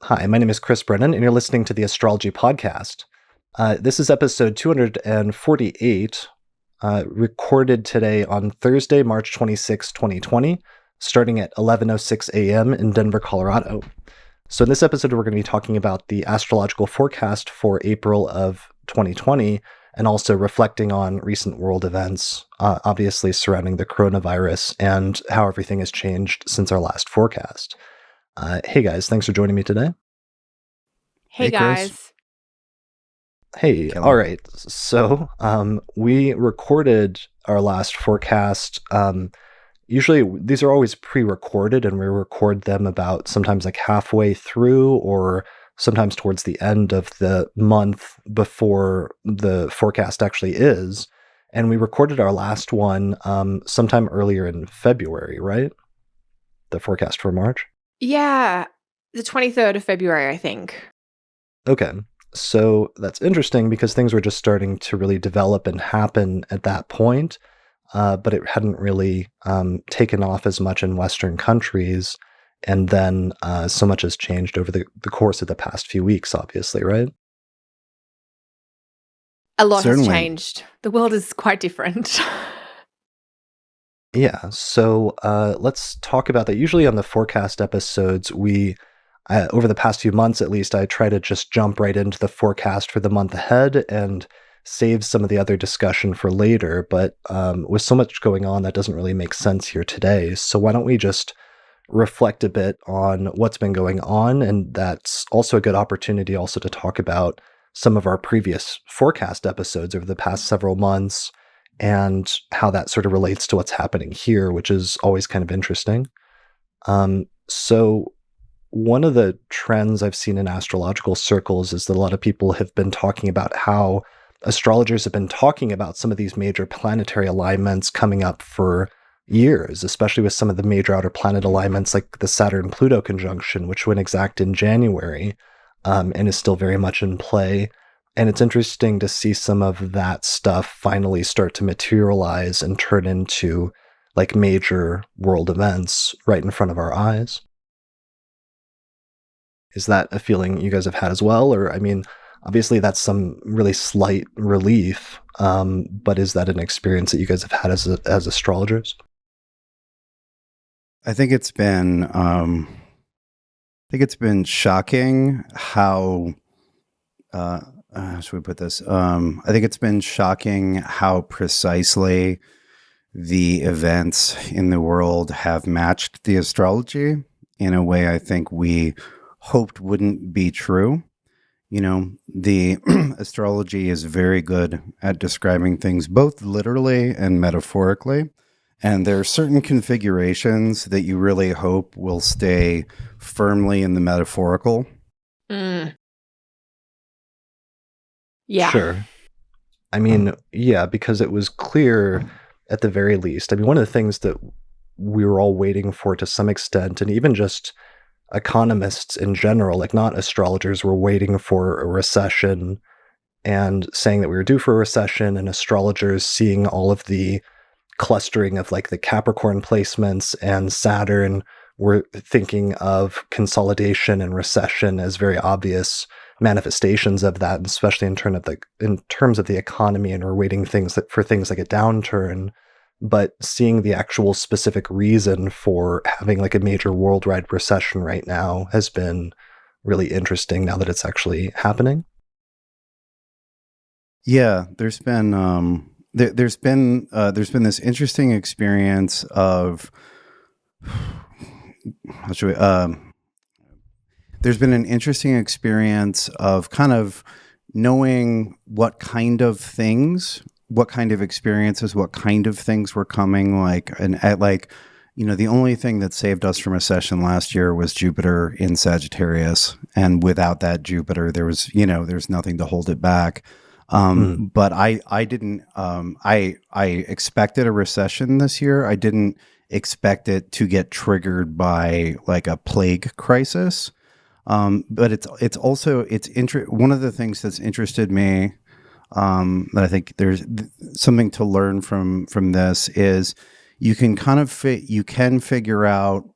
Hi, my name is Chris Brennan, and you're listening to the Astrology Podcast. This is episode 248, recorded today on Thursday, March 26, 2020, starting at 11:06 a.m. in Denver, Colorado. So in this episode, we're going to be talking about the astrological forecast for April of 2020, and also reflecting on recent world events, obviously surrounding the coronavirus and how everything has changed since our last forecast. Hey guys, thanks for joining me today. Hey Chris. guys. Hey, Kelly. all right. So, we recorded our last forecast. Usually these are always pre-recorded, and we record them about sometimes like halfway through or sometimes towards the end of the month before the forecast actually is. And we recorded our last one sometime earlier in February, right? The forecast for March. Yeah, the 23rd of February, I think. Okay. So that's interesting because things were just starting to really develop and happen at that point, but it hadn't really taken off as much in Western countries. And then so much has changed over the course of the past few weeks, obviously, right? A lot Certainly. has changed. The world is quite different. Yeah. So let's talk about that. Usually on the forecast episodes, over the past few months, at least, I try to just jump right into the forecast for the month ahead and save some of the other discussion for later. But with so much going on, that doesn't really make sense here today. So why don't we just reflect a bit on what's been going on? And that's also a good opportunity also to talk about some of our previous forecast episodes over the past several months and how that sort of relates to what's happening here, which is always kind of interesting. So one of the trends I've seen in astrological circles is that a lot of people have been talking about how astrologers have been talking about some of these major planetary alignments coming up for years, especially with some of the major outer planet alignments like the Saturn Pluto conjunction, which went exact in January and is still very much in play. And it's interesting to see some of that stuff finally start to materialize and turn into like major world events right in front of our eyes. Is that a feeling you guys have had as well? Or, I mean, obviously that's some really slight relief, but is that an experience that you guys have had as astrologers? I think it's been shocking how should we put this? I think it's been shocking how precisely the events in the world have matched the astrology in a way I think we hoped wouldn't be true. You know, the astrology is very good at describing things both literally and metaphorically. And there are certain configurations that you really hope will stay firmly in the metaphorical. Yeah. Sure. I mean, yeah, because it was clear at the very least. I mean, one of the things that we were all waiting for to some extent, and even just economists in general, like not astrologers, were waiting for a recession and saying that we were due for a recession, and astrologers seeing all of the clustering of like the Capricorn placements and Saturn were thinking of consolidation and recession as very obvious manifestations of that, especially in terms of the economy, and we're waiting for things like a downturn. But seeing the actual specific reason for having like a major worldwide recession right now has been really interesting now that it's actually happening. Yeah, there's been there's been this interesting experience of how should we there's been an interesting experience of kind of knowing what kind of things, what kind of experiences, what kind of things were coming. The only thing that saved us from recession last year was Jupiter in Sagittarius, and without that Jupiter, there's nothing to hold it back. But I didn't. I expected a recession this year. I didn't expect it to get triggered by like a plague crisis. But it's also one of the things that's interested me, that I think there's something to learn from this is you can kind of figure out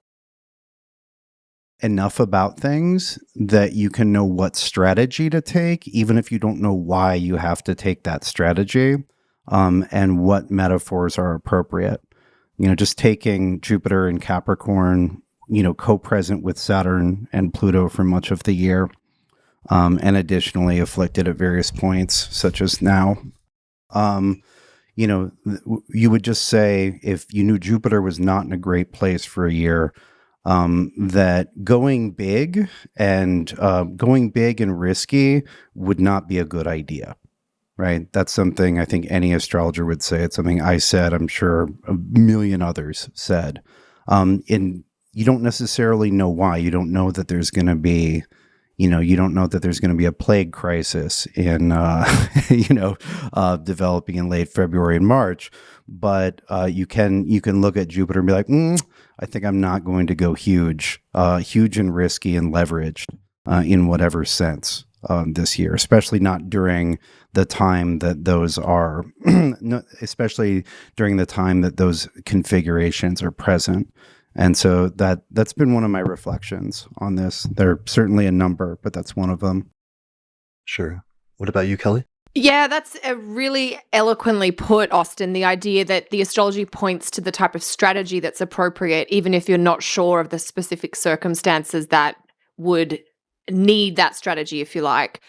enough about things that you can know what strategy to take, even if you don't know why you have to take that strategy, and what metaphors are appropriate. Just taking Jupiter and Capricorn, co-present with Saturn and Pluto for much of the year, and additionally afflicted at various points, such as now. You would just say, if you knew Jupiter was not in a great place for a year, that going big and risky would not be a good idea, right? That's something I think any astrologer would say. It's something I said. I'm sure a million others said. And you don't necessarily know why. You don't know that there's going to be, you don't know that there's going to be a plague crisis in, developing in late February and March. But you can look at Jupiter and be like, I think I'm not going to go huge and risky and leveraged in whatever sense this year, especially not during the time that those are, especially during the time that those configurations are present. And so that's been one of my reflections on this. There are certainly a number, but that's one of them. Sure. What about you, Kelly? Yeah, that's a really eloquently put, Austin, the idea that the astrology points to the type of strategy that's appropriate, even if you're not sure of the specific circumstances that would need that strategy, if you like.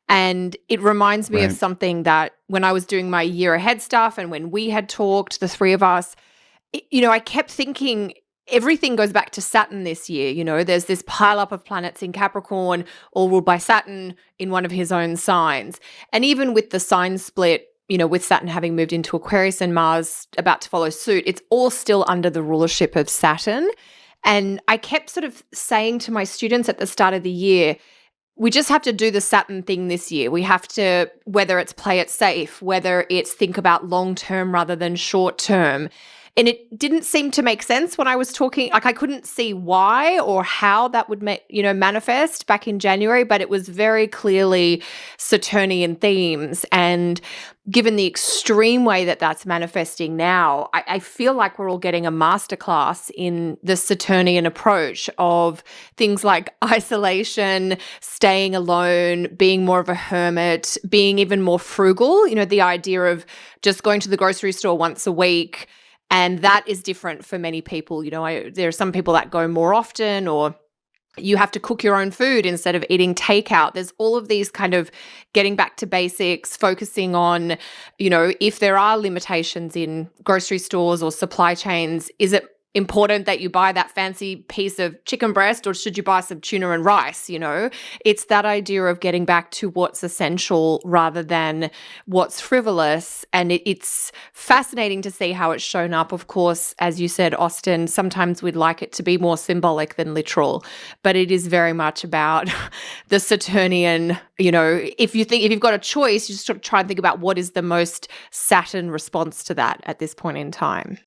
And it reminds me of something that when I was doing my year ahead stuff and when we had talked, the three of us, I kept thinking everything goes back to Saturn this year. There's this pile up of planets in Capricorn, all ruled by Saturn in one of his own signs. And even with the sign split, with Saturn having moved into Aquarius and Mars about to follow suit, it's all still under the rulership of Saturn. And I kept sort of saying to my students at the start of the year, we just have to do the Saturn thing this year. We have to, whether it's play it safe, whether it's think about long term rather than short term. And it didn't seem to make sense when I was talking, like I couldn't see why or how that would manifest back in January, but it was very clearly Saturnian themes. And given the extreme way that that's manifesting now, I feel like we're all getting a masterclass in the Saturnian approach of things like isolation, staying alone, being more of a hermit, being even more frugal, the idea of just going to the grocery store once a week. And that is different for many people. There are some people that go more often, or you have to cook your own food instead of eating takeout. There's all of these kind of getting back to basics, focusing on, if there are limitations in grocery stores or supply chains, is it important that you buy that fancy piece of chicken breast, or should you buy some tuna and rice? It's that idea of getting back to what's essential rather than what's frivolous. And it's fascinating to see how it's shown up. Of course, as you said, Austin, sometimes we'd like it to be more symbolic than literal, but it is very much about the Saturnian, if you've got a choice, you just sort of try and think about what is the most Saturn response to that at this point in time.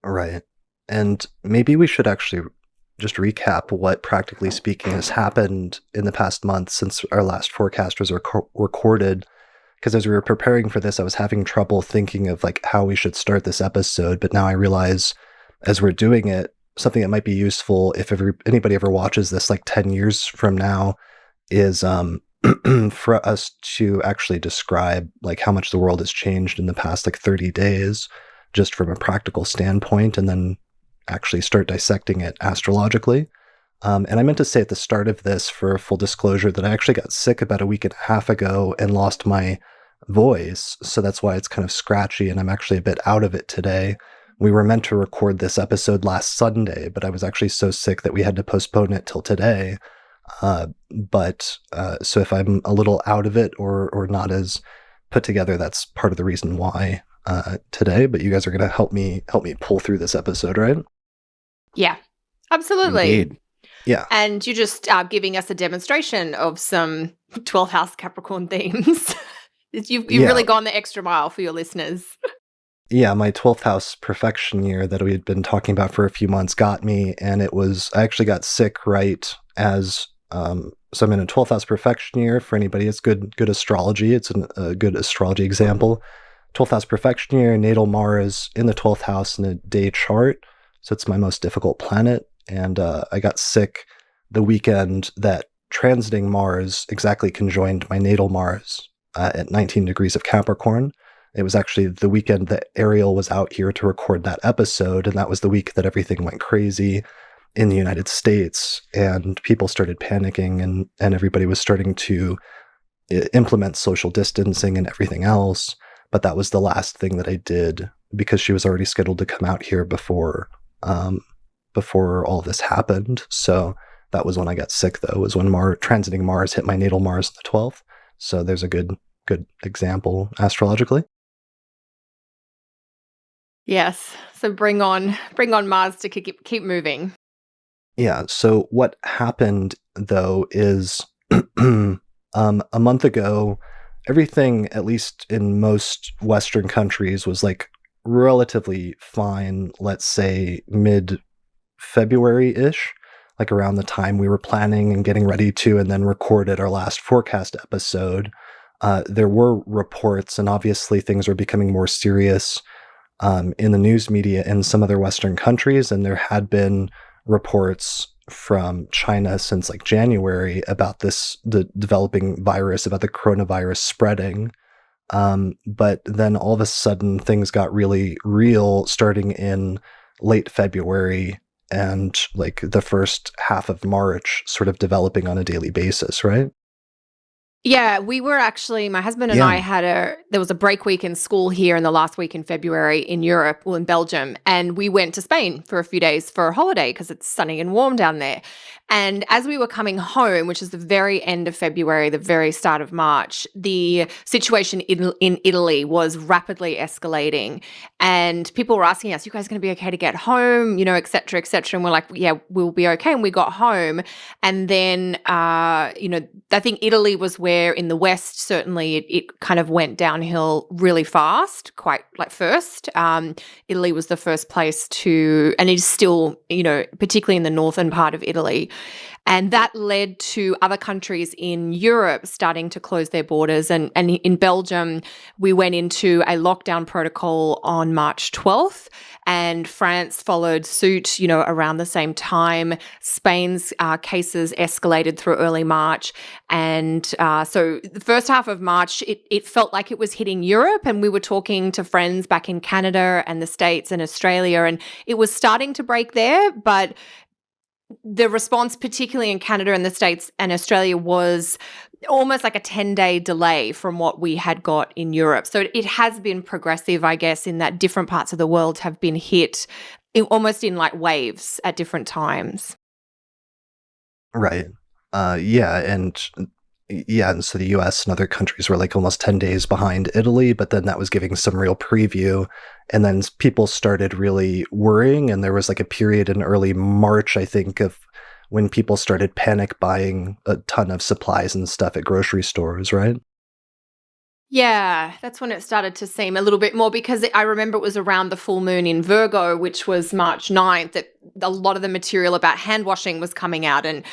Right. And maybe we should actually just recap what, practically speaking, has happened in the past month since our last forecast was recorded. Because as we were preparing for this, I was having trouble thinking of how we should start this episode. But now I realize, as we're doing it, something that might be useful if anybody ever watches this 10 years from now is for us to actually describe how much the world has changed in the past 30 days, just from a practical standpoint, and then actually start dissecting it astrologically. And I meant to say at the start of this, for full disclosure, that I actually got sick about a week and a half ago and lost my voice. So that's why it's kind of scratchy, and I'm actually a bit out of it today. We were meant to record this episode last Sunday, but I was actually so sick that we had to postpone it till today. So if I'm a little out of it or not as put together, that's part of the reason why today. But you guys are going to help me pull through this episode, right? Yeah, absolutely. Indeed. Yeah. And you're just giving us a demonstration of some 12th house Capricorn themes. You've really gone the extra mile for your listeners. Yeah, my 12th house perfection year that we had been talking about for a few months got me, and I actually got sick right as, so I'm in a 12th house perfection year. For anybody, it's good astrology. It's a good astrology example. 12th house perfection year, natal Mars in the 12th house in a day chart. So it's my most difficult planet. And I got sick the weekend that transiting Mars exactly conjoined my natal Mars at 19 degrees of Capricorn. It was actually the weekend that Ariel was out here to record that episode, and that was the week that everything went crazy in the United States, and people started panicking, and everybody was starting to implement social distancing and everything else. But that was the last thing that I did because she was already scheduled to come out here before all this happened. So that was when I got sick, though, was when transiting Mars hit my natal Mars on the 12th. So there's a good example astrologically. Yes. So bring on Mars to keep moving. Yeah. So what happened, though, is a month ago, everything, at least in most Western countries, was like relatively fine, let's say mid-February-ish, like around the time we were planning and getting ready to and then recorded our last forecast episode. There were reports, and obviously things were becoming more serious in the news media in some other Western countries, and there had been reports from China since like January about the developing virus, about the coronavirus spreading. But then all of a sudden things got really real starting in late February and like the first half of March, sort of developing on a daily basis, right? Yeah, we were actually, my husband and I there was a break week in school here in the last week in February in Europe, in Belgium, and we went to Spain for a few days for a holiday because it's sunny and warm down there. And as we were coming home, which is the very end of February, the very start of March, the situation in Italy was rapidly escalating. And people were asking us, you guys going to be okay to get home, et cetera, et cetera. And we're like, yeah, we'll be okay. And we got home. And then, I think Italy was where in the West, certainly it kind of went downhill really fast, quite like first. Italy was the first place and it is still, particularly in the northern part of Italy. And that led to other countries in Europe starting to close their borders. And in Belgium, we went into a lockdown protocol on March 12th, and France followed suit, around the same time. Spain's cases escalated through early March. And so the first half of March, it felt like it was hitting Europe, and we were talking to friends back in Canada and the States and Australia, and it was starting to break there, but the response, particularly in Canada and the States and Australia, was almost like a 10-day delay from what we had got in Europe. So it has been progressive, I guess, in that different parts of the world have been hit almost in like waves at different times. Right. And so the US and other countries were like almost 10 days behind Italy, but then that was giving some real preview. And then people started really worrying, and there was like a period in early March, I think, of when people started panic buying a ton of supplies and stuff at grocery stores, right? Yeah, that's when it started to seem a little bit more, because I remember it was around the full moon in Virgo, which was March 9th, that a lot of the material about hand washing was coming out. And,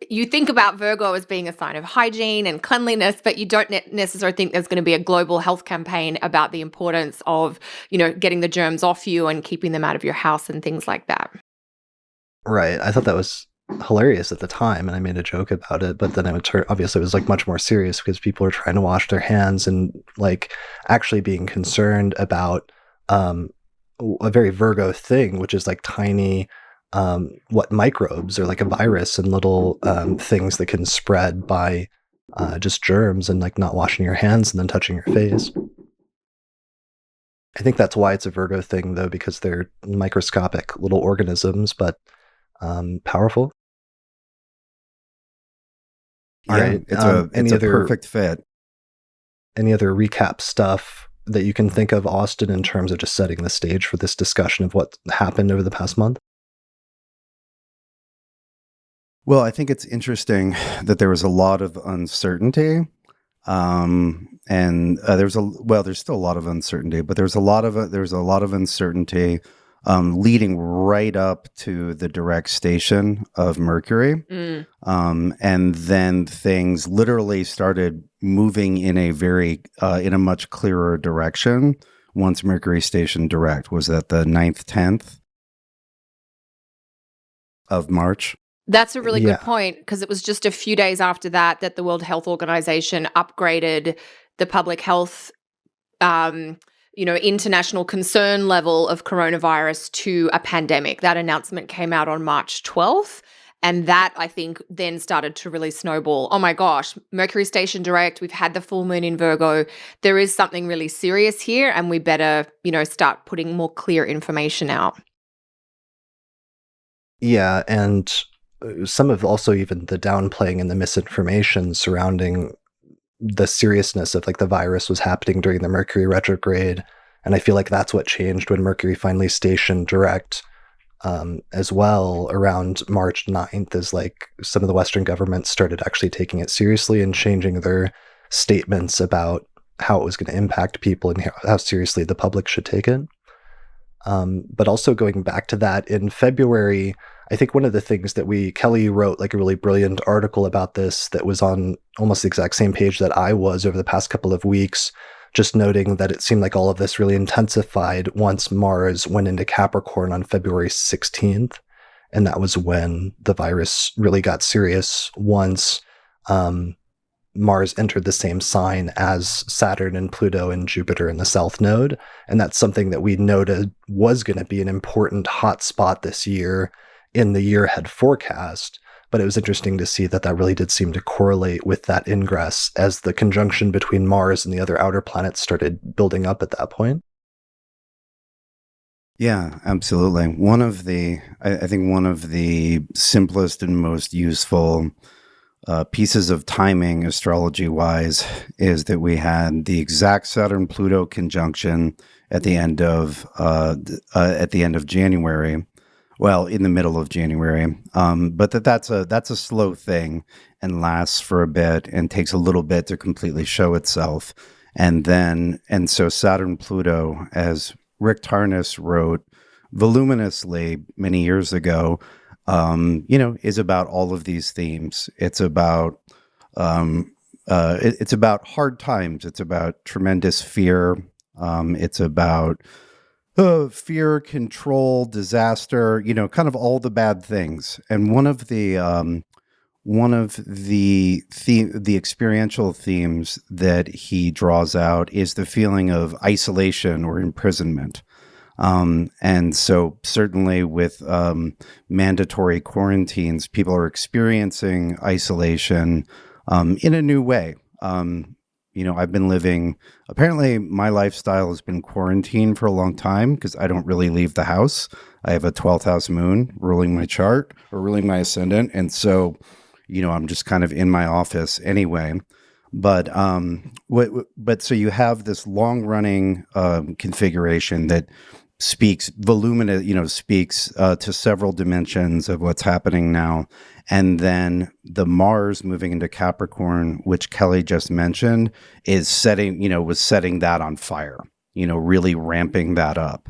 you think about Virgo as being a sign of hygiene and cleanliness, but you don't necessarily think there's going to be a global health campaign about the importance of, getting the germs off you and keeping them out of your house and things like that. Right. I thought that was hilarious at the time, and I made a joke about it, but then obviously it was like much more serious because people were trying to wash their hands and like actually being concerned about a very Virgo thing, which is like tiny microbes or like a virus and little things that can spread by just germs and like not washing your hands and then touching your face. I think that's why it's a Virgo thing, though, because they're microscopic little organisms, but powerful. All right. It's a perfect fit. Any other recap stuff that you can think of, Austin, in terms of just setting the stage for this discussion of what happened over the past month? Well, I think it's interesting that there was a lot of uncertainty. There's still a lot of uncertainty, but there's a lot of uncertainty leading right up to the direct station of Mercury. And then things literally started moving in a much clearer direction once Mercury stationed direct. Was that the 9th, 10th of March? That's a really Yeah. good point, because it was just a few days after that the World Health Organization upgraded the public health international concern level of coronavirus to a pandemic. That announcement came out on March 12th. And that, I think, then started to really snowball. Oh my gosh, Mercury station direct, we've had the full moon in Virgo. There is something really serious here, and we better, start putting more clear information out. Yeah, and some of also even the downplaying and the misinformation surrounding the seriousness of like the virus was happening during the Mercury retrograde. And I feel like that's what changed when Mercury finally stationed direct as well around March 9th, is like some of the Western governments started actually taking it seriously and changing their statements about how it was going to impact people and how seriously the public should take it. But also going back to that, in February, I think one of the things that Kelly wrote like a really brilliant article about this that was on almost the exact same page that I was over the past couple of weeks, just noting that it seemed like all of this really intensified once Mars went into Capricorn on February 16th. And that was when the virus really got serious once Mars entered the same sign as Saturn and Pluto and Jupiter in the South Node. And that's something that we noted was going to be an important hot spot this year in the year ahead forecast. But it was interesting to see that really did seem to correlate with that ingress as the conjunction between Mars and the other outer planets started building up at that point. Yeah, absolutely. I think one of the simplest and most useful pieces of timing astrology-wise is that we had the exact Saturn-Pluto conjunction at the end of January. Well, in the middle of January, but that's a slow thing and lasts for a bit and takes a little bit to completely show itself. And so Saturn Pluto, as Rick Tarnas wrote voluminously many years ago, is about all of these themes. It's about it's about hard times. It's about tremendous fear. It's about fear, control, disaster, kind of all the bad things. And one of the experiential themes that he draws out is the feeling of isolation or imprisonment. And so certainly with mandatory quarantines, people are experiencing isolation in a new way. I've been apparently my lifestyle has been quarantined for a long time because I don't really leave the house. I have a 12th house moon ruling my chart or ruling my ascendant. And so, I'm just kind of in my office anyway. But so you have this long running configuration that speaks to several dimensions of what's happening now. And then the Mars moving into Capricorn, which Kelly just mentioned, was setting that on fire, really ramping that up.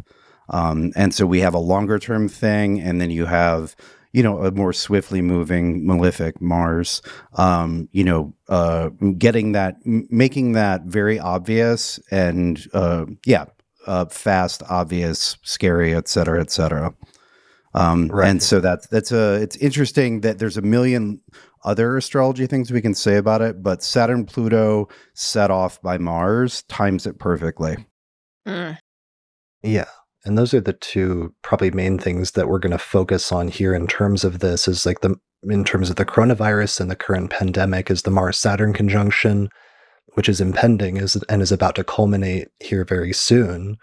And so we have a longer term thing. And then you have, a more swiftly moving malefic Mars, making that very obvious and, fast, obvious, scary, et cetera, et cetera. Right. And so it's interesting that there's a million other astrology things we can say about it, but Saturn Pluto set off by Mars times it perfectly. Yeah. And those are the two probably main things that we're going to focus on here in terms of this, is like in terms of the coronavirus and the current pandemic, is the Mars-Saturn conjunction, which is impending and is about to culminate here very soon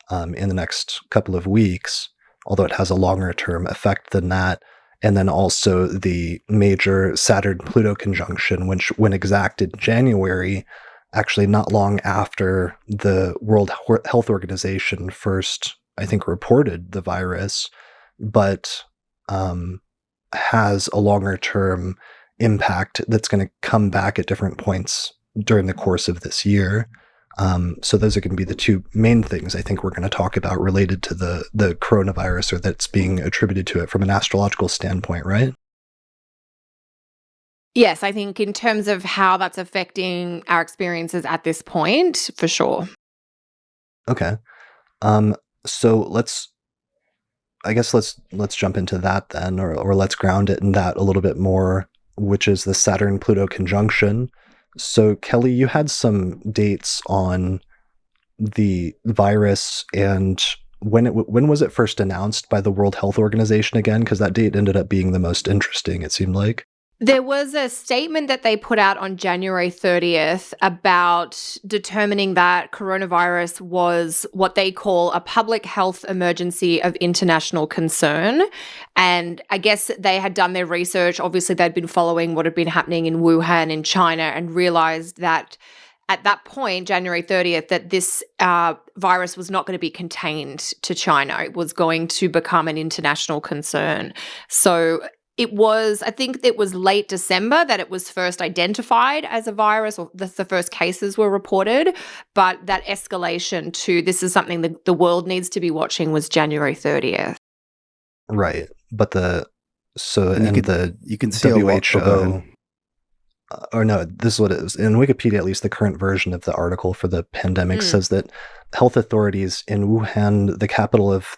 in the next couple of weeks, although it has a longer term effect than that. And then also the major Saturn-Pluto conjunction, which when exacted in January, actually not long after the World Health Organization first, I think, reported the virus, but has a longer term impact that's going to come back at different points during the course of this year. So those are going to be the two main things I think we're going to talk about related to the coronavirus, or that's being attributed to it from an astrological standpoint, right? Yes, I think in terms of how that's affecting our experiences at this point, for sure. Okay. So let's I guess let's jump into that then, or let's ground it in that a little bit more, which is the Saturn Pluto conjunction. So Kelly, you had some dates on the virus and when was it first announced by the World Health Organization again? Because that date ended up being the most interesting, it seemed like. There was a statement that they put out on January 30th about determining that coronavirus was what they call a public health emergency of international concern. And I guess they had done their research. Obviously, they'd been following what had been happening in Wuhan in China and realized that at that point, January 30th, that this virus was not going to be contained to China. It was going to become an international concern. So I think it was late December that it was first identified as a virus, or the first cases were reported. But that escalation to this is something that the world needs to be watching was January 30th. Right. But the you can see WHO, or no, this is what it is. In Wikipedia, at least the current version of the article for the pandemic says that health authorities in Wuhan, the capital of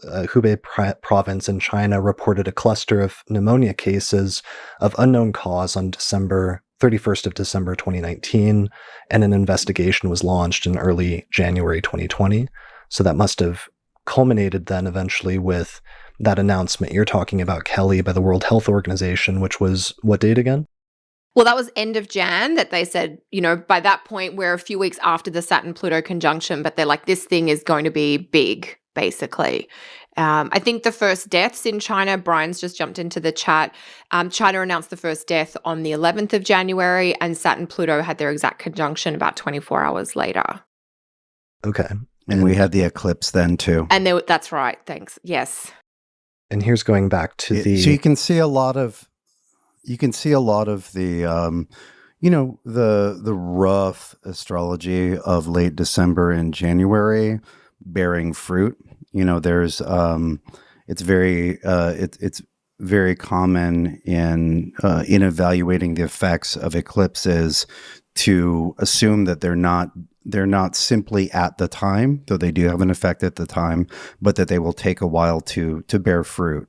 Hubei province in China, reported a cluster of pneumonia cases of unknown cause on December 31st of December 2019, and an investigation was launched in early January 2020. So that must have culminated then eventually with that announcement you're talking about, Kelly, by the World Health Organization, which was what date again? Well, that was end of Jan that they said, by that point, we're a few weeks after the Saturn-Pluto conjunction, but they're like, this thing is going to be big, basically. I think the first deaths in China, Brian's just jumped into the chat. China announced the first death on the 11th of January, and Saturn-Pluto had their exact conjunction about 24 hours later. Okay. And we had the eclipse then, too. And that's right. Thanks. Yes. And here's going back to So you can see a lot of the, the rough astrology of late December and January bearing fruit. There's, it's very common in evaluating the effects of eclipses to assume that they're not simply at the time, though they do have an effect at the time, but that they will take a while to bear fruit.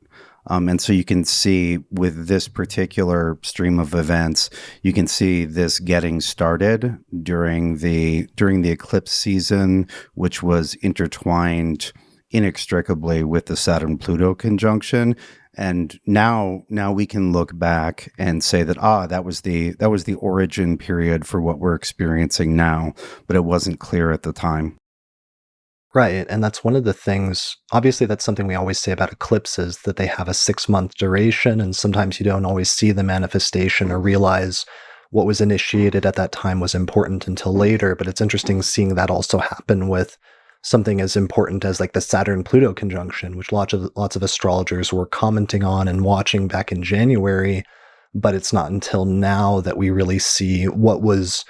And so you can see with this particular stream of events, you can see this getting started during the eclipse season, which was intertwined inextricably with the Saturn-Pluto conjunction. And now we can look back and say that that was the origin period for what we're experiencing now, but it wasn't clear at the time. Right. And that's one of the things, obviously, that's something we always say about eclipses, that they have a 6-month duration. And sometimes you don't always see the manifestation or realize what was initiated at that time was important until later. But it's interesting seeing that also happen with something as important as like the Saturn-Pluto conjunction, which lots of astrologers were commenting on and watching back in January. But it's not until now that we really see what was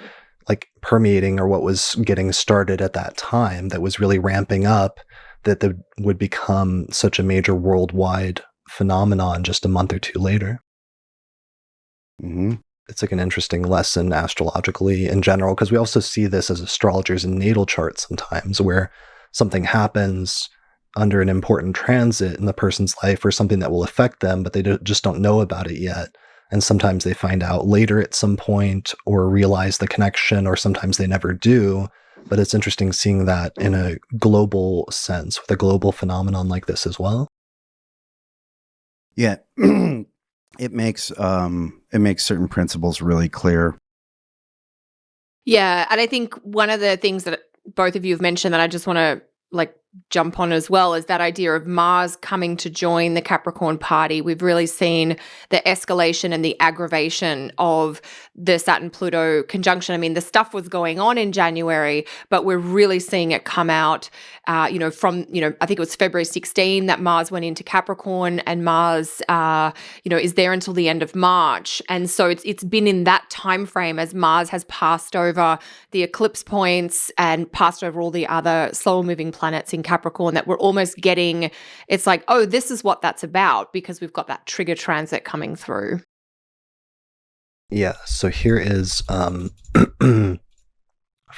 like permeating or what was getting started at that time that was really ramping up, that would become such a major worldwide phenomenon just a month or two later. Mm-hmm. It's like an interesting lesson astrologically in general, because we also see this as astrologers in natal charts sometimes, where something happens under an important transit in the person's life or something that will affect them, but they just don't know about it yet. And sometimes they find out later at some point or realize the connection, or sometimes they never do. But it's interesting seeing that in a global sense with a global phenomenon like this as well. Yeah, it makes certain principles really clear. Yeah, and I think one of the things that both of you have mentioned that I just want to jump on as well is that idea of Mars coming to join the Capricorn party. We've really seen the escalation and the aggravation of the Saturn-Pluto conjunction. I mean, the stuff was going on in January, but we're really seeing it come out, from, I think it was February 16 that Mars went into Capricorn, and Mars, is there until the end of March. And so it's been in that time frame as Mars has passed over the eclipse points and passed over all the other slower moving planets in Capricorn that we're almost getting, it's like, oh, this is what that's about, because we've got that trigger transit coming through. Yeah, so here is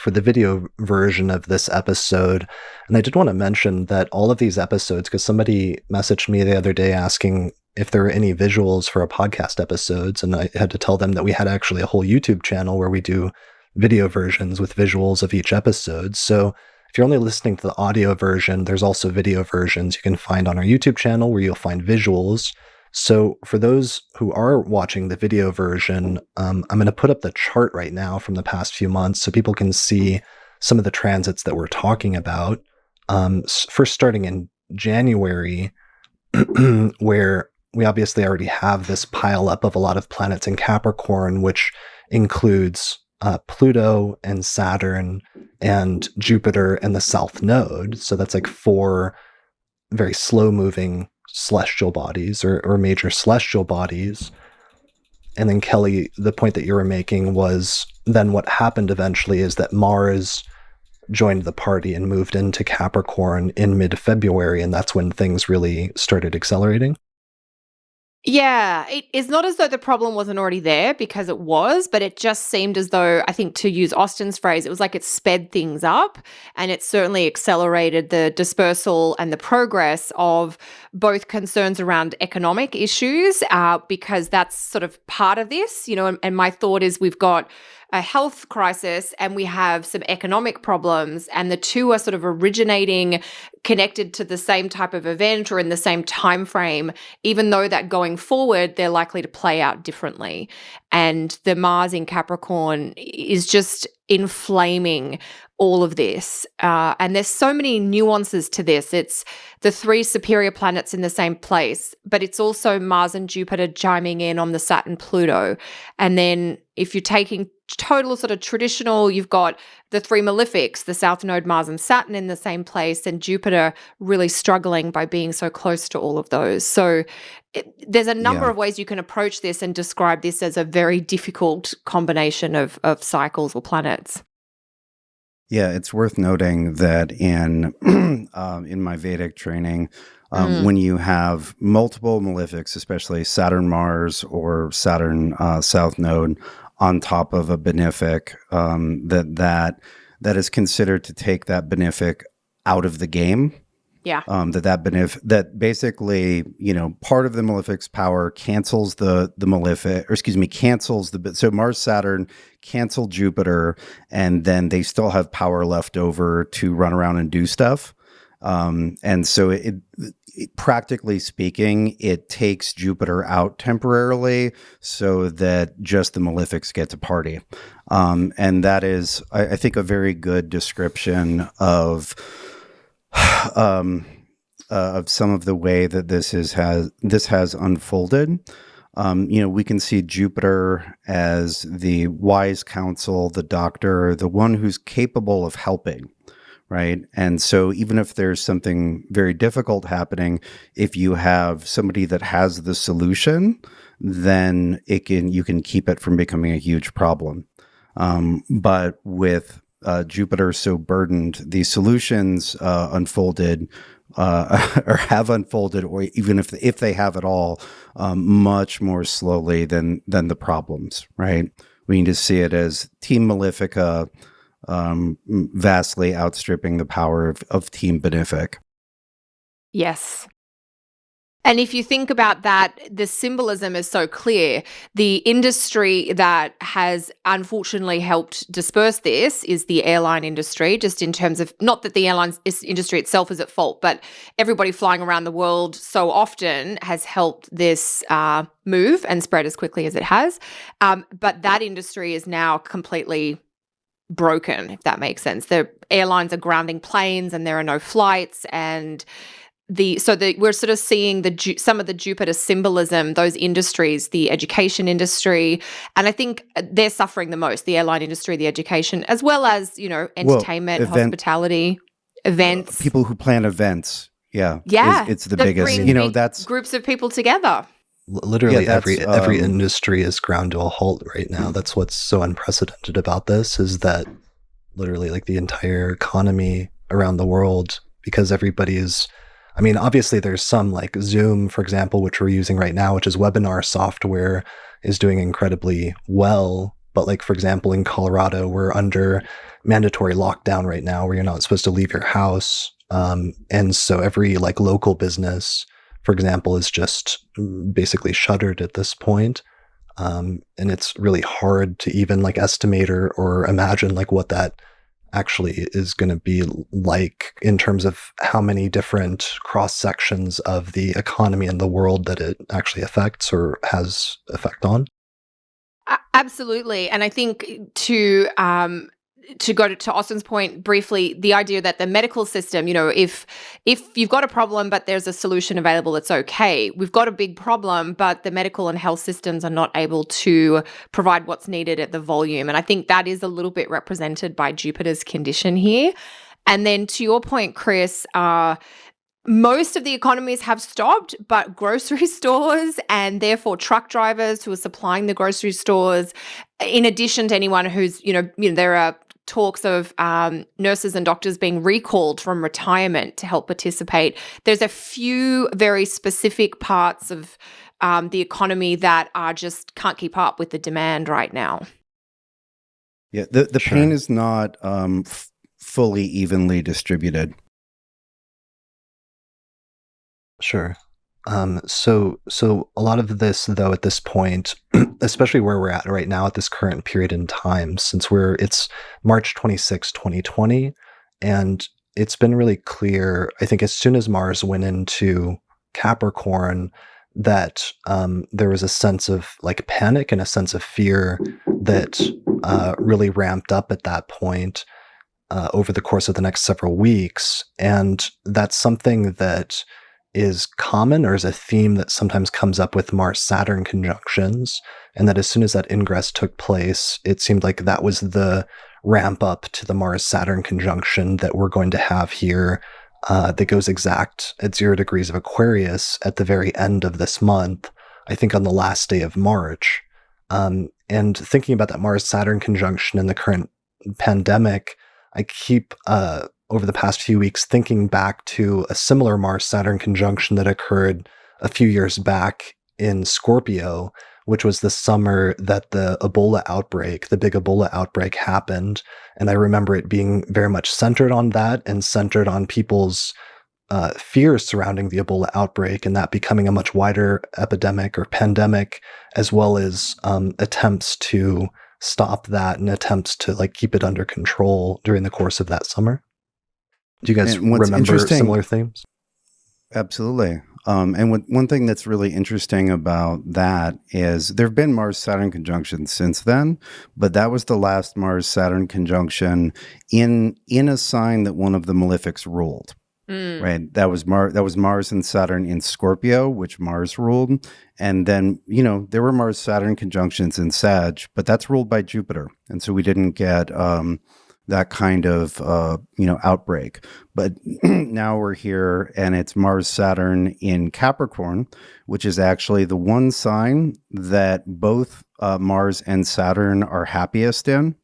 for the video version of this episode. And I did want to mention that all of these episodes, because somebody messaged me the other day asking if there were any visuals for our podcast episodes, and I had to tell them that we had actually a whole YouTube channel where we do video versions with visuals of each episode. So if you're only listening to the audio version, there's also video versions you can find on our YouTube channel where you'll find visuals. So for those who are watching the video version, I'm going to put up the chart right now from the past few months so people can see some of the transits that we're talking about. First, starting in January, where we obviously already have this pile up of a lot of planets in Capricorn, which includes Pluto and Saturn and Jupiter and the South Node. So that's like 4 very slow-moving celestial bodies or major celestial bodies. And then Kelly, the point that you were making was then what happened eventually is that Mars joined the party and moved into Capricorn in mid-February, and that's when things really started accelerating. Yeah, it is not as though the problem wasn't already there, because it was, but it just seemed as though, I think to use Austin's phrase, it was like it sped things up, and it certainly accelerated the dispersal and the progress of both concerns around economic issues, because that's sort of part of this, and my thought is we've got a health crisis and we have some economic problems, and the two are sort of originating connected to the same type of event or in the same time frame, even though that going forward they're likely to play out differently. And the Mars in Capricorn is just inflaming all of this. And there's so many nuances to this. It's the 3 superior planets in the same place, but it's also Mars and Jupiter chiming in on the Saturn Pluto. And then if you're taking total sort of traditional, you've got the 3 malefics, the South Node, Mars and Saturn in the same place, and Jupiter really struggling by being so close to all of those. So there's a number of ways you can approach this and describe this as a very difficult combination of cycles or planets. Yeah, it's worth noting that in my Vedic training, when you have multiple malefics, especially Saturn Mars or Saturn South Node on top of a benefic, that is considered to take that benefic out of the game. Yeah. That basically, part of the malefic's power cancels the malefic, or excuse me, cancels so Mars, Saturn cancel Jupiter, and then they still have power left over to run around and do stuff. And so it practically speaking, it takes Jupiter out temporarily so that just the malefics get to party. And that is, I think, a very good description of some of the way that this has unfolded. We can see Jupiter as the wise counsel, the doctor, the one who's capable of helping, right? And so even if there's something very difficult happening, if you have somebody that has the solution, then you can keep it from becoming a huge problem. But with Jupiter so burdened, the solutions unfolded or have unfolded, or even if they have at all, much more slowly than the problems, right? We need to see it as Team Malefica vastly outstripping the power of Team Benefic. Yes. And if you think about that, the symbolism is so clear. The industry that has unfortunately helped disperse this is the airline industry, just in terms of, not that the airline industry itself is at fault, but everybody flying around the world so often has helped this move and spread as quickly as it has. But that industry is now completely broken, if that makes sense. The airlines are grounding planes and there are no flights, and we're sort of seeing some of the Jupiter symbolism, those industries, the education industry, and I think they're suffering the most, the airline industry, the education, as well as, entertainment, hospitality, events. People who plan events, it's the biggest, that's groups of people together. Literally every industry is ground to a halt right now. That's what's so unprecedented about this, is that literally like the entire economy around the world, because everybody is, obviously there's some like Zoom, for example, which we're using right now, which is webinar software, is doing incredibly well. But like, for example, in Colorado, we're under mandatory lockdown right now where you're not supposed to leave your house. And so every like local business, for example, is just basically shuttered at this point. And it's really hard to even like estimate or imagine like what that actually is going to be like in terms of how many different cross sections of the economy and the world that it actually affects or has effect on. Absolutely. And I think to go to Austin's point briefly, the idea that the medical system, if you've got a problem but there's a solution available, it's okay. We've got a big problem, but the medical and health systems are not able to provide what's needed at the volume. And I think that is a little bit represented by Jupiter's condition here. And then to your point, Chris, most of the economies have stopped, but grocery stores and therefore truck drivers who are supplying the grocery stores, in addition to anyone who's, there are talks of nurses and doctors being recalled from retirement to help participate. There's a few very specific parts of the economy that are just can't keep up with the demand right now. Yeah, the Sure. pain is not fully evenly distributed. Sure. So a lot of this, though, at this point, especially where we're at right now at this current period in time, since it's March 26, 2020, and it's been really clear, I think, as soon as Mars went into Capricorn, that there was a sense of like panic and a sense of fear that really ramped up at that point over the course of the next several weeks. And that's something that is common or is a theme that sometimes comes up with Mars-Saturn conjunctions, and that as soon as that ingress took place, it seemed like that was the ramp up to the Mars-Saturn conjunction that we're going to have here that goes exact at 0 degrees of Aquarius at the very end of this month, I think on the last day of March. And thinking about that Mars-Saturn conjunction in the current pandemic, I keep over the past few weeks thinking back to a similar Mars-Saturn conjunction that occurred a few years back in Scorpio, which was the summer that the big Ebola outbreak happened. And I remember it being very much centered on that and centered on people's fears surrounding the Ebola outbreak, and that becoming a much wider epidemic or pandemic, as well as attempts to stop that and attempts to like keep it under control during the course of that summer. Do you guys remember similar themes? Absolutely. And one thing that's really interesting about that is there have been Mars-Saturn conjunctions since then, but that was the last Mars-Saturn conjunction in a sign that one of the malefics ruled. Right. That was Mars and Saturn in Scorpio, which Mars ruled. And then, there were Mars-Saturn conjunctions in Sag, but that's ruled by Jupiter. And so we didn't get that kind of, outbreak. But now we're here and it's Mars-Saturn in Capricorn, which is actually the one sign that both Mars and Saturn are happiest in.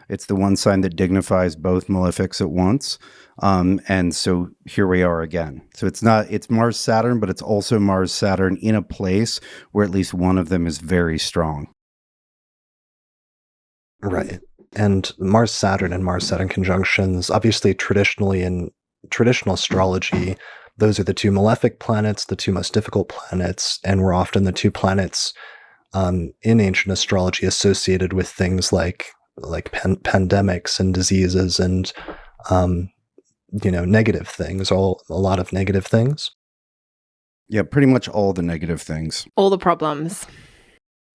It's the one sign that dignifies both malefics at once. And so here we are again. So it's Mars-Saturn, but it's also Mars-Saturn in a place where at least one of them is very strong. Right. And Mars-Saturn and Mars-Saturn conjunctions, obviously traditionally in traditional astrology, those are the two malefic planets, the two most difficult planets, and were often the two planets in ancient astrology associated with things like pandemics and diseases and negative things, a lot of negative things. Yeah, pretty much all the negative things. All the problems.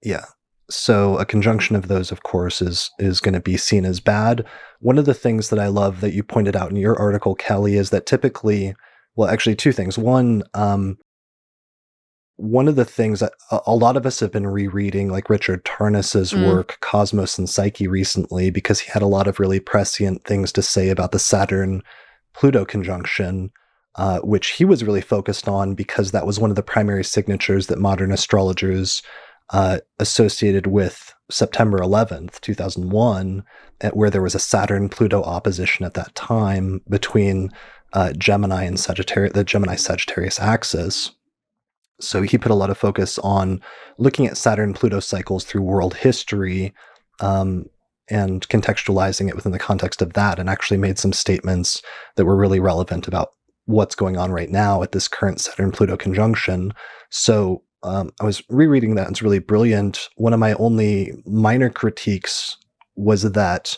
Yeah. So a conjunction of those, of course, is going to be seen as bad. One of the things that I love that you pointed out in your article, Kelly, is that typically, well, actually two things. One of the things that a lot of us have been rereading, like Richard Tarnas's work, Cosmos and Psyche, recently, because he had a lot of really prescient things to say about the Saturn-Pluto conjunction, which he was really focused on because that was one of the primary signatures that modern astrologers associated with September 11th, 2001, where there was a Saturn-Pluto opposition at that time between Gemini and Sagittarius, the Gemini-Sagittarius axis. So he put a lot of focus on looking at Saturn-Pluto cycles through world history, and contextualizing it within the context of that, and actually made some statements that were really relevant about what's going on right now at this current Saturn-Pluto conjunction. So I was rereading that, and it's really brilliant. One of my only minor critiques was that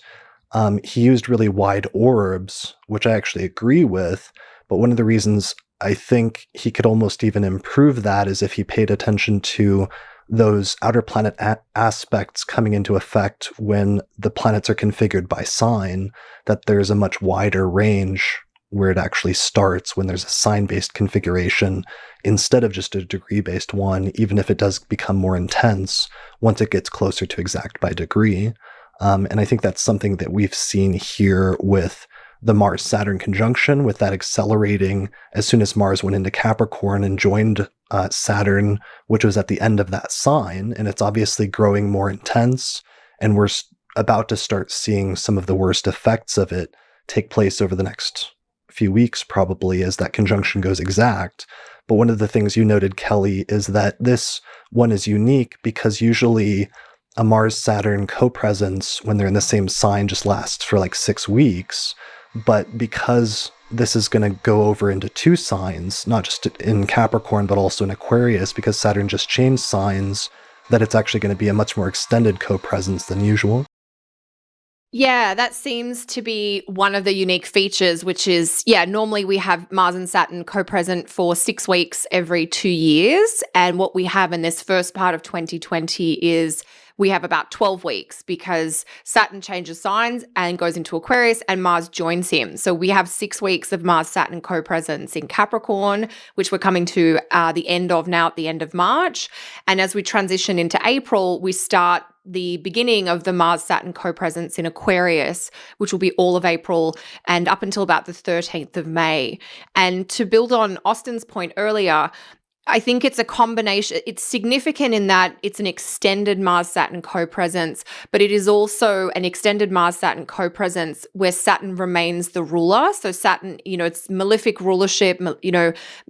he used really wide orbs, which I actually agree with, but one of the reasons I think he could almost even improve that is if he paid attention to those outer planet aspects coming into effect when the planets are configured by sign, that there's a much wider range where it actually starts when there's a sign-based configuration instead of just a degree-based one, even if it does become more intense once it gets closer to exact by degree. And I think that's something that we've seen here with the Mars-Saturn conjunction, with that accelerating as soon as Mars went into Capricorn and joined Saturn, which was at the end of that sign. And it's obviously growing more intense, and we're about to start seeing some of the worst effects of it take place over the next few weeks, probably, as that conjunction goes exact. But one of the things you noted, Kelly, is that this one is unique because usually a Mars-Saturn co-presence, when they're in the same sign, just lasts for like 6 weeks. But because this is going to go over into 2 signs, not just in Capricorn, but also in Aquarius, because Saturn just changed signs, that it's actually going to be a much more extended co-presence than usual. Yeah, that seems to be one of the unique features, which is, normally we have Mars and Saturn co-present for 6 weeks every 2 years. And what we have in this first part of 2020 is we have about 12 weeks because Saturn changes signs and goes into Aquarius and Mars joins him. So we have 6 weeks of Mars-Saturn co-presence in Capricorn, which we're coming to the end of now at the end of March. And as we transition into April, we start the beginning of the Mars-Saturn co-presence in Aquarius, which will be all of April and up until about the 13th of May. And to build on Austin's point earlier, I think it's a combination. It's significant in that it's an extended Mars-Saturn co-presence, but it is also an extended Mars-Saturn co-presence where Saturn remains the ruler. So Saturn, it's malefic rulership,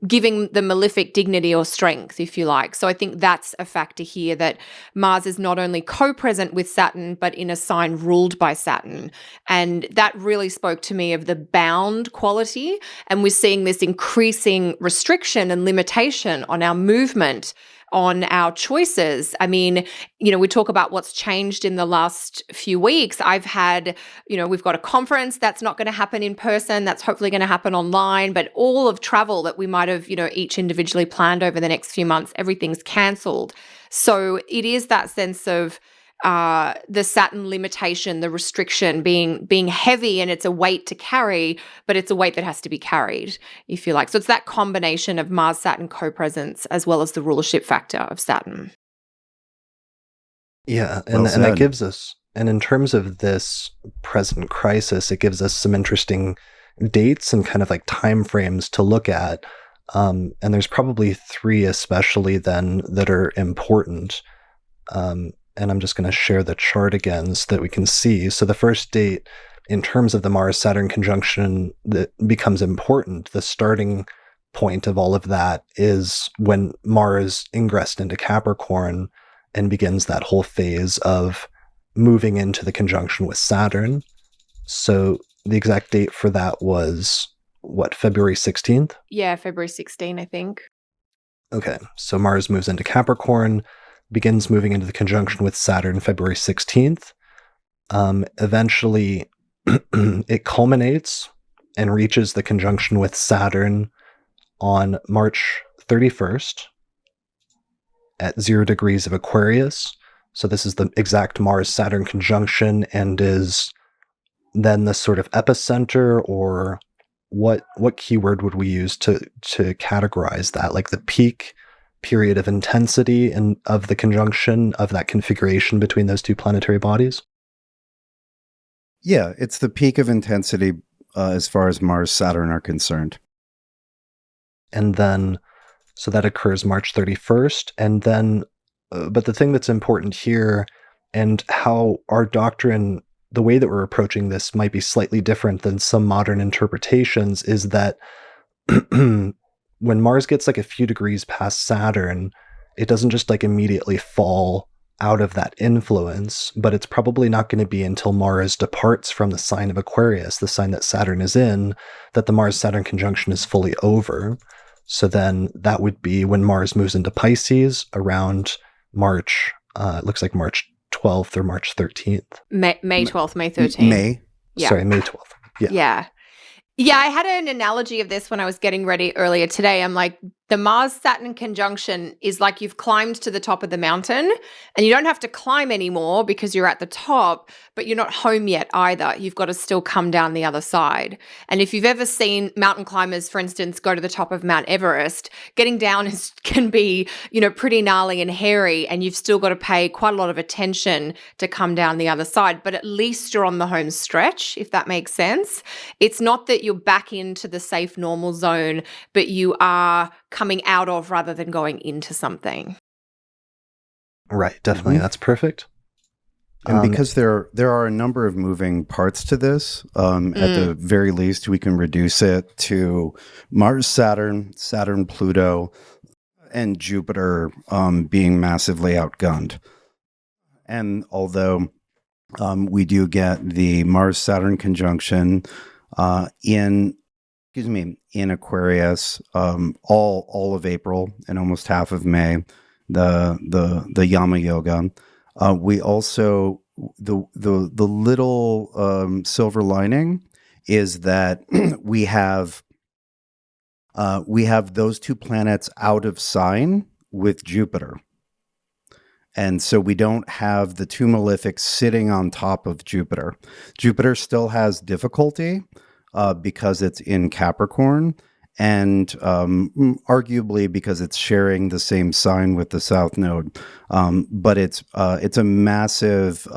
giving the malefic dignity or strength, if you like. So I think that's a factor here, that Mars is not only co-present with Saturn, but in a sign ruled by Saturn. And that really spoke to me of the bound quality. And we're seeing this increasing restriction and limitation on our movement, on our choices. I mean, we talk about what's changed in the last few weeks. I've had, we've got a conference that's not going to happen in person. That's hopefully going to happen online. But all of travel that we might have, each individually planned over the next few months, everything's cancelled. So it is that sense of the Saturn limitation, the restriction being heavy, and it's a weight to carry, but it's a weight that has to be carried, if you like. So it's that combination of Mars-Saturn co-presence as well as the rulership factor of Saturn. Yeah, and that gives us, and in terms of this present crisis, it gives us some interesting dates and kind of like time frames to look at. And there's probably 3 especially then that are important. And I'm just going to share the chart again so that we can see. So the first date in terms of the Mars-Saturn conjunction that becomes important, the starting point of all of that, is when Mars ingressed into Capricorn and begins that whole phase of moving into the conjunction with Saturn. So the exact date for that was, February 16th? Yeah, February 16, I think. Okay, so Mars moves into Capricorn, begins moving into the conjunction with Saturn February 16th. Eventually, it culminates and reaches the conjunction with Saturn on March 31st at 0 degrees of Aquarius. So this is the exact Mars-Saturn conjunction and is then the sort of epicenter, or what keyword would we use to categorize that? Like the peak period of intensity and of the conjunction of that configuration between those 2 planetary bodies? Yeah, it's the peak of intensity as far as Mars-Saturn are concerned. And then, so that occurs March 31st. And then, but the thing that's important here, and how our doctrine, the way that we're approaching this might be slightly different than some modern interpretations, is that when Mars gets like a few degrees past Saturn, it doesn't just like immediately fall out of that influence, but it's probably not going to be until Mars departs from the sign of Aquarius, the sign that Saturn is in, that the Mars-Saturn conjunction is fully over. So then that would be when Mars moves into Pisces around March, it looks like March 12th or March 13th. May 12th, May 13th. May. Yeah. Sorry, May 12th. Yeah. Yeah. Yeah, I had an analogy of this when I was getting ready earlier today. I'm like, the Mars-Saturn conjunction is like you've climbed to the top of the mountain and you don't have to climb anymore because you're at the top, but you're not home yet either. You've got to still come down the other side. And if you've ever seen mountain climbers, for instance, go to the top of Mount Everest, getting down can be, pretty gnarly and hairy, and you've still got to pay quite a lot of attention to come down the other side. But at least you're on the home stretch, if that makes sense. It's not that you're back into the safe normal zone, but you are coming out of rather than going into something. Right, definitely. Mm-hmm. That's perfect. And because there are a number of moving parts to this, at the very least, we can reduce it to Mars-Saturn, Saturn-Pluto, and Jupiter being massively outgunned. And although we do get the Mars-Saturn conjunction in Aquarius, all of April and almost half of May, the Yama Yoga. We also the little silver lining is that we have those two planets out of sign with Jupiter. And so we don't have the two malefics sitting on top of Jupiter. Jupiter still has difficulty because it's in Capricorn, and arguably because it's sharing the same sign with the South Node. But it's a massive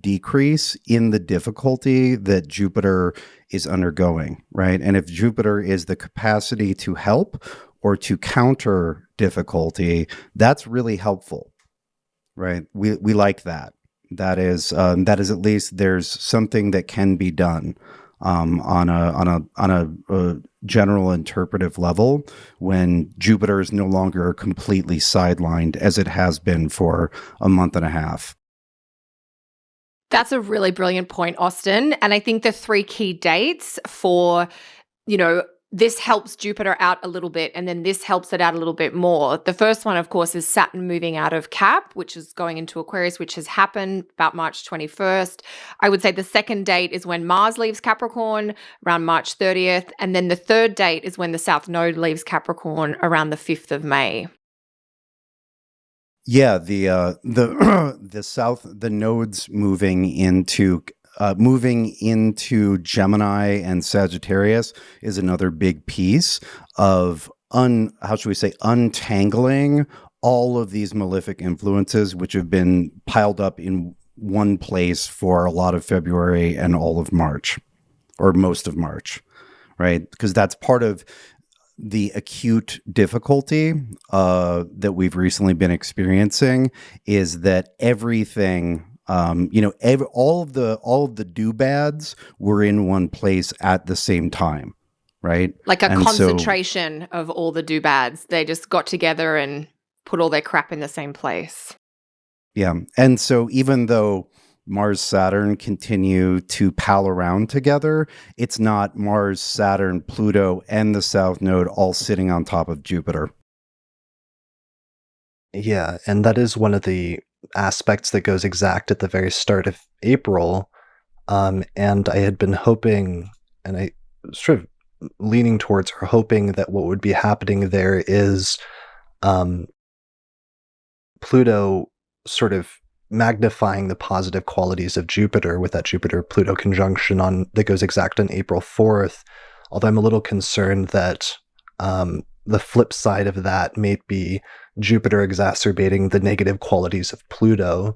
decrease in the difficulty that Jupiter is undergoing, right? And if Jupiter is the capacity to help or to counter difficulty, that's really helpful, right? We like that. That is at least there's something that can be done on a general interpretive level when Jupiter is no longer completely sidelined as it has been for a month and a half. That's a really brilliant point, Austin. And I think the three key dates for, this helps Jupiter out a little bit, and then this helps it out a little bit more. The first one, of course, is Saturn moving out of Cap, which is going into Aquarius, which has happened about March 21st. I would say the second date is when Mars leaves Capricorn around March 30th. And then the third date is when the South Node leaves Capricorn around the 5th of May. Yeah, the nodes moving into Gemini and Sagittarius is another big piece of untangling all of these malefic influences, which have been piled up in one place for a lot of February and all of March, or most of March, right? Because that's part of the acute difficulty that we've recently been experiencing, is that everything, all of the do-bads were in one place at the same time, right? Like a concentration of all the do-bads. They just got together and put all their crap in the same place. Yeah. And so even though Mars-Saturn continue to pal around together, it's not Mars, Saturn, Pluto, and the South Node all sitting on top of Jupiter. Yeah, and that is one of the aspects that goes exact at the very start of April. And I had been hoping, and I sort of leaning towards or hoping that what would be happening there is Pluto sort of magnifying the positive qualities of Jupiter with that Jupiter-Pluto conjunction that goes exact on April 4th. Although I'm a little concerned that the flip side of that may be Jupiter exacerbating the negative qualities of Pluto,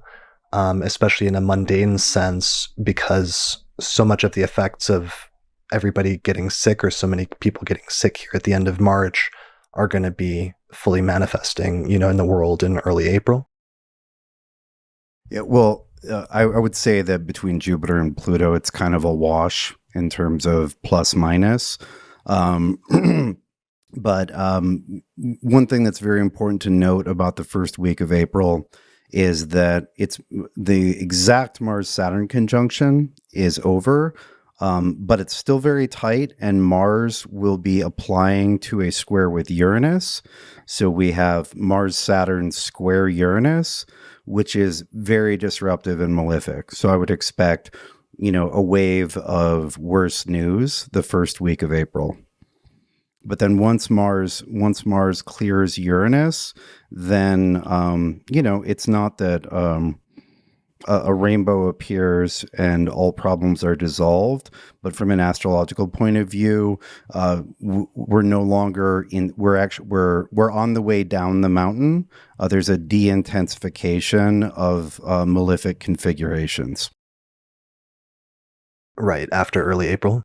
especially in a mundane sense, because so much of the effects of everybody getting sick, or so many people getting sick here at the end of March, are going to be fully manifesting, in the world in early April. Yeah, well, I would say that between Jupiter and Pluto, it's kind of a wash in terms of plus minus. But one thing that's very important to note about the first week of April is that it's the exact Mars-Saturn conjunction is over, but it's still very tight, and Mars will be applying to a square with Uranus. So we have Mars-Saturn square Uranus, which is very disruptive and malefic. So I would expect, a wave of worse news the first week of April. But then once Mars clears Uranus, then it's not that a rainbow appears and all problems are dissolved. But from an astrological point of view, we're no longer in. We're on the way down the mountain. There's a de-intensification of malefic configurations. Right after early April.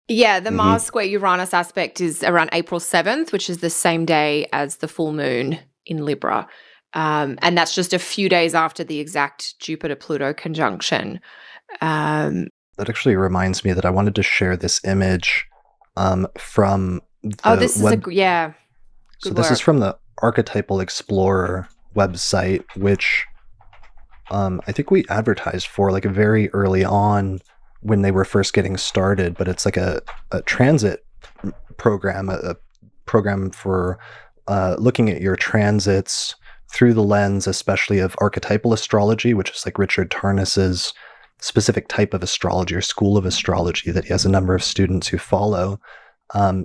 Yeah, the Mars square Uranus aspect is around April 7th, which is the same day as the full moon in Libra. And that's just a few days after the exact Jupiter-Pluto conjunction. That actually reminds me that I wanted to share this image from the this is good this is from the Archetypal Explorer website, which I think we advertised for like very early on when they were first getting started, but it's like a transit program, a program for looking at your transits through the lens, especially of archetypal astrology, which is like Richard Tarnas's specific type of astrology or school of astrology that he has a number of students who follow.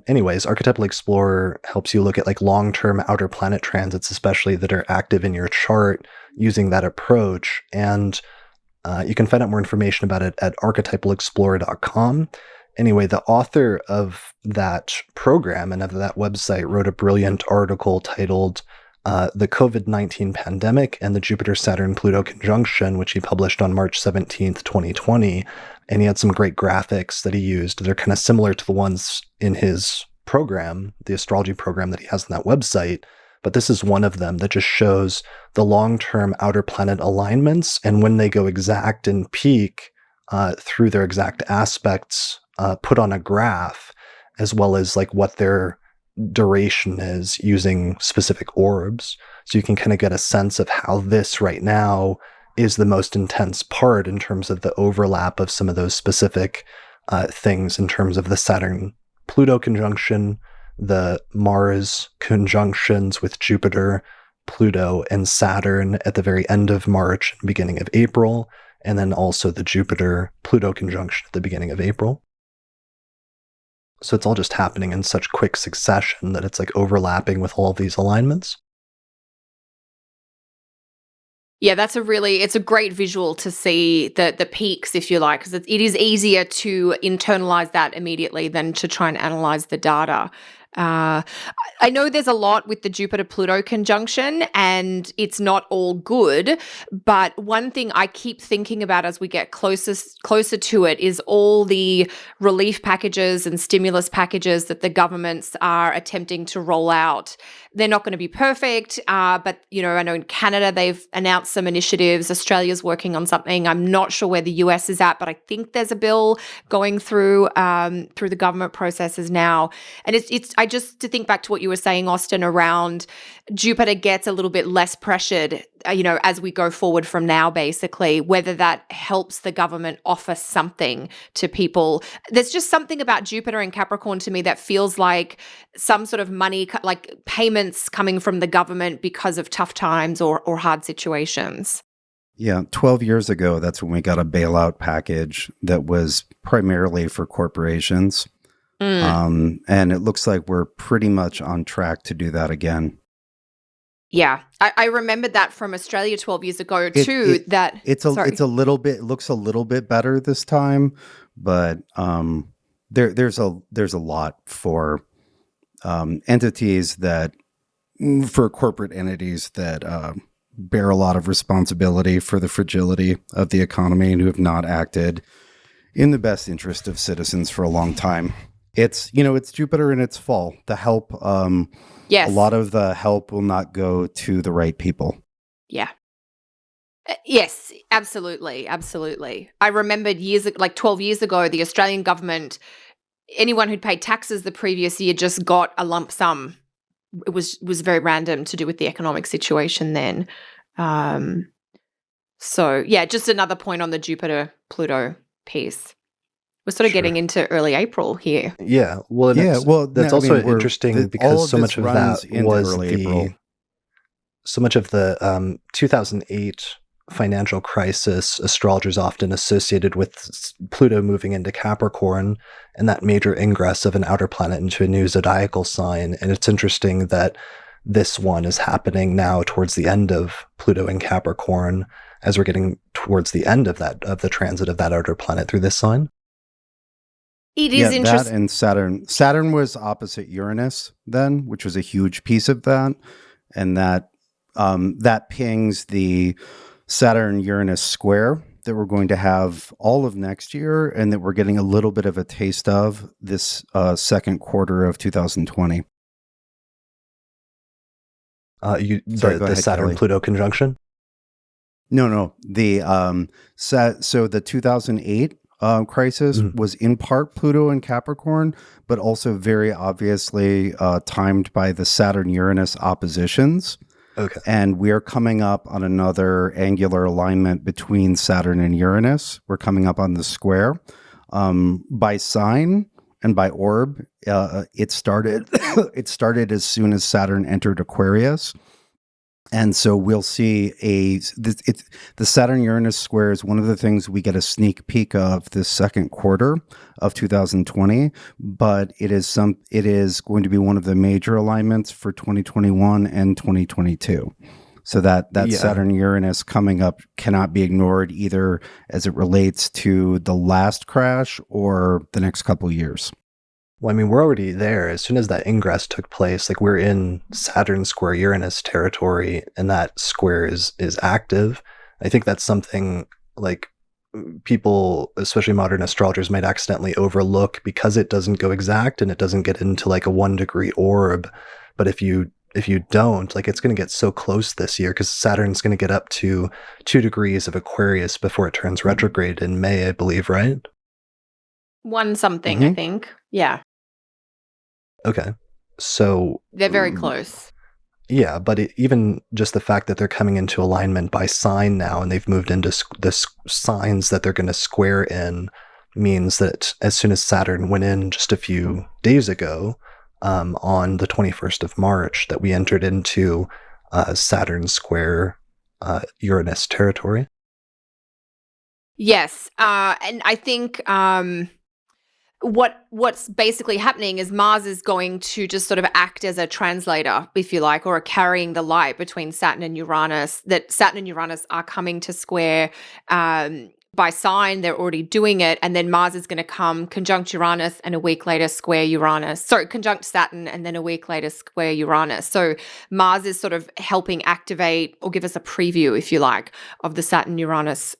Anyways, Archetypal Explorer helps you look at like long-term outer planet transits, especially that are active in your chart using that approach. And you can find out more information about it at archetypalexplorer.com. Anyway, the author of that program and of that website wrote a brilliant article titled The COVID-19 Pandemic and the Jupiter-Saturn-Pluto Conjunction, which he published on March 17th, 2020. And he had some great graphics that he used. They're kind of similar to the ones in his program, the astrology program that he has on that website. But this is one of them that just shows the long-term outer planet alignments and when they go exact and peak through their exact aspects put on a graph, as well as like what their duration is using specific orbs. So you can kind of get a sense of how this right now is the most intense part in terms of the overlap of some of those specific things in terms of the Saturn-Pluto conjunction, the Mars conjunctions with Jupiter, Pluto, and Saturn at the very end of March and beginning of April, and then also the Jupiter-Pluto conjunction at the beginning of April. So it's all just happening in such quick succession that it's like overlapping with all of these alignments. Yeah, it's a great visual to see the peaks, if you like, because it is easier to internalize that immediately than to try and analyze the data. I know there's a lot with the Jupiter-Pluto conjunction, and it's not all good, but one thing I keep thinking about as we get closer to it is all the relief packages and stimulus packages that the governments are attempting to roll out. They're not going to be perfect, but I know in Canada they've announced some initiatives. Australia's working on something. I'm not sure where the US is at, but I think there's a bill going through the government processes now. And I just to think back to what you were saying, Austin, around Jupiter gets a little bit less pressured, as we go forward from now, basically, whether that helps the government offer something to people. There's just something about Jupiter and Capricorn to me that feels like some sort of money, like payments coming from the government because of tough times or hard situations. Yeah, 12 years ago, that's when we got a bailout package that was primarily for corporations. And it looks like we're pretty much on track to do that again. Yeah, I remembered that from Australia 12 years ago too. It looks a little bit better this time, but there's a lot for entities for corporate entities that bear a lot of responsibility for the fragility of the economy and who have not acted in the best interest of citizens for a long time. It's Jupiter in its fall. The help, yes. A lot of the help will not go to the right people. Yeah. Yes, absolutely. Absolutely. I remembered 12 years ago, the Australian government, anyone who'd paid taxes the previous year just got a lump sum. It was very random to do with the economic situation then. So yeah, just another point on the Jupiter-Pluto piece. We're sort of getting into early April here. Yeah. Well, and Yeah, well, that's no, I also mean, interesting all because of so this much of that runs into was early April. so much of the 2008 financial crisis, astrologers often associated with Pluto moving into Capricorn and that major ingress of an outer planet into a new zodiacal sign. And it's interesting that this one is happening now towards the end of Pluto in Capricorn, as we're getting towards the end of the transit of that outer planet through this sign. It Yeah, is that interesting. and Saturn. Saturn was opposite Uranus then, which was a huge piece of that, and that pings the Saturn-Uranus square that we're going to have all of next year, and that we're getting a little bit of a taste of this second quarter of 2020. Sorry, go The ahead, Saturn Kelly. Pluto conjunction. No. So the 2008 crisis was in part Pluto and Capricorn, but also very obviously timed by the Saturn-Uranus oppositions. Okay. And we're coming up on another angular alignment between Saturn and Uranus. We're coming up on the square. By sign and by orb, it started it started as soon as Saturn entered Aquarius. And so we'll see the Saturn-Uranus square is one of the things we get a sneak peek of this second quarter of 2020, but it is going to be one of the major alignments for 2021 and 2022. So that Saturn-Uranus coming up cannot be ignored either as it relates to the last crash or the next couple of years. Well, I mean, we're already there. As soon as that ingress took place, like we're in Saturn square Uranus territory, and that square is active. I think that's something like people, especially modern astrologers, might accidentally overlook because it doesn't go exact and it doesn't get into like a 1 degree orb. But if you don't, like, it's going to get so close this year because Saturn's going to get up to 2 degrees of Aquarius before it turns retrograde in May, I believe, right? 1 something, I think. Yeah. Okay. So they're very close. Yeah, but even just the fact that they're coming into alignment by sign now and they've moved into the signs that they're going to square in means that as soon as Saturn went in just a few days ago, on the 21st of March, that we entered into Saturn square Uranus territory. Yes. And I think what's basically happening is Mars is going to just sort of act as a translator, if you like, or carrying the light between Saturn and Uranus, that Saturn and Uranus are coming to square by sign. They're already doing it. And then Mars is going to come conjunct Uranus and a week later square Uranus. Sorry, conjunct Saturn and then a week later square Uranus. So Mars is sort of helping activate or give us a preview, if you like, of the Saturn-Uranus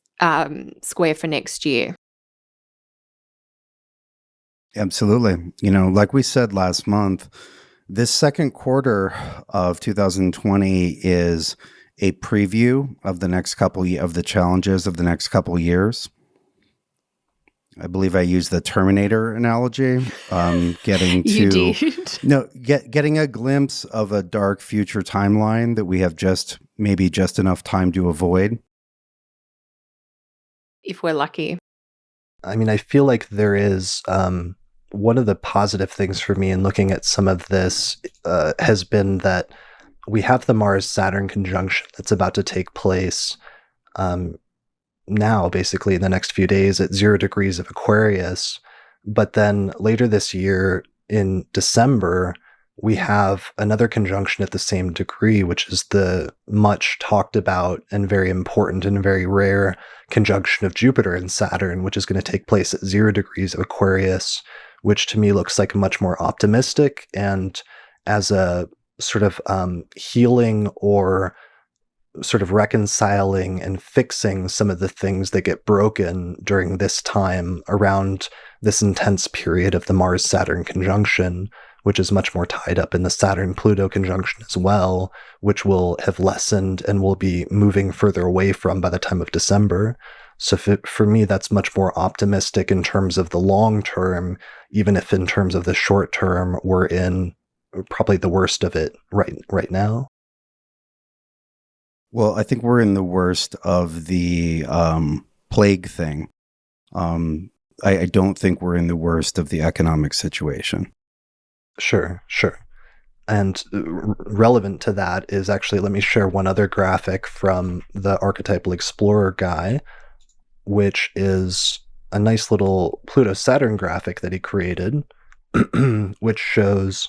square for next year. Absolutely. Like we said last month, this second quarter of 2020 is a preview of the next couple of the challenges of the next couple of years. I believe I used the Terminator analogy, getting a glimpse of a dark future timeline that we have just enough time to avoid. If we're lucky. I mean, I feel like there is one of the positive things for me in looking at some of this has been that we have the Mars-Saturn conjunction that's about to take place now, basically in the next few days at 0 degrees of Aquarius. But then later this year in December, we have another conjunction at the same degree, which is the much talked about and very important and very rare conjunction of Jupiter and Saturn, which is going to take place at 0 degrees of Aquarius, which to me looks like much more optimistic and as a sort of healing or sort of reconciling and fixing some of the things that get broken during this time around this intense period of the Mars-Saturn conjunction, which is much more tied up in the Saturn-Pluto conjunction as well, which will have lessened and will be moving further away from by the time of December. So for me, that's much more optimistic in terms of the long term, even if in terms of the short term, we're in probably the worst of it right now. Well, I think we're in the worst of the plague thing. I don't think we're in the worst of the economic situation. Sure. And relevant to that is actually, let me share one other graphic from the Archetypal Explorer guy, which is a nice little Pluto-Saturn graphic that he created, which shows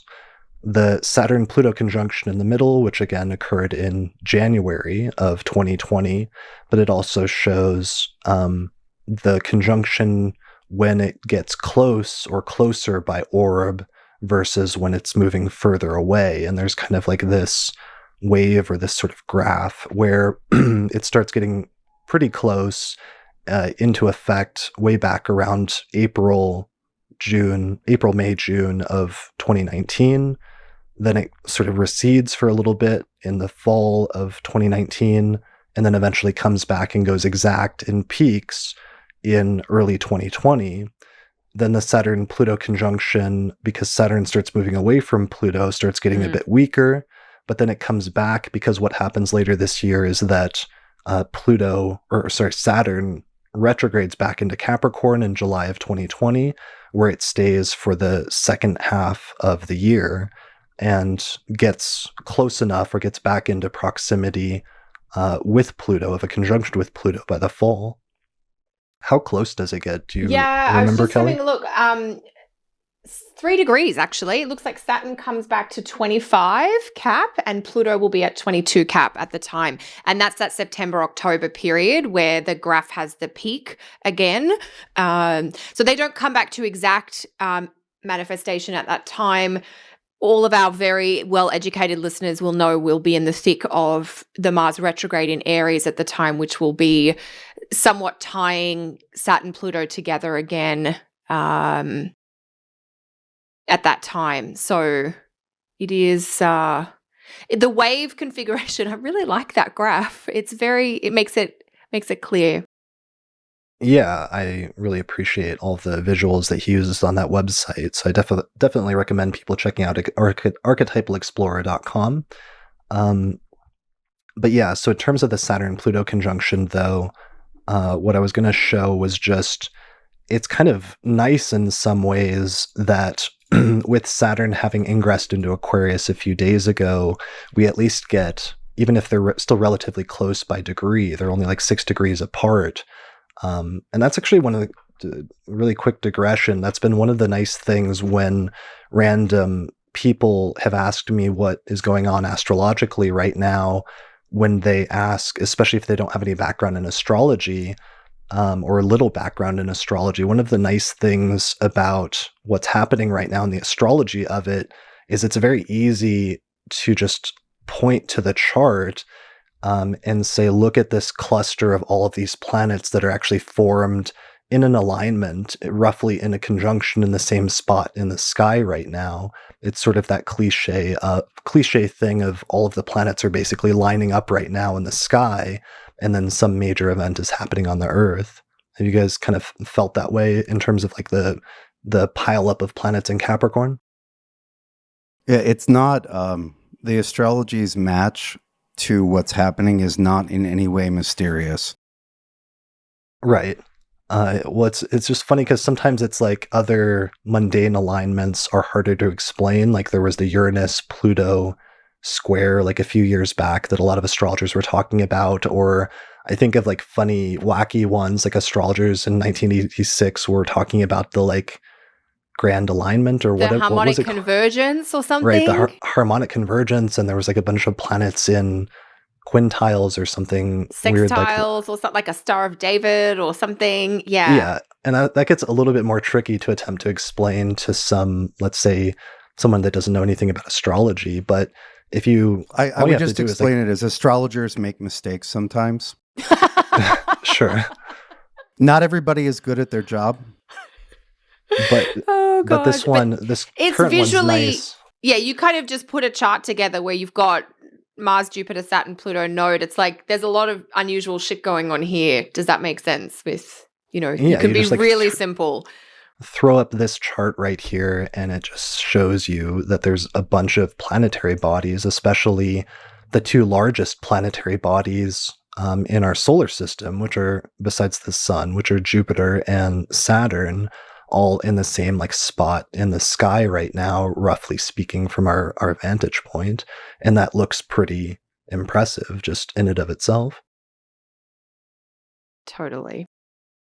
the Saturn-Pluto conjunction in the middle, which again occurred in January of 2020, but it also shows the conjunction when it gets close or closer by orb versus when it's moving further away. And there's kind of like this wave or this sort of graph where it starts getting pretty close into effect way back around April, May, June of 2019. Then it sort of recedes for a little bit in the fall of 2019, and then eventually comes back and goes exact in peaks in early 2020. Then the Saturn-Pluto conjunction, because Saturn starts moving away from Pluto, starts getting a bit weaker, but then it comes back because what happens later this year is that Saturn retrogrades back into Capricorn in July of 2020, where it stays for the second half of the year and gets close enough or gets back into proximity with Pluto, of a conjunction with Pluto by the fall. How close does it get? Do you remember, I was just Kelly? having a look. 3 degrees, actually. It looks like Saturn comes back to 25 Cap and Pluto will be at 22 Cap at the time. And that's that September-October period where the graph has the peak again. So they don't come back to exact manifestation at that time. All of our very well-educated listeners will know we'll be in the thick of the Mars retrograde in Aries at the time, which will be somewhat tying Saturn-Pluto together again at that time. So it is the wave configuration. I really like that graph. It makes it clear. Yeah, I really appreciate all the visuals that he uses on that website. So I definitely recommend people checking out archetypalexplorer.com. But yeah, so in terms of the Saturn-Pluto conjunction, though, what I was going to show was just, it's kind of nice in some ways that with Saturn having ingressed into Aquarius a few days ago, we at least get, even if they're still relatively close by degree, they're only like 6 degrees apart. And that's actually one of the really quick digression. That's been one of the nice things when random people have asked me what is going on astrologically right now, when they ask, especially if they don't have any background in astrology, or little background in astrology. One of the nice things about what's happening right now in the astrology of it is it's very easy to just point to the chart and say, look at this cluster of all of these planets that are actually formed in an alignment, roughly in a conjunction in the same spot in the sky right now. It's sort of that cliche thing of all of the planets are basically lining up right now in the sky, and then some major event is happening on the Earth. Have you guys kind of felt that way in terms of like the pile up of planets in Capricorn? Yeah, it's not the astrology's match to what's happening is not in any way mysterious. Right. Well, it's just funny because sometimes it's like other mundane alignments are harder to explain. Like there was the Uranus-Pluto square like a few years back that a lot of astrologers were talking about, or I think of like funny, wacky ones, like astrologers in 1986 were talking about the like grand alignment or what was it harmonic convergence or something? Right, the harmonic convergence, and there was like a bunch of planets in quintiles or something weird, like or something like a Star of David or something. Yeah, and that gets a little bit more tricky to attempt to explain to some, let's say, someone that doesn't know anything about astrology. But if you, I would just explain it as astrologers make mistakes sometimes. Sure, not everybody is good at their job. But but this it's current visually one's nice. Yeah, you kind of just put a chart together where you've got Mars, Jupiter, Saturn, Pluto node. It's like there's a lot of unusual shit going on here. Does that make sense? With you can be really simple. Throw up this chart right here, and it just shows you that there's a bunch of planetary bodies, especially the two largest planetary bodies in our solar system, which are, besides the sun, which are Jupiter and Saturn, all in the same like spot in the sky right now, roughly speaking, from our vantage point. And that looks pretty impressive just in and of itself. Totally.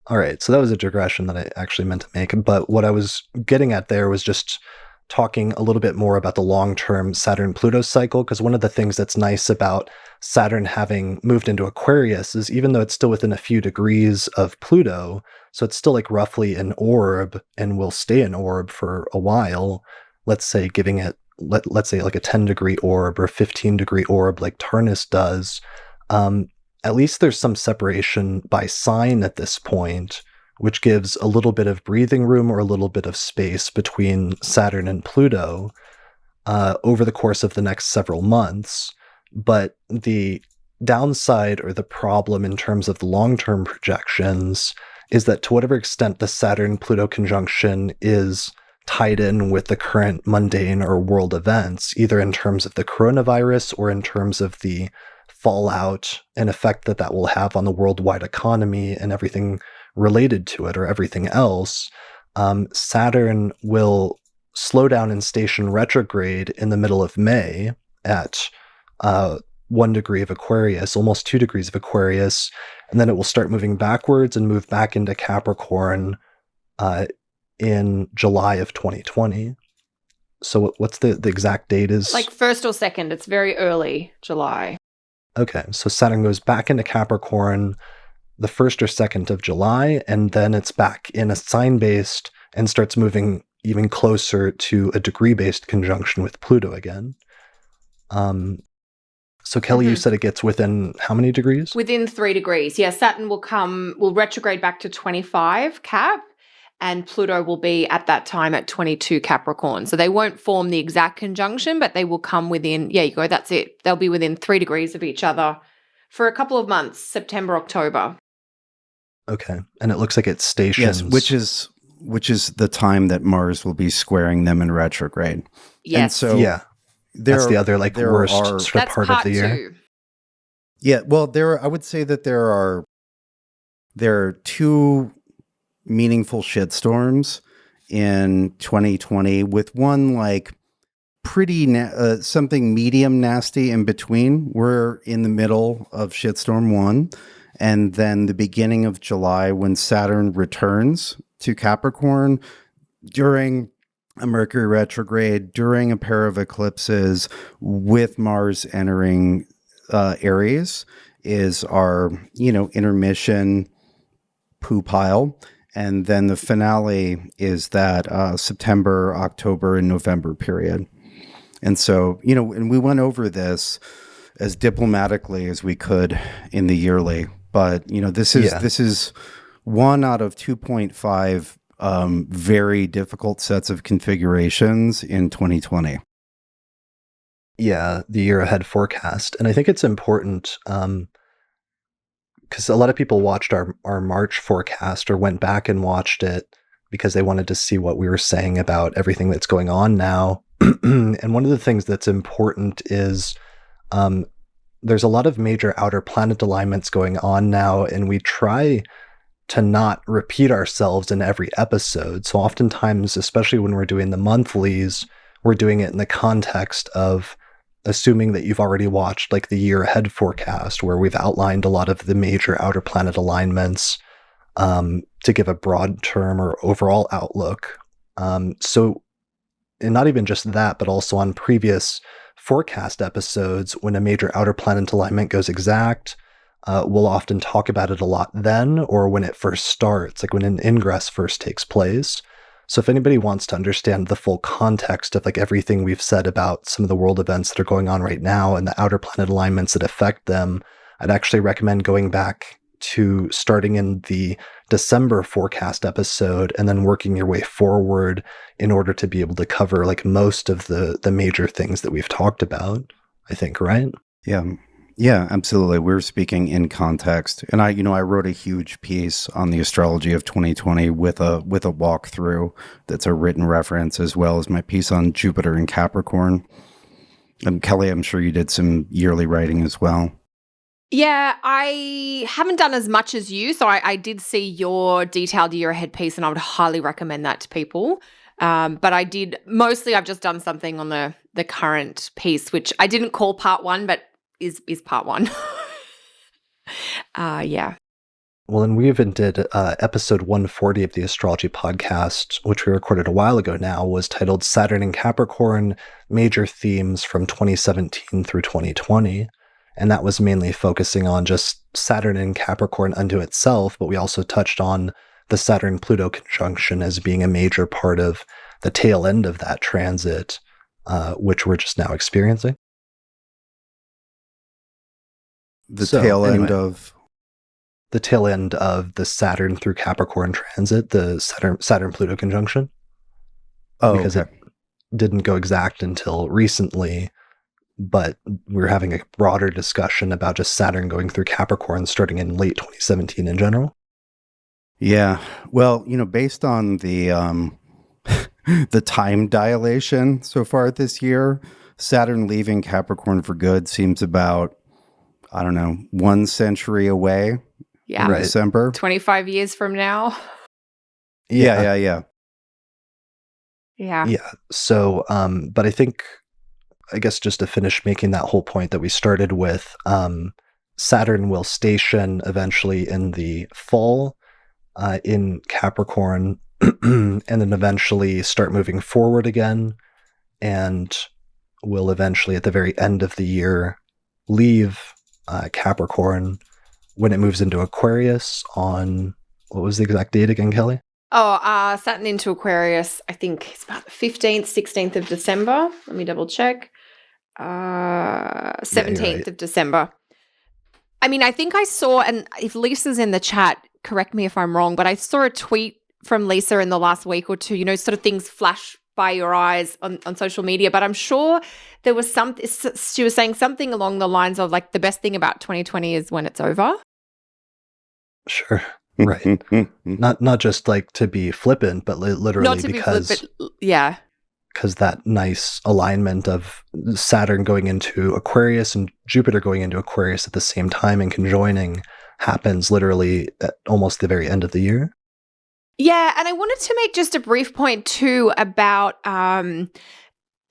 All right, so that was a digression that I actually meant to make. But what I was getting at there was just talking a little bit more about the long-term Saturn-Pluto cycle, because one of the things that's nice about Saturn having moved into Aquarius is even though it's still within a few degrees of Pluto, so it's still like roughly an orb and will stay an orb for a while, let's say giving it, let's say like a 10-degree orb or 15-degree orb like Tarnus does, at least there's some separation by sign at this point, which gives a little bit of breathing room or a little bit of space between Saturn and Pluto over the course of the next several months. But the downside or the problem in terms of the long-term projections is that to whatever extent the Saturn-Pluto conjunction is tied in with the current mundane or world events, either in terms of the coronavirus or in terms of the fallout and effect that will have on the worldwide economy and everything related to it or everything else, Saturn will slow down and station retrograde in the middle of May at 1 degree of Aquarius, almost 2 degrees of Aquarius, and then it will start moving backwards and move back into Capricorn in July of 2020. So what's the exact date is? Like 1st or 2nd. It's very early July. Okay, so Saturn goes back into Capricorn the 1st or 2nd of July, and then it's back in a sign-based and starts moving even closer to a degree-based conjunction with Pluto again. So Kelly, you said it gets within how many degrees? Within 3 degrees. Yeah, Saturn will retrograde back to 25 Cap, and Pluto will be at that time at 22 Capricorn. So they won't form the exact conjunction, but they will come within, yeah, you go, that's it. They'll be within 3 degrees of each other for a couple of months, September, October. Okay. And it looks like it stations. Yes, which is the time that Mars will be squaring them in retrograde. Yes. And so yeah. That's the other like worst sort of part of the year. 2. Yeah, well, I would say that there are 2 meaningful shitstorms in 2020, with one like pretty something medium nasty in between. We're in the middle of shitstorm 1, and then the beginning of July when Saturn returns to Capricorn during a Mercury retrograde, during a pair of eclipses with Mars entering Aries, is our intermission poo pile. And then the finale is that September, October, and November period. And so, and we went over this as diplomatically as we could in the yearly. But, this is 1 out of 2.5 very difficult sets of configurations in 2020. Yeah, the year ahead forecast. And I think it's important because a lot of people watched our March forecast or went back and watched it because they wanted to see what we were saying about everything that's going on now. And one of the things that's important is there's a lot of major outer planet alignments going on now, and we try to not repeat ourselves in every episode. So oftentimes, especially when we're doing the monthlies, we're doing it in the context of assuming that you've already watched like the year ahead forecast, where we've outlined a lot of the major outer planet alignments to give a broad term or overall outlook. So, and not even just that, but also on previous forecast episodes, when a major outer planet alignment goes exact, we'll often talk about it a lot then, or when it first starts, like when an ingress first takes place. So if anybody wants to understand the full context of like everything we've said about some of the world events that are going on right now and the outer planet alignments that affect them, I'd actually recommend going back to starting in the December forecast episode and then working your way forward in order to be able to cover like most of the major things that we've talked about, I think, right? Yeah, absolutely. We're speaking in context. And I wrote a huge piece on the astrology of 2020 with a walkthrough that's a written reference, as well as my piece on Jupiter and Capricorn. Kelly, I'm sure you did some yearly writing as well. Yeah, I haven't done as much as you. So I did see your detailed year ahead piece, and I would highly recommend that to people. But I've just done something on the current piece, which I didn't call part one, but is part one. Yeah. Well, and we even did episode 140 of the Astrology podcast, which we recorded a while ago now, was titled Saturn and Capricorn, Major Themes from 2017 through 2020. And that was mainly focusing on just Saturn and Capricorn unto itself, but we also touched on the Saturn Pluto conjunction as being a major part of the tail end of that transit, which we're just now experiencing. The tail end of the Saturn through Capricorn transit, the Saturn Pluto conjunction. Oh, because okay. It didn't go exact until recently, but we're having a broader discussion about just Saturn going through Capricorn starting in late 2017 in general. Yeah. Well, based on the the time dilation so far this year, Saturn leaving Capricorn for good seems about, I don't know, 1 century away. Yeah. In Right. December. 25 years from now. Yeah. Yeah. So, but I guess just to finish making that whole point that we started with, Saturn will station eventually in the fall in Capricorn, and then eventually start moving forward again, and will eventually at the very end of the year leave Capricorn when it moves into Aquarius on, what was the exact date again, Kelly? Saturn into Aquarius, I think it's about the 15th, 16th of December. Let me double check. 17th of December. I mean, I think I saw, and if Lisa's in the chat, correct me if I'm wrong, but I saw a tweet from Lisa in the last week or two, sort of things flash by your eyes on social media, but I'm sure there was she was saying something along the lines of like, the best thing about 2020 is when it's over. Sure. Right. Not just like to be flippant, but literally Not to because, be flippant, yeah. because that nice alignment of Saturn going into Aquarius and Jupiter going into Aquarius at the same time and conjoining happens literally at almost the very end of the year. Yeah, and I wanted to make just a brief point too about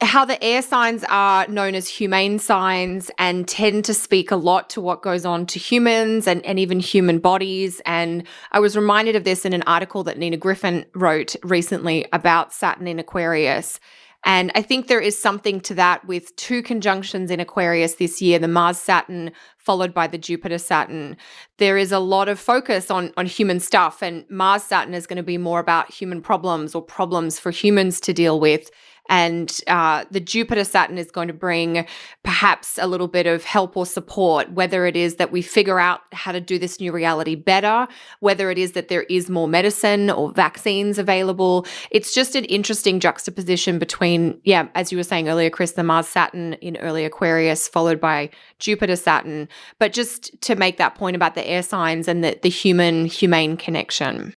how the air signs are known as humane signs and tend to speak a lot to what goes on to humans and even human bodies. And I was reminded of this in an article that Nina Griffin wrote recently about Saturn in Aquarius. And I think there is something to that with 2 conjunctions in Aquarius this year, the Mars-Saturn followed by the Jupiter-Saturn. There is a lot of focus on human stuff, and Mars-Saturn is going to be more about human problems or problems for humans to deal with. And the Jupiter-Saturn is going to bring perhaps a little bit of help or support, whether it is that we figure out how to do this new reality better, whether it is that there is more medicine or vaccines available. It's just an interesting juxtaposition between, as you were saying earlier, Chris, the Mars-Saturn in early Aquarius followed by Jupiter-Saturn. But just to make that point about the air signs and the human-humane connection.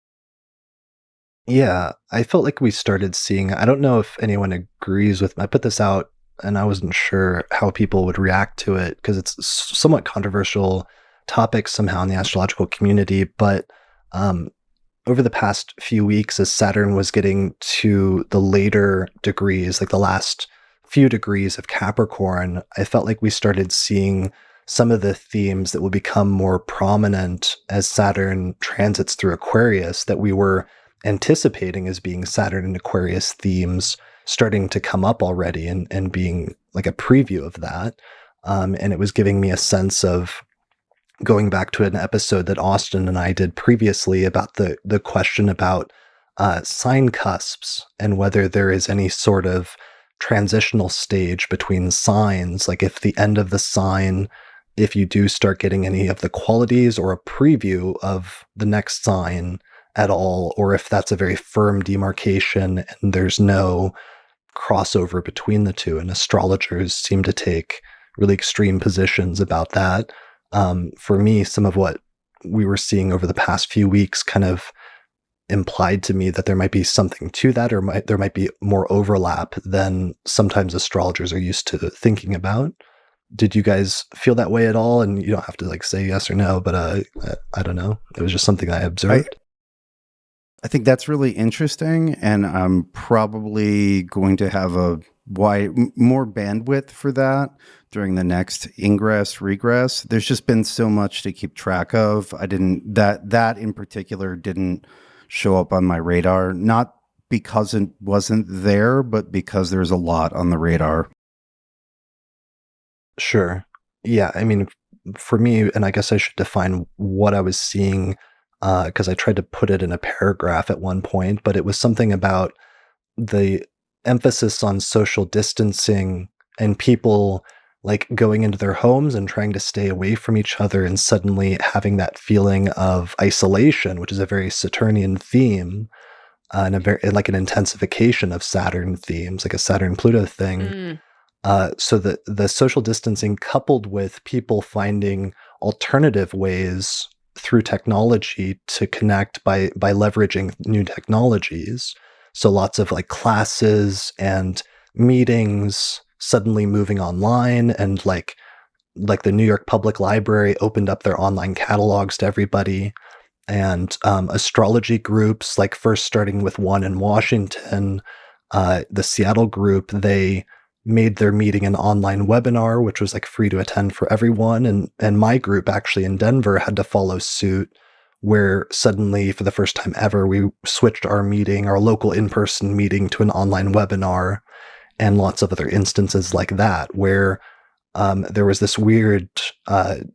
Yeah, I felt like we started seeing, I don't know if anyone agrees with me. I put this out and I wasn't sure how people would react to it because it's somewhat controversial topic somehow in the astrological community. But over the past few weeks, as Saturn was getting to the later degrees, like the last few degrees of Capricorn, I felt like we started seeing some of the themes that will become more prominent as Saturn transits through Aquarius that we were anticipating as being Saturn and Aquarius themes starting to come up already and being like a preview of that. And it was giving me a sense of going back to an episode that Austin and I did previously about the question about sign cusps and whether there is any sort of transitional stage between signs, like if the end of the sign, if you do start getting any of the qualities or a preview of the next sign at all, or if that's a very firm demarcation and there's no crossover between the two. And astrologers seem to take really extreme positions about that. For me, some of what we were seeing over the past few weeks kind of implied to me that there might be something to that, or there might be more overlap than sometimes astrologers are used to thinking about. Did you guys feel that way at all? And you don't have to like say yes or no, but I don't know. It was just something I observed. I think that's really interesting, and I'm probably going to have more bandwidth for that during the next ingress regress. There's just been so much to keep track of. That in particular didn't show up on my radar, not because it wasn't there, but because there's a lot on the radar. Sure. Yeah. I mean, for me, and I guess I should define what I was seeing, because I tried to put it in a paragraph at one point, but it was something about the emphasis on social distancing and people like going into their homes and trying to stay away from each other and suddenly having that feeling of isolation, which is a very Saturnian theme, and a very like an intensification of Saturn themes, like a Saturn Pluto thing. So the social distancing coupled with people finding alternative ways through technology to connect by leveraging new technologies. So lots of like classes and meetings suddenly moving online, and like the New York Public Library opened up their online catalogs to everybody, and astrology groups, like first starting with one in Washington, the Seattle group, they made their meeting an online webinar, which was like free to attend for everyone. And my group actually in Denver had to follow suit, where suddenly for the first time ever, we switched our local in-person meeting to an online webinar, and lots of other instances like that, where there was this weird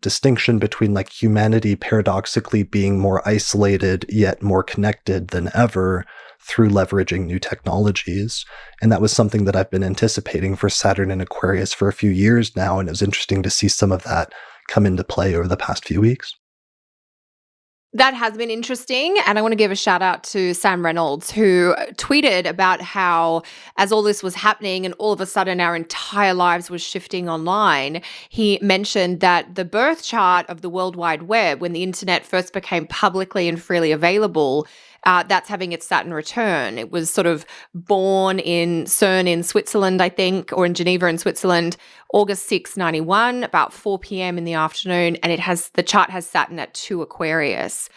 distinction between like humanity paradoxically being more isolated yet more connected than ever through leveraging new technologies. And that was something that I've been anticipating for Saturn and Aquarius for a few years now, and it was interesting to see some of that come into play over the past few weeks. That has been interesting. And I want to give a shout out to Sam Reynolds, who tweeted about how, as all this was happening and all of a sudden our entire lives was shifting online, he mentioned that the birth chart of the World Wide Web, when the internet first became publicly and freely available, that's having its Saturn return. It was sort of born in CERN in Switzerland, I think, or in Geneva in Switzerland, August 6, 91, about 4 p.m. in the afternoon. And the chart has Saturn at 2 Aquarius,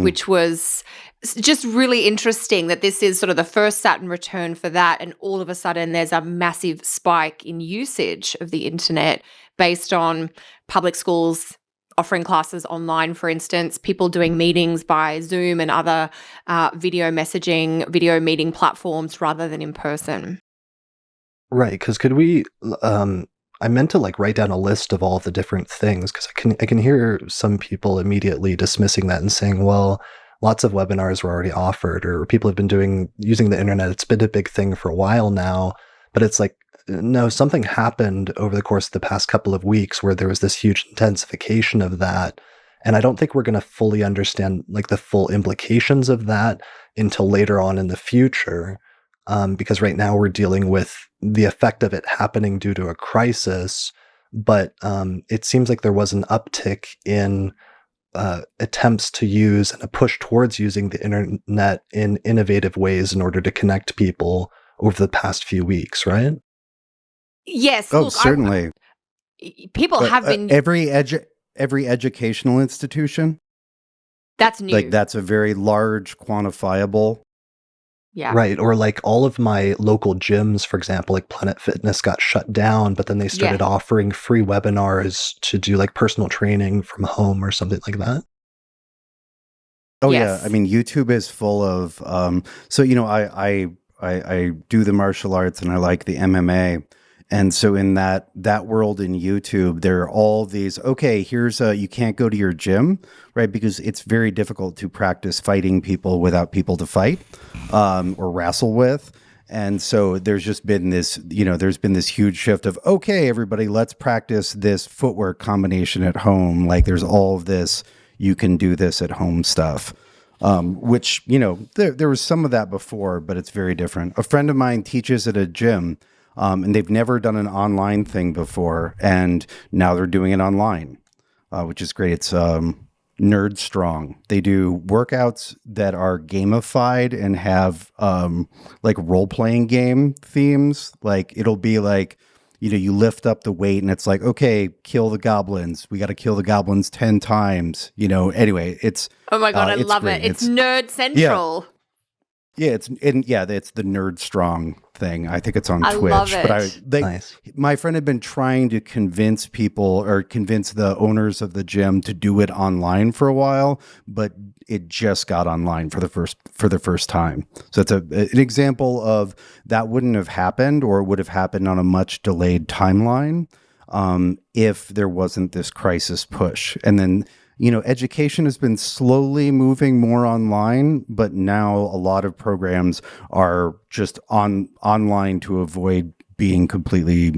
which was just really interesting that this is sort of the first Saturn return for that. And all of a sudden there's a massive spike in usage of the internet based on public schools offering classes online, for instance, people doing meetings by Zoom and other video meeting platforms rather than in person. Right, because could we? I meant to like write down a list of all the different things, because I can hear some people immediately dismissing that and saying, well, lots of webinars were already offered, or people have been using the internet. It's been a big thing for a while now, but it's like, no, something happened over the course of the past couple of weeks where there was this huge intensification of that. And I don't think we're going to fully understand like the full implications of that until later on in the future. Because right now we're dealing with the effect of it happening due to a crisis. But it seems like there was an uptick in attempts to use and a push towards using the internet in innovative ways in order to connect people over the past few weeks, right? Yes. Oh, look, certainly. People have been. Every educational institution. That's new. Like that's a very large quantifiable. Yeah. Right. Or like all of my local gyms, for example, like Planet Fitness got shut down, but then they started offering free webinars to do like personal training from home or something like that. Oh Yes. yeah. I mean, YouTube is full of, so, you know, I do the martial arts and I like the MMA. And so in that world in YouTube, there are all these, okay, here's you can't go to your gym, right? Because it's very difficult to practice fighting people without people to fight or wrestle with. And so there's just been this, there's been this huge shift of, okay, everybody, let's practice this footwork combination at home. Like there's all of this, you can do this at home stuff. Which, there was some of that before, but it's very different. A friend of mine teaches at a gym. And they've never done an online thing before, and now they're doing it online, which is great. It's nerd strong. They do workouts that are gamified and have like role-playing game themes. Like it'll be like, you lift up the weight and it's like, okay, kill the goblins. We got to kill the goblins 10 times. Anyway, it's Oh my God, I it's love great. it. It's nerd central. Yeah, it's the nerd strong thing. I think it's on I Twitch. love it. But Nice. my friend had been trying to convince people or convince the owners of the gym to do it online for a while, but it just got online for the first time. So it's an example of that wouldn't have happened, or it would have happened on a much delayed timeline if there wasn't this crisis push. And then education has been slowly moving more online, but now a lot of programs are just online to avoid being completely,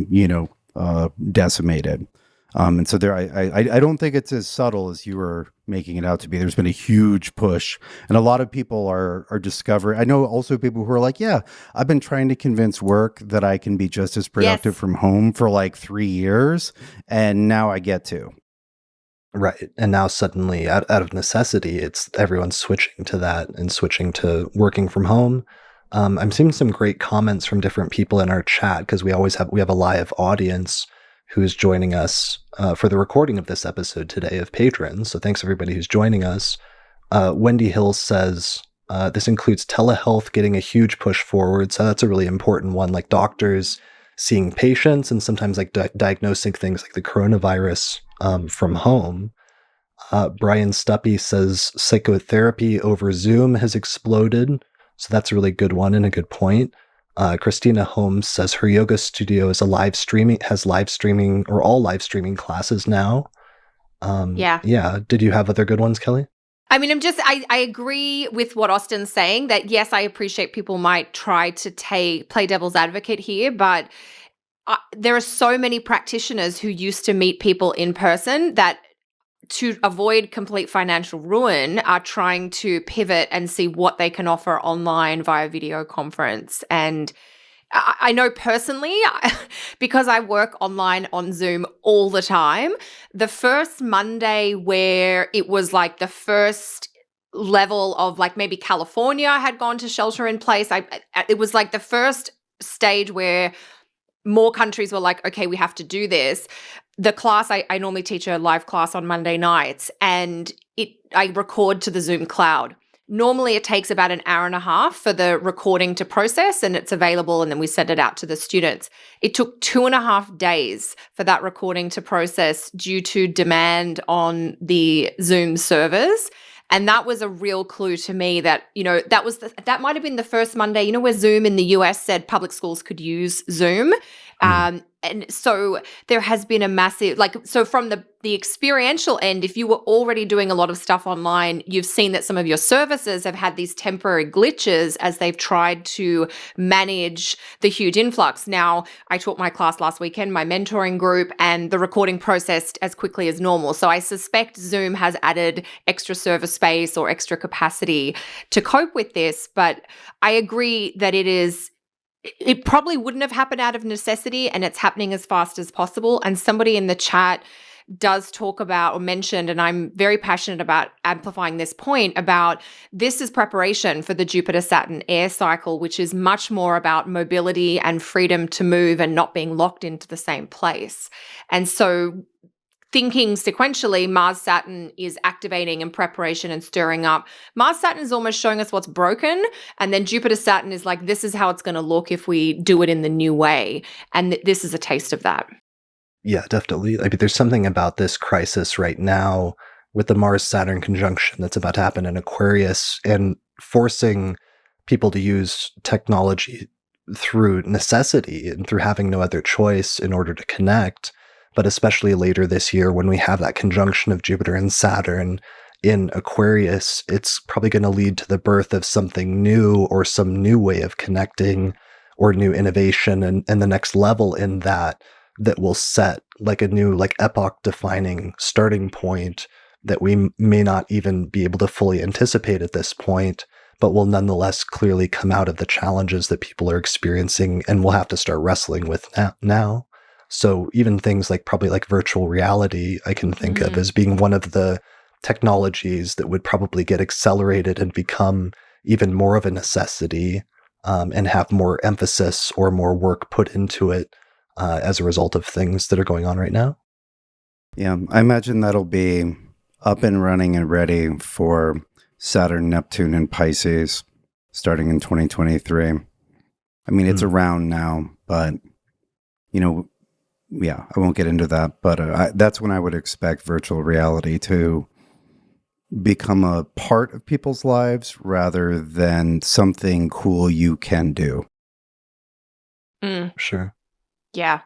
decimated. And so I don't think it's as subtle as you were making it out to be. There's been a huge push, and a lot of people are discovering. I know also people who are like, yeah, I've been trying to convince work that I can be just as productive from home for like 3 years, and now I get to. Right. And now suddenly, out of necessity, it's everyone's switching to that and switching to working from home. I'm seeing some great comments from different people in our chat, because we have a live audience who's joining us for the recording of this episode today of patrons. So thanks everybody who's joining us. Wendy Hill says, this includes telehealth getting a huge push forward. So that's a really important one, like doctors seeing patients and sometimes like diagnosing things like the coronavirus from home. Brian Stuppy says psychotherapy over Zoom has exploded. So that's a really good one and a good point. Christina Holmes says her yoga studio is has live streaming or all live streaming classes now. Yeah. Did you have other good ones, Kelly? I mean, I agree with what Austin's saying, that yes, I appreciate people might try to play devil's advocate here, but there are so many practitioners who used to meet people in person that, to avoid complete financial ruin, are trying to pivot and see what they can offer online via video conference. And I know personally, because I work online on Zoom all the time, the first Monday where it was like the first level of like maybe California had gone to shelter in place, it was like the first stage where more countries were like, okay, we have to do this. The class, I normally teach a live class on Monday nights, and I record to the Zoom cloud. Normally it takes about an hour and a half for the recording to process, and it's available, and then we send it out to the students. It took 2.5 days for that recording to process due to demand on the Zoom servers. And that was a real clue to me that, that might have been the first Monday, where Zoom in the US said public schools could use Zoom. And so there has been a massive, so from the experiential end, if you were already doing a lot of stuff online, you've seen that some of your services have had these temporary glitches as they've tried to manage the huge influx. Now, I taught my class last weekend, my mentoring group, and the recording processed as quickly as normal. So I suspect Zoom has added extra server space or extra capacity to cope with this. But I agree that it probably wouldn't have happened out of necessity, and it's happening as fast as possible. And somebody in the chat does talk about or mentioned, and I'm very passionate about amplifying this point, about this is preparation for the Jupiter-Saturn air cycle, which is much more about mobility and freedom to move and not being locked into the same place. And so thinking sequentially, Mars-Saturn is activating in preparation and stirring up. Mars-Saturn is almost showing us what's broken, and then Jupiter-Saturn is like, this is how it's going to look if we do it in the new way. And this is a taste of that. Yeah, definitely. I mean, there's something about this crisis right now with the Mars-Saturn conjunction that's about to happen in Aquarius, and forcing people to use technology through necessity and through having no other choice in order to connect. But especially later this year, when we have that conjunction of Jupiter and Saturn in Aquarius, it's probably going to lead to the birth of something new, or some new way of connecting, or new innovation and the next level in that will set like a new, like epoch-defining starting point that we may not even be able to fully anticipate at this point, but will nonetheless clearly come out of the challenges that people are experiencing and will have to start wrestling with now. So even things like probably like virtual reality, I can think of as being one of the technologies that would probably get accelerated and become even more of a necessity, and have more emphasis or more work put into it as a result of things that are going on right now. Yeah, I imagine that'll be up and running and ready for Saturn, Neptune, and Pisces starting in 2023. I mean, it's around now, but, yeah, I won't get into that. But that's when I would expect virtual reality to become a part of people's lives rather than something cool you can do. Sure. Yeah.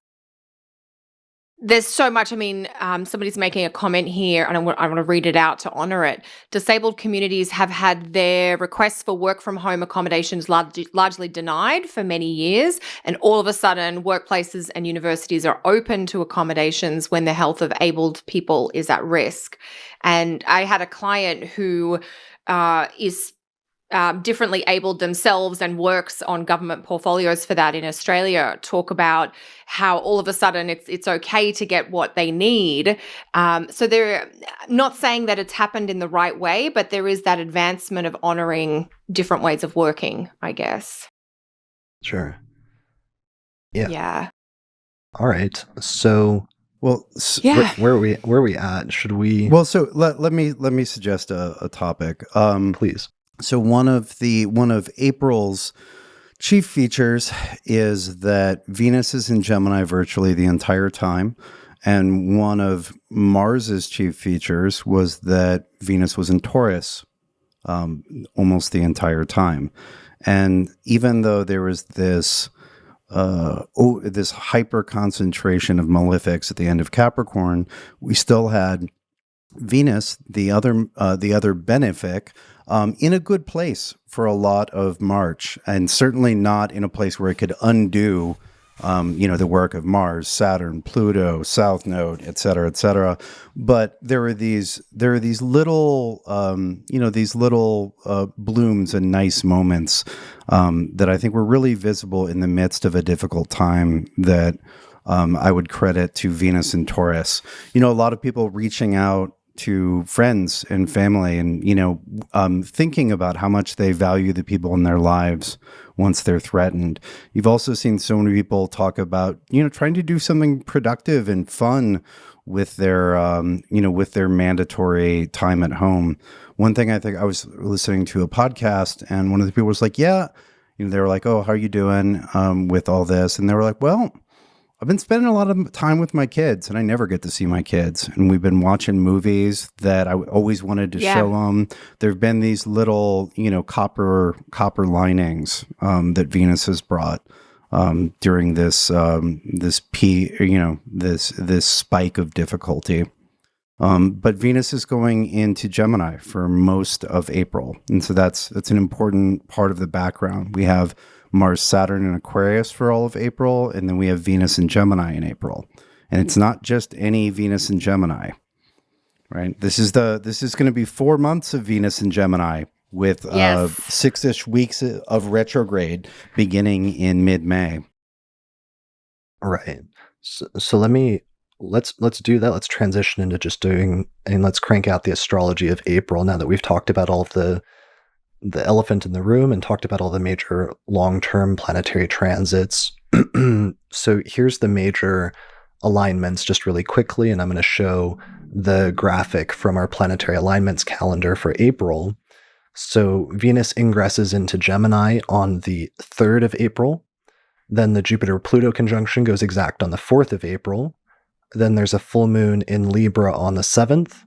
There's so much. I mean, somebody's making a comment here, and I want to read it out to honor it. Disabled communities have had their requests for work from home accommodations largely denied for many years, and all of a sudden, workplaces and universities are open to accommodations when the health of abled people is at risk. And I had a client who is differently abled themselves and works on government portfolios for that in Australia, talk about how all of a sudden it's okay to get what they need. So they're not saying that it's happened in the right way, but there is that advancement of honoring different ways of working, I guess. Sure. Yeah. Yeah. All right. So, Well, where are we at? Should we? well, so let me suggest a topic. Please. So one of April's chief features is that Venus is in Gemini virtually the entire time. And one of Mars's chief features was that Venus was in Taurus almost the entire time. And even though there was this hyper concentration of malefics at the end of Capricorn, we still had Venus, the other benefic, in a good place for a lot of March, and certainly not in a place where it could undo, the work of Mars, Saturn, Pluto, South Node, et cetera, et cetera. But there are these little, blooms and nice moments that I think were really visible in the midst of a difficult time that I would credit to Venus and Taurus. A lot of people reaching out to friends and family and, thinking about how much they value the people in their lives once they're threatened. You've also seen so many people talk about, trying to do something productive and fun with their, with their mandatory time at home. One thing I think I was listening to a podcast and one of the people was like, yeah, they were like, oh, how are you doing with all this? And they were like, well, I've been spending a lot of time with my kids, and I never get to see my kids. And we've been watching movies that I always wanted to show them. There have been these little, copper linings that Venus has brought during this this spike of difficulty. But Venus is going into Gemini for most of April, and so that's an important part of the background. We have Mars-Saturn in Aquarius for all of April, and then we have Venus in Gemini in April. And it's not just any Venus in Gemini, right? This is going to be 4 months of Venus in Gemini with 6-ish weeks of retrograde beginning in mid-May. Right. So let's do that. Let's transition into just doing, and let's crank out the astrology of April now that we've talked about all of the elephant in the room and talked about all the major long-term planetary transits. So here's the major alignments just really quickly, and I'm going to show the graphic from our planetary alignments calendar for April. So Venus ingresses into Gemini on the 3rd of April. Then the Jupiter-Pluto conjunction goes exact on the 4th of April. Then there's a full moon in Libra on the 7th.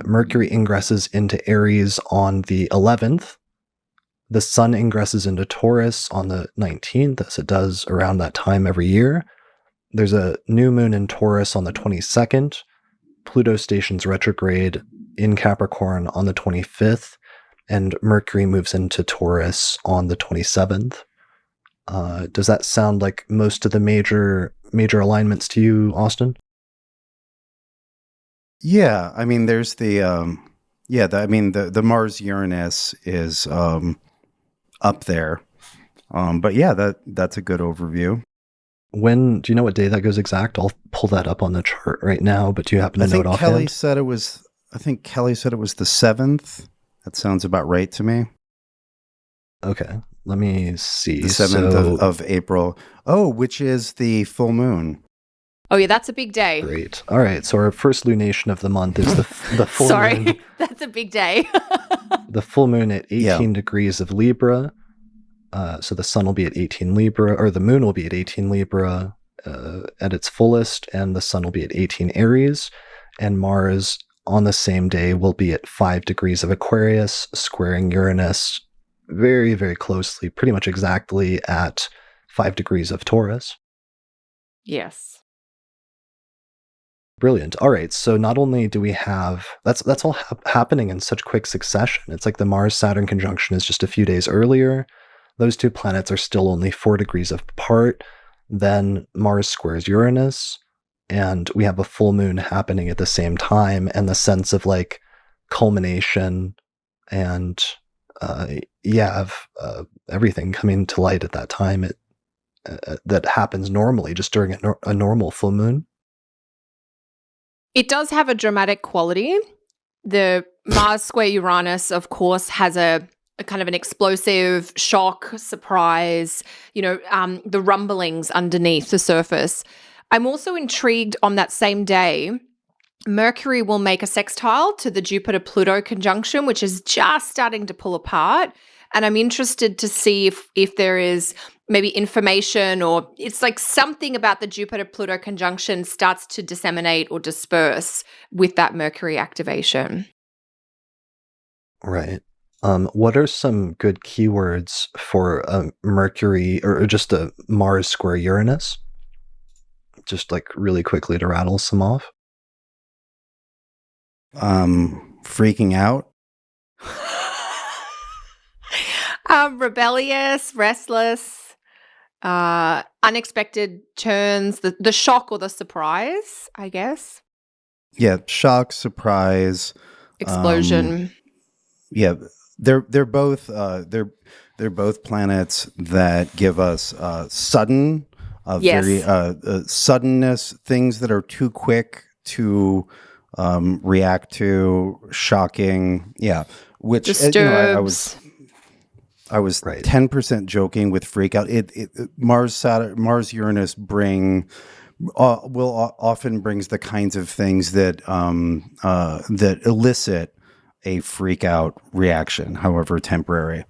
Mercury ingresses into Aries on the 11th. The Sun ingresses into Taurus on the 19th, as it does around that time every year. There's a new moon in Taurus on the 22nd. Pluto stations retrograde in Capricorn on the 25th, and Mercury moves into Taurus on the 27th. Does that sound like most of the major alignments to you, Austin? Yeah, I mean, there's the Mars-Uranus is up there, but yeah, that's a good overview. Do you know what day that goes exact? I'll pull that up on the chart right now. But do you happen to know it offhand? Kelly said it was I think Kelly said it was the 7th. That sounds about right to me. Okay, let me see. The 7th of April. Oh, which is the full moon. Oh, yeah, that's a big day. Great. All right, so our first lunation of the month is the full Sorry, moon. that's a big day. The full moon at 18 degrees of Libra. So the sun will be at 18 Libra, or the moon will be at 18 Libra at its fullest, and the sun will be at 18 Aries, and Mars on the same day will be at 5 degrees of Aquarius, squaring Uranus very, very closely, pretty much exactly at 5 degrees of Taurus. Yes. Brilliant. All right, so not only do we have that's all happening in such quick succession. It's like the Mars-Saturn conjunction is just a few days earlier. Those two planets are still only 4 degrees apart. Then Mars squares Uranus, and we have a full moon happening at the same time, and the sense of like culmination and of everything coming to light at that time. That happens normally just during a normal full moon. It does have a dramatic quality. The Mars square Uranus, of course, has a kind of an explosive shock, surprise, the rumblings underneath the surface. I'm also intrigued on that same day, Mercury will make a sextile to the Jupiter-Pluto conjunction, which is just starting to pull apart. And I'm interested to see if there is maybe information, or it's like something about the Jupiter-Pluto conjunction starts to disseminate or disperse with that Mercury activation. Right. What are some good keywords for Mercury or just a Mars square Uranus? Just like really quickly to rattle some off. Freaking out. Rebellious, restless, unexpected turns, the shock or the surprise, I guess. Yeah, shock, surprise, explosion. Yeah, they're both they're both planets that give us sudden, very suddenness, things that are too quick to react to, shocking. Yeah, which disturbs. I was 10% joking with freak out. Mars Uranus will often brings the kinds of things that that elicit a freak out reaction, however temporary.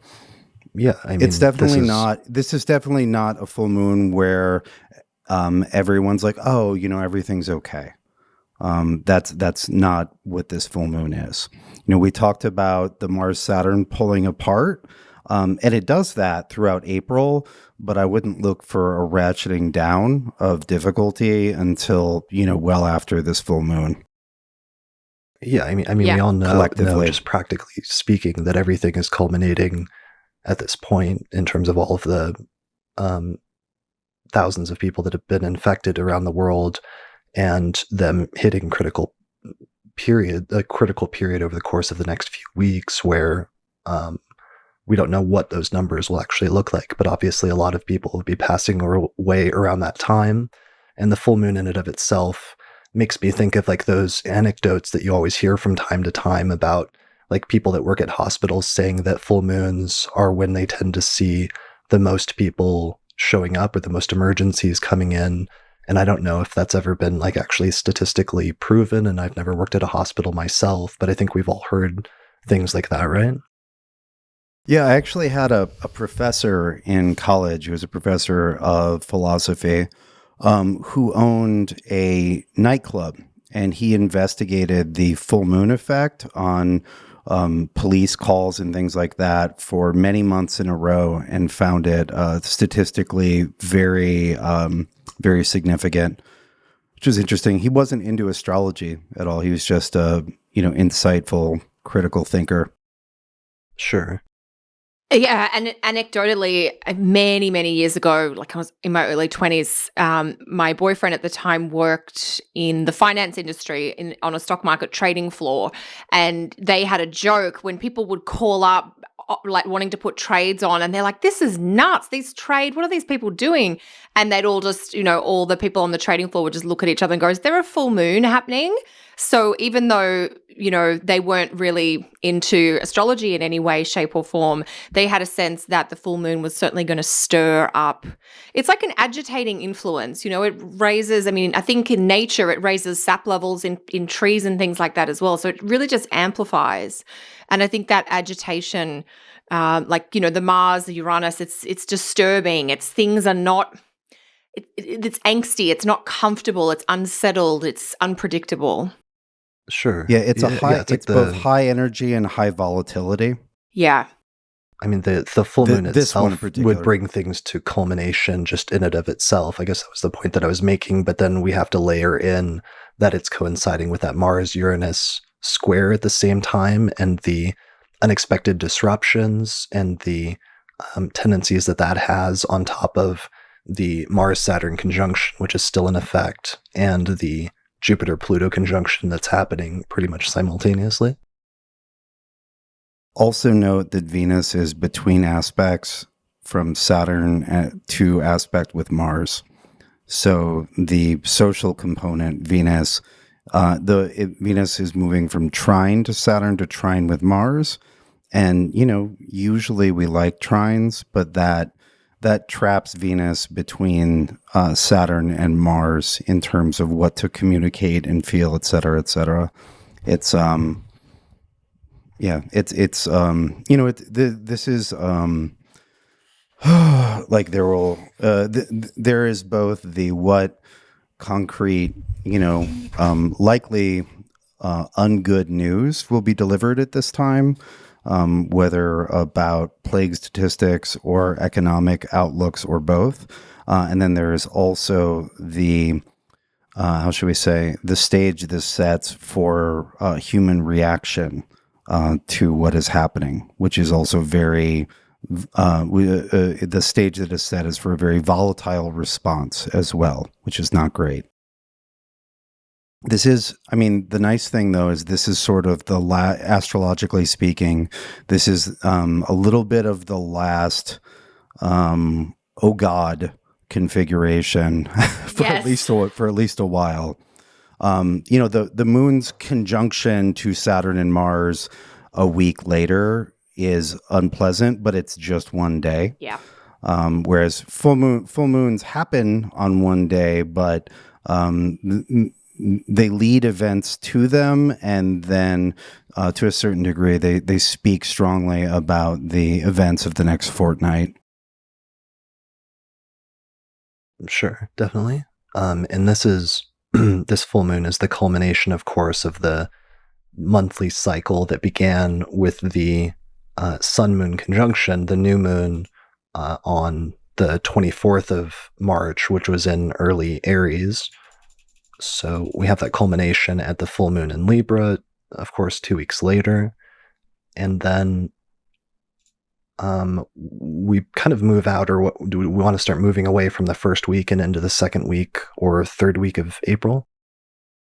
Yeah, I mean, it's definitely this is definitely not a full moon where everyone's like, oh, everything's okay. That's not what this full moon is. We talked about the Mars-Saturn pulling apart. And it does that throughout April, but I wouldn't look for a ratcheting down of difficulty until, well after this full moon. Yeah, I mean, we all know, just practically speaking, that everything is culminating at this point in terms of all of the thousands of people that have been infected around the world and them hitting a critical period over the course of the next few weeks where we don't know what those numbers will actually look like, but obviously a lot of people will be passing away around that time. And the full moon in and of itself makes me think of like those anecdotes that you always hear from time to time about like people that work at hospitals saying that full moons are when they tend to see the most people showing up or the most emergencies coming in. And I don't know if that's ever been like actually statistically proven, and I've never worked at a hospital myself, but I think we've all heard things like that, right? Yeah, I actually had a professor in college who was a professor of philosophy who owned a nightclub, and he investigated the full moon effect on police calls and things like that for many months in a row, and found it statistically very, very significant, which was interesting. He wasn't into astrology at all. He was just a insightful, critical thinker. Sure. Yeah, and anecdotally, many, many years ago, like I was in my early 20s, my boyfriend at the time worked in the finance industry on a stock market trading floor, and they had a joke when people would call up like wanting to put trades on, and they're like, this is nuts, these trade, what are these people doing? And they'd all just, all the people on the trading floor would just look at each other and go, is there a full moon happening? So even though, they weren't really into astrology in any way, shape or form, they had a sense that the full moon was certainly going to stir up. It's like an agitating influence, it raises, I think in nature, it raises sap levels in trees and things like that as well. So it really just amplifies. And I think that agitation, the Mars, the Uranus, it's disturbing. Things are not, it's angsty. It's not comfortable. It's unsettled. It's unpredictable. Sure. Yeah, it's it's both high energy and high volatility. Yeah. The full moon this one in itself particular would bring things to culmination just in and of itself. I guess that was the point that I was making, but then we have to layer in that it's coinciding with that Mars-Uranus square at the same time, and the unexpected disruptions and the tendencies that has on top of the Mars-Saturn conjunction, which is still in effect, and the Jupiter-Pluto conjunction that's happening pretty much simultaneously. Also note that Venus is between aspects from Saturn to aspect with Mars. So the social component, Venus, Venus is moving from trine to Saturn to trine with Mars. And, usually we like trines, but that traps Venus between Saturn and Mars in terms of what to communicate and feel, et cetera, et cetera. It's, this is, like there is both the what concrete, likely ungood news will be delivered at this time, whether about plague statistics or economic outlooks or both. And then there is also the, how should we say, the stage this sets for human reaction to what is happening, which is also very, the stage that is set is for a very volatile response as well, which is not great. This is, the nice thing though is this is sort of the astrologically speaking, this is a little bit of the last, oh God configuration for Yes. at least a while. The moon's conjunction to Saturn and Mars a week later is unpleasant, but it's just one day. Yeah. Whereas full moons happen on one day, but they lead events to them, and then to a certain degree, they speak strongly about the events of the next fortnight. Sure, definitely. And this is this full moon is the culmination, of course, of the monthly cycle that began with the sun-moon conjunction, the new moon on the 24th of March, which was in early Aries. So we have that culmination at the full moon in Libra, of course, 2 weeks later. And then we kind of move out, or what do we want to start moving away from the first week and into the second week or third week of April?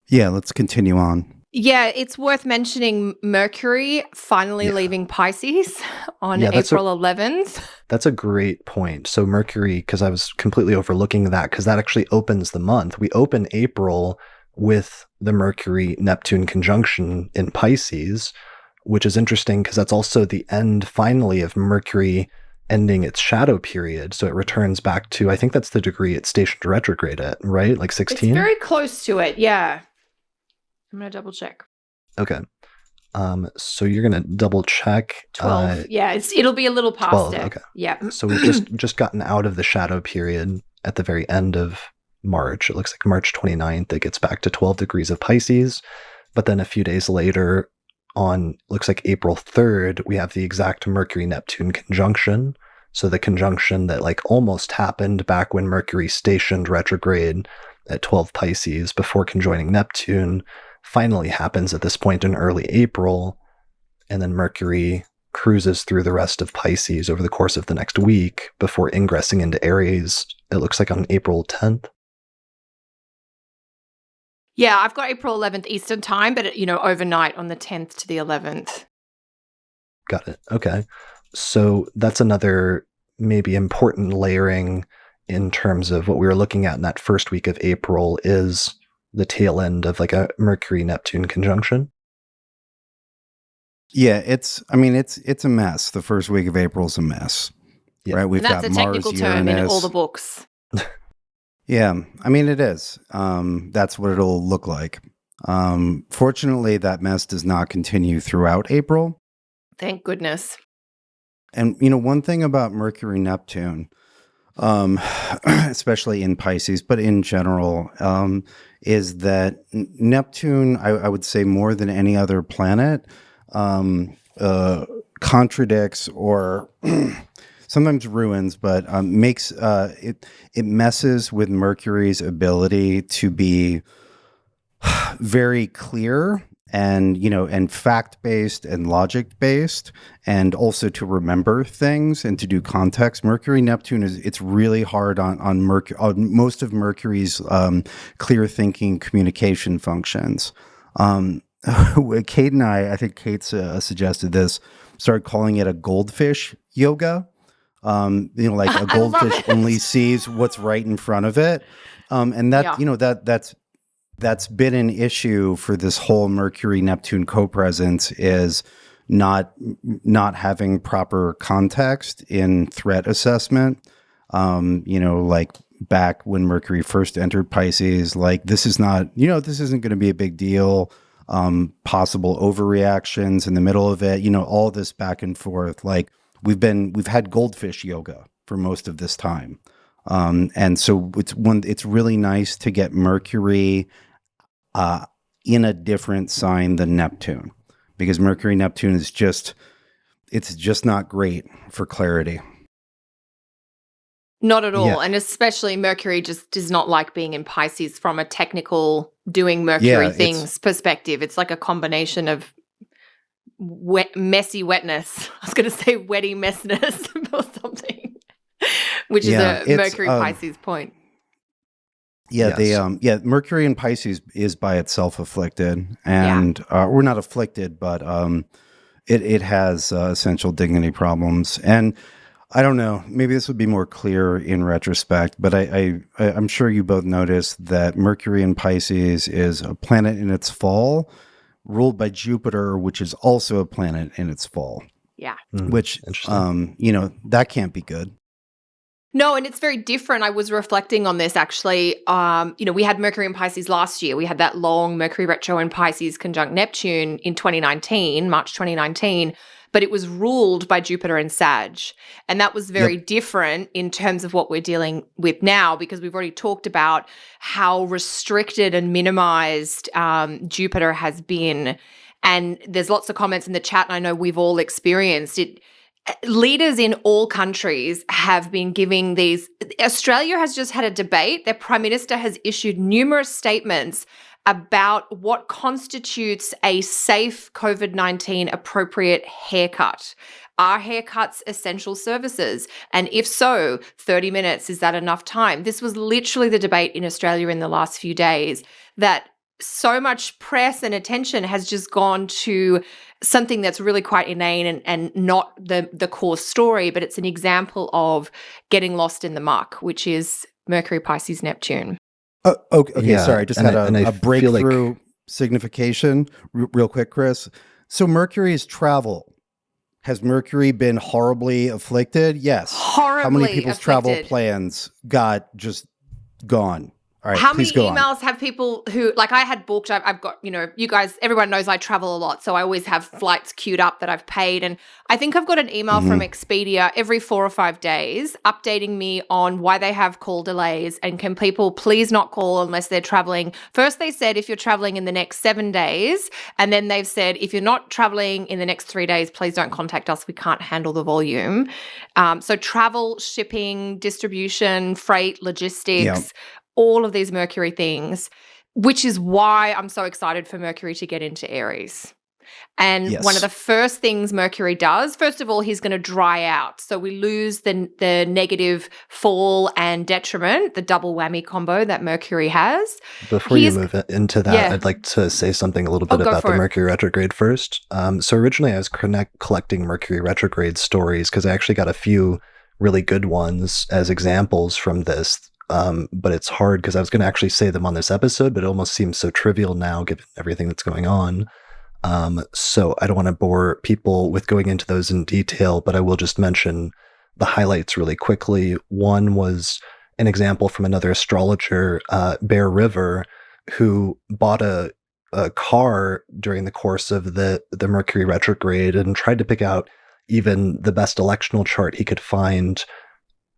Yeah, let's continue on. Yeah, it's worth mentioning Mercury finally leaving Pisces on April 11th. That's a great point. So Mercury, because I was completely overlooking that, because that actually opens the month. We open April with the Mercury-Neptune conjunction in Pisces, which is interesting because that's also the end, finally, of Mercury ending its shadow period. So it returns back to, I think that's the degree it's stationed retrograde at, right? Like 16? It's very close to it, yeah. I'm going to double check. Okay. So you're going to double check. 12. Yeah, it'll be a little past 12, it. okay. Yeah. So we've just gotten out of the shadow period at the very end of March. It looks like March 29th, it gets back to 12 degrees of Pisces. But then a few days later, looks like April 3rd, we have the exact Mercury-Neptune conjunction. So the conjunction that almost happened back when Mercury stationed retrograde at 12 Pisces before conjoining Neptune finally happens at this point in early April, and then Mercury cruises through the rest of Pisces over the course of the next week before ingressing into Aries, it looks like on April 10th. Yeah, I've got April 11th Eastern time, but overnight on the 10th to the 11th. Got it. Okay. So that's another maybe important layering in terms of what we were looking at in that first week of April is the tail end of like a Mercury-Neptune conjunction. Yeah, it's a mess. The first week of April is a mess. Yeah. Right? We've And that's got a technical Mars, term in all Uranus. the books. Yeah, I mean, it is. That's what it'll look like. Fortunately, that mess does not continue throughout April. Thank goodness. And, one thing about Mercury Neptune, especially in Pisces, but in general, is that Neptune, I would say more than any other planet, contradicts or sometimes ruins, but makes it messes with Mercury's ability to be very clear and and fact-based and logic-based, and also to remember things and to do context. Mercury Neptune it's really hard on most of Mercury's clear thinking communication functions. Kate and I think Kate suggested this, started calling it a goldfish yoga. Like a goldfish only sees what's right in front of it. And that, that's been an issue for this whole Mercury Neptune co-presence, is not having proper context in threat assessment. Like back when Mercury first entered Pisces, like this isn't going to be a big deal. Possible overreactions in the middle of it, all this back and forth. Like we've had goldfish yoga for most of this time. And so it's really nice to get Mercury in a different sign than Neptune, because Mercury Neptune is just not great for clarity. Not at all. Yeah. And especially Mercury just does not like being in Pisces from a technical doing Mercury things perspective. It's like a combination of messy wetness. I was going to say wetty messness or something, which is a Mercury Pisces point. Yeah, Yes. Mercury in Pisces is by itself afflicted, and we're not afflicted, but it has essential dignity problems. And I don't know, maybe this would be more clear in retrospect, but I'm sure you both noticed that Mercury in Pisces is a planet in its fall, ruled by Jupiter, which is also a planet in its fall. Yeah. Which, that can't be good. No, and it's very different. I was reflecting on this actually. We had Mercury in Pisces last year. We had that long Mercury retro in Pisces conjunct Neptune in 2019, March 2019, but it was ruled by Jupiter and Sag. And that was very different in terms of what we're dealing with now, because we've already talked about how restricted and minimized Jupiter has been. And there's lots of comments in the chat, and I know we've all experienced it. Leaders in all countries have been giving these. Australia has just had a debate. Their Prime Minister has issued numerous statements about what constitutes a safe COVID-19 appropriate haircut. Are haircuts essential services? And if so, 30 minutes, is that enough time? This was literally the debate in Australia in the last few days, that so much press and attention has just gone to something that's really quite inane and not the core story, but it's an example of getting lost in the muck, which is Mercury, Pisces, Neptune. Okay. Yeah, Sorry, I just and had I a feel like- breakthrough signification real quick, Chris. So Mercury's travel. Has Mercury been horribly afflicted? Yes. Horribly How many people's travel afflicted. plans got just gone? All right, How many please go on. emails have people who, like I had booked, I've got, you guys, everyone knows I travel a lot, so I always have flights queued up that I've paid. And I think I've got an email from Expedia every 4 or 5 days updating me on why they have call delays, and can people please not call unless they're traveling. First they said if you're traveling in the next 7 days, and then they've said if you're not traveling in the next 3 days, please don't contact us. We can't handle the volume. So travel, shipping, distribution, freight, logistics, all of these Mercury things, which is why I'm so excited for Mercury to get into Aries. And Yes. one of the first things Mercury does, first of all, he's going to dry out. So we lose the negative fall and detriment, the double whammy combo that Mercury has. Before you move into that, Yeah. I'd like to say something a little bit go about for the it. Mercury retrograde first. So originally I was collecting Mercury retrograde stories because I actually got a few really good ones as examples from this. But it's hard because I was going to actually say them on this episode, but it almost seems so trivial now given everything that's going on. So I don't want to bore people with going into those in detail, but I will just mention the highlights really quickly. One was an example from another astrologer, Bear River, who bought a car during the course of the Mercury retrograde and tried to pick out even the best electional chart he could find,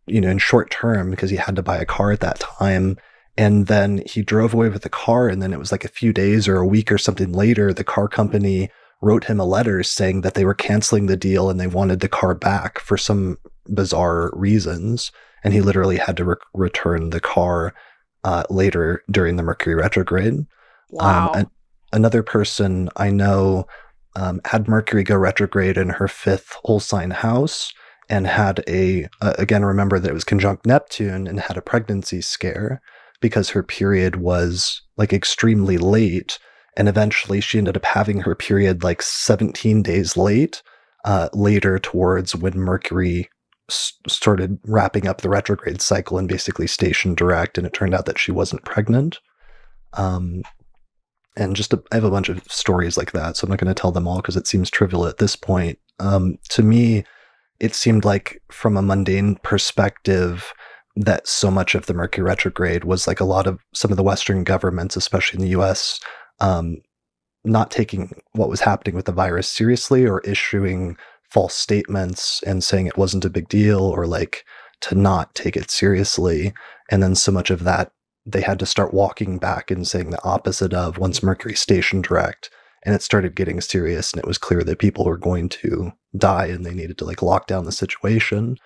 in short term, because he had to buy a car at that time. And then he drove away with the car, and then it was like a few days or a week or something later, the car company wrote him a letter saying that they were canceling the deal and they wanted the car back for some bizarre reasons. And he literally had to return the car later during the Mercury retrograde. Wow. Another person I know had Mercury go retrograde in her 5th whole sign house and had again, remember that it was conjunct Neptune, and had a pregnancy scare because her period was like extremely late. And eventually she ended up having her period like 17 days late, later towards when Mercury started wrapping up the retrograde cycle and basically stationed direct. And it turned out that she wasn't pregnant. And I have a bunch of stories like that, so I'm not going to tell them all because it seems trivial at this point. To me, it seemed like from a mundane perspective that so much of the Mercury retrograde was like some of the Western governments, especially in the US, not taking what was happening with the virus seriously, or issuing false statements and saying it wasn't a big deal, or like to not take it seriously. And then so much of that they had to start walking back and saying the opposite of once Mercury stationed direct. And it started getting serious, and it was clear that people were going to die and they needed to like lock down the situation.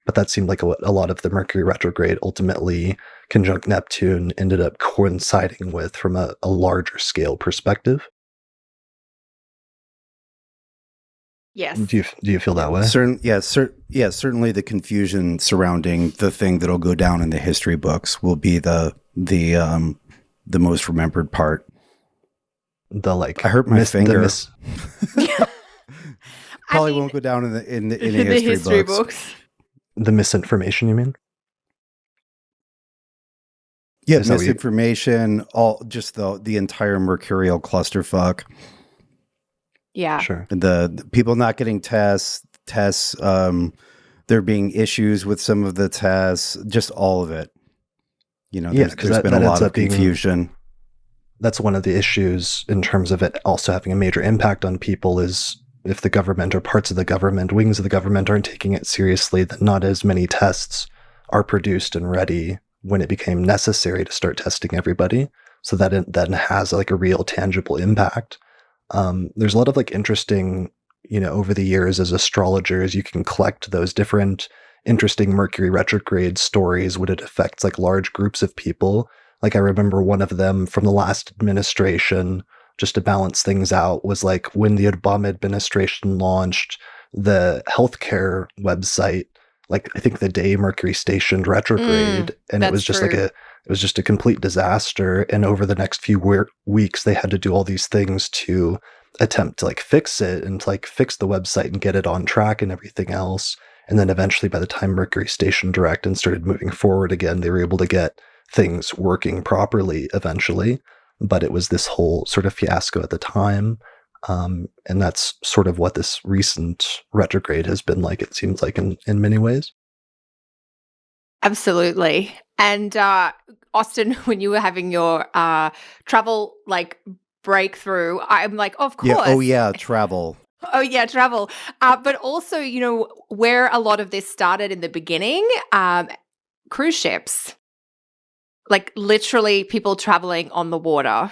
But that seemed like a lot of the Mercury retrograde ultimately conjunct Neptune ended up coinciding with from a larger scale perspective. Yes. Do you feel that way? Certainly the confusion surrounding the thing that'll go down in the history books will be the most remembered part. I hurt my finger. Probably won't go down in the history books. The misinformation, you mean? Yeah, misinformation, all just the entire mercurial clusterfuck. Yeah. Sure. The people not getting tests, there being issues with some of the tests, just all of it. There's been a lot of confusion. That's one of the issues in terms of it also having a major impact on people, is if the government or parts of the government, wings of the government, aren't taking it seriously, that not as many tests are produced and ready when it became necessary to start testing everybody. So that it then has like a real tangible impact. There's a lot of like interesting, over the years as astrologers, you can collect those different interesting Mercury retrograde stories when it affects like large groups of people. Like I remember one of them from the last administration, just to balance things out, was like when the Obama administration launched the healthcare website, like I think the day Mercury stationed retrograde, and it was just true. it was just a complete disaster. And over the next few weeks, they had to do all these things to attempt to like fix it and to like fix the website and get it on track and everything else. And then eventually, by the time Mercury stationed direct and started moving forward again, they were able to get things working properly eventually. But it was this whole sort of fiasco at the time. And that's sort of what this recent retrograde has been like, it seems like, in many ways. Absolutely. And Austin, when you were having your travel like breakthrough, I'm like, of course. Yeah. Oh yeah, travel. Oh yeah, travel. But also, where a lot of this started in the beginning, cruise ships. Like literally people traveling on the water.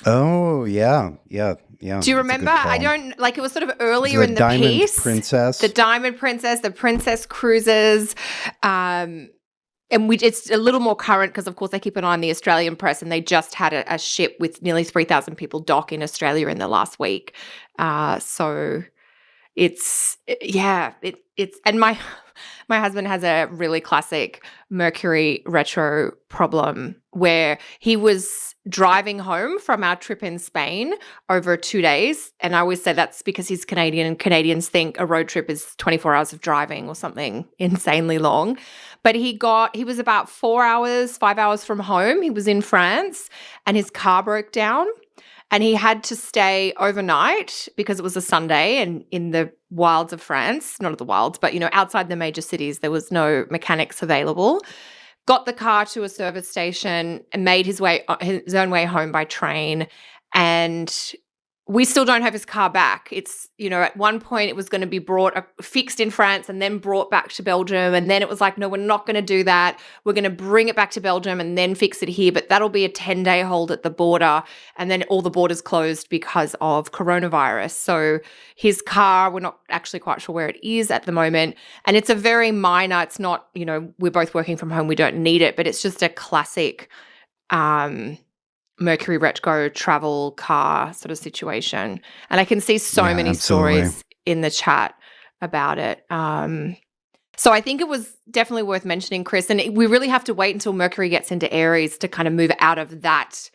Oh yeah. Do you remember? I don't like. It was sort of earlier in the Diamond piece. Princess. The Diamond Princess, the Princess Cruises. and it's a little more current because, of course, they keep an eye on the Australian press, and they just had a ship with nearly 3,000 people dock in Australia in the last week. So it's and my husband has a really classic Mercury retro problem where he was driving home from our trip in Spain over 2 days. And I always say that's because he's Canadian, and Canadians think a road trip is 24 hours of driving or something insanely long. But he was about 5 hours from home. He was in France and his car broke down. And he had to stay overnight because it was a Sunday, and in the wilds of France, not the wilds, but, outside the major cities, there was no mechanics available. Got the car to a service station and made his own way home by train. And we still don't have his car back. It's, at one point it was going to be fixed in France and then brought back to Belgium. And then it was like, no, we're not going to do that. We're going to bring it back to Belgium and then fix it here. But that'll be a 10-day hold at the border. And then all the borders closed because of coronavirus. So his car, we're not actually quite sure where it is at the moment. And it's a very minor, it's not, we're both working from home, we don't need it, but it's just a classic Mercury Retrograde travel car sort of situation. And I can see so many stories in the chat about it. So I think it was definitely worth mentioning, Chris. And we really have to wait until Mercury gets into Aries to kind of move out of that.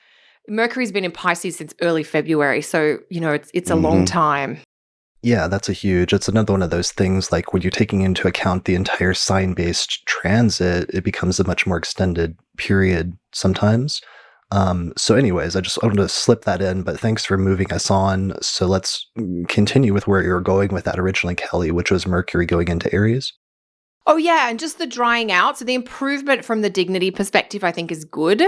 Mercury's been in Pisces since early February. So, it's a long time. Yeah, it's another one of those things, like when you're taking into account the entire sign-based transit, it becomes a much more extended period sometimes. So anyways, I just wanted to slip that in, but thanks for moving us on. So let's continue with where you were going with that originally, Kelly, which was Mercury going into Aries. Oh, yeah, and just the drying out. So the improvement from the dignity perspective, I think, is good.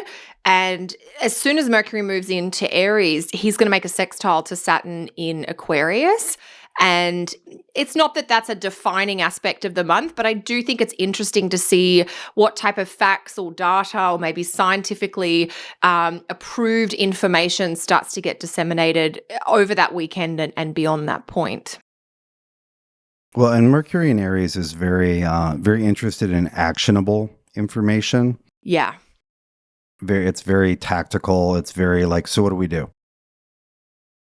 And as soon as Mercury moves into Aries, he's going to make a sextile to Saturn in Aquarius. And it's not that that's a defining aspect of the month, but I do think it's interesting to see what type of facts or data or maybe scientifically approved information starts to get disseminated over that weekend and beyond that point. Well, and Mercury in Aries is very, very interested in actionable information. Yeah. It's very tactical. It's very like, so what do we do?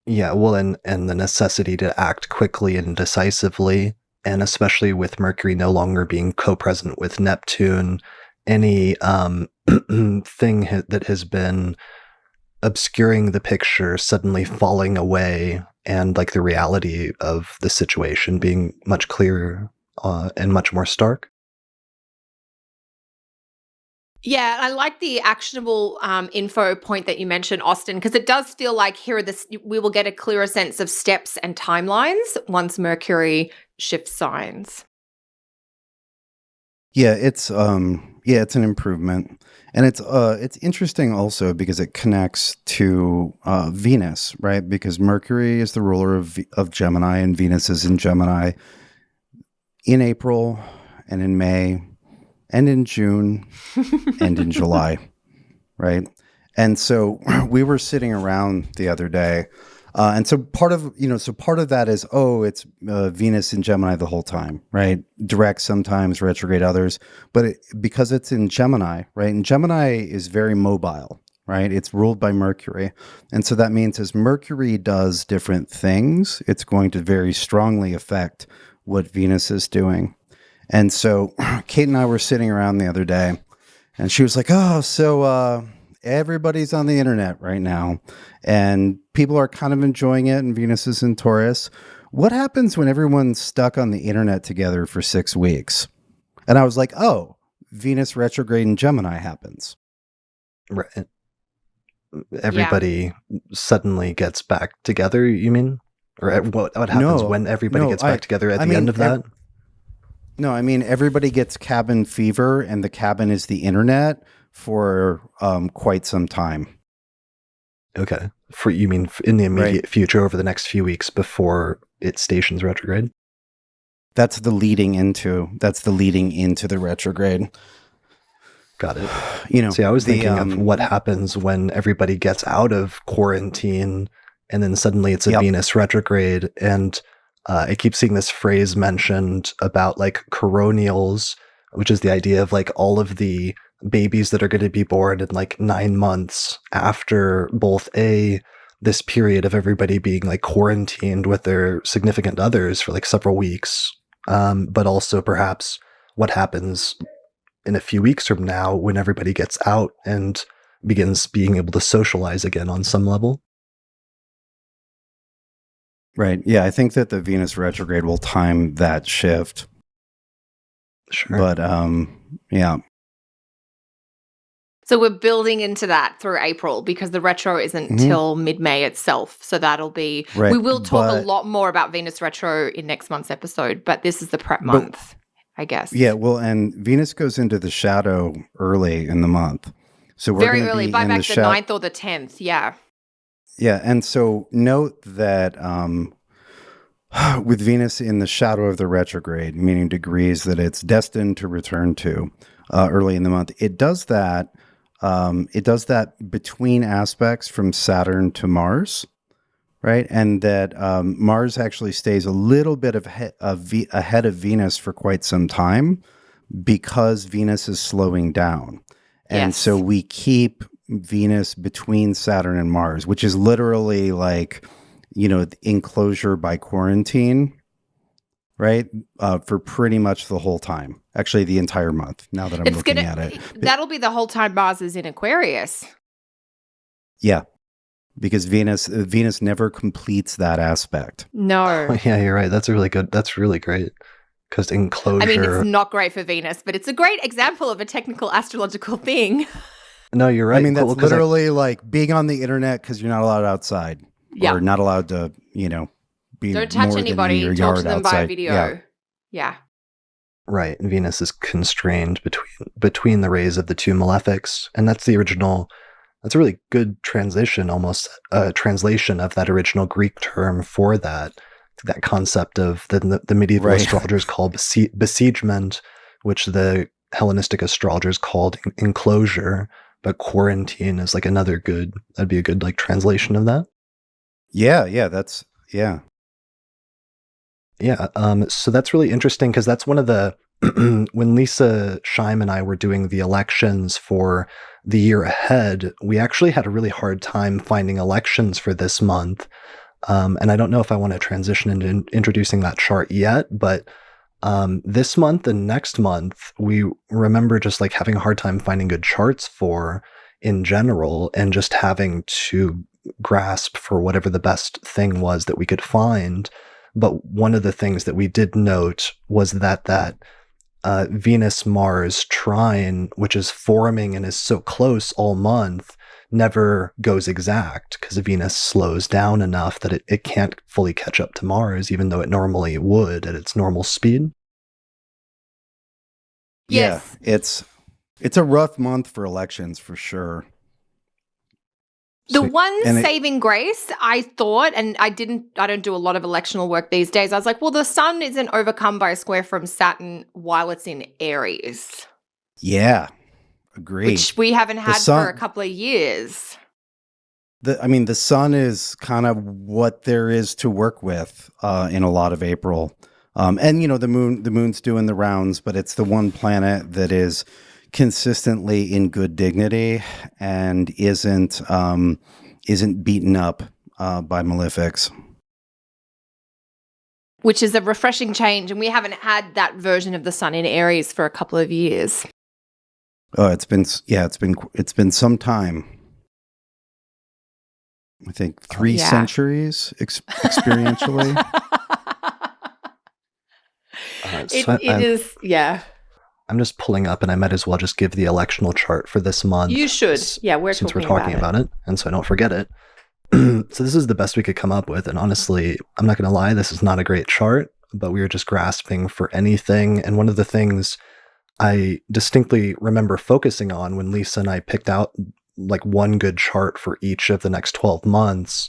Yeah, well, and the necessity to act quickly and decisively, and especially with Mercury no longer being co-present with Neptune, any thing that has been obscuring the picture suddenly falling away, and like the reality of the situation being much clearer and much more stark. Yeah, I like the actionable info point that you mentioned, Austin, because it does feel like we will get a clearer sense of steps and timelines once Mercury shifts signs. Yeah, it's an improvement, and it's interesting also because it connects to Venus, right? Because Mercury is the ruler of Gemini, and Venus is in Gemini in April and in May. And in June and in July, right? And so we were sitting around the other day, and so part of that is, it's Venus in Gemini the whole time, right? Direct sometimes, retrograde others, but because it's in Gemini, right? And Gemini is very mobile, right? It's ruled by Mercury, and so that means as Mercury does different things, it's going to very strongly affect what Venus is doing. And so Kate and I were sitting around the other day, and she was like, everybody's on the internet right now, and people are kind of enjoying it, and Venus is in Taurus. What happens when everyone's stuck on the internet together for 6 weeks? And I was like, Venus retrograde in Gemini happens. Right. Everybody suddenly gets back together, you mean? Or what happens when everybody gets back together at the end of that? No, I mean, everybody gets cabin fever, and the cabin is the internet for quite some time. Okay. You mean in the immediate future, over the next few weeks before it stations retrograde? That's the leading into the retrograde. Got it. See, I was thinking of what happens when everybody gets out of quarantine, and then suddenly it's a Venus retrograde, and I keep seeing this phrase mentioned about like coronials, which is the idea of like all of the babies that are going to be born in like 9 months after both this period of everybody being like quarantined with their significant others for like several weeks, but also perhaps what happens in a few weeks from now when everybody gets out and begins being able to socialize again on some level. Right. Yeah, I think that the Venus retrograde will time that shift. Sure. But yeah. So we're building into that through April because the retro isn't till mid-May itself. So that'll be, Right, we will talk a but- lot more about Venus retro in next month's episode, but this is the prep month, I guess. Yeah, well, and Venus goes into the shadow early in the month. So we're Very gonna early, be by in back the the 9th or the 10th, yeah. Yeah, and so note that with Venus in the shadow of the retrograde, meaning degrees that it's destined to return to early in the month, it does that. It does that between aspects from Saturn to Mars, right? And that Mars actually stays a little bit ahead of Venus for quite some time because Venus is slowing down. And Yes. so we keep Venus between Saturn and Mars, which is literally like, enclosure by quarantine, right? For pretty much the whole time. Actually, the entire month, now that I'm looking at it. That'll be the whole time Mars is in Aquarius. Yeah, because Venus never completes that aspect. No. Yeah, you're right. That's really great. Because enclosure. I mean, it's not great for Venus, but it's a great example of a technical astrological thing. No, you're right. I mean, that's Well, 'cause literally like being on the internet because you're not allowed outside. Yeah. Or not allowed to, be Don't touch more than in anybody, your talk yard to them outside. via video. Yeah. Yeah. Right. Venus is constrained between the rays of the two malefics. And that's a really good transition, almost a translation of that original Greek term for that concept of the medieval Right. astrologers called besiegement, which the Hellenistic astrologers called enclosure, but quarantine is like that'd be a good like translation of that. Yeah. Yeah, so that's really interesting because that's one of the when Lisa Scheim and I were doing the elections for the year ahead, we actually had a really hard time finding elections for this month. And I don't know if I want to transition into introducing that chart yet, but this month and next month, we remember just like having a hard time finding good charts for in general and just having to grasp for whatever the best thing was that we could find. But one of the things that we did note was that Venus-Mars trine, which is forming and is so close all month, never goes exact because Venus slows down enough that it can't fully catch up to Mars, even though it normally would at its normal speed. Yes. Yeah, it's a rough month for elections for sure. The one and saving grace, I thought, and I don't do a lot of electional work these days. I was like, well, the sun isn't overcome by a square from Saturn while it's in Aries. Yeah, agreed. Which we haven't had sun- for a couple of years. The sun is kind of what there is to work with in a lot of April. And the moon's doing the rounds, but it's the one planet that is consistently in good dignity and isn't beaten up by malefics. Which is a refreshing change, and we haven't had that version of the sun in Aries for a couple of years. Oh, it's been some time. I think 3 centuries experientially. It is, yeah. I'm just pulling up, and I might as well just give the electional chart for this month. You should. Yeah, since we're talking about it, and so I don't forget it. So this is the best we could come up with, and honestly, I'm not going to lie, this is not a great chart, but we were just grasping for anything. And one of the things I distinctly remember focusing on when Lisa and I picked out like one good chart for each of the next 12 months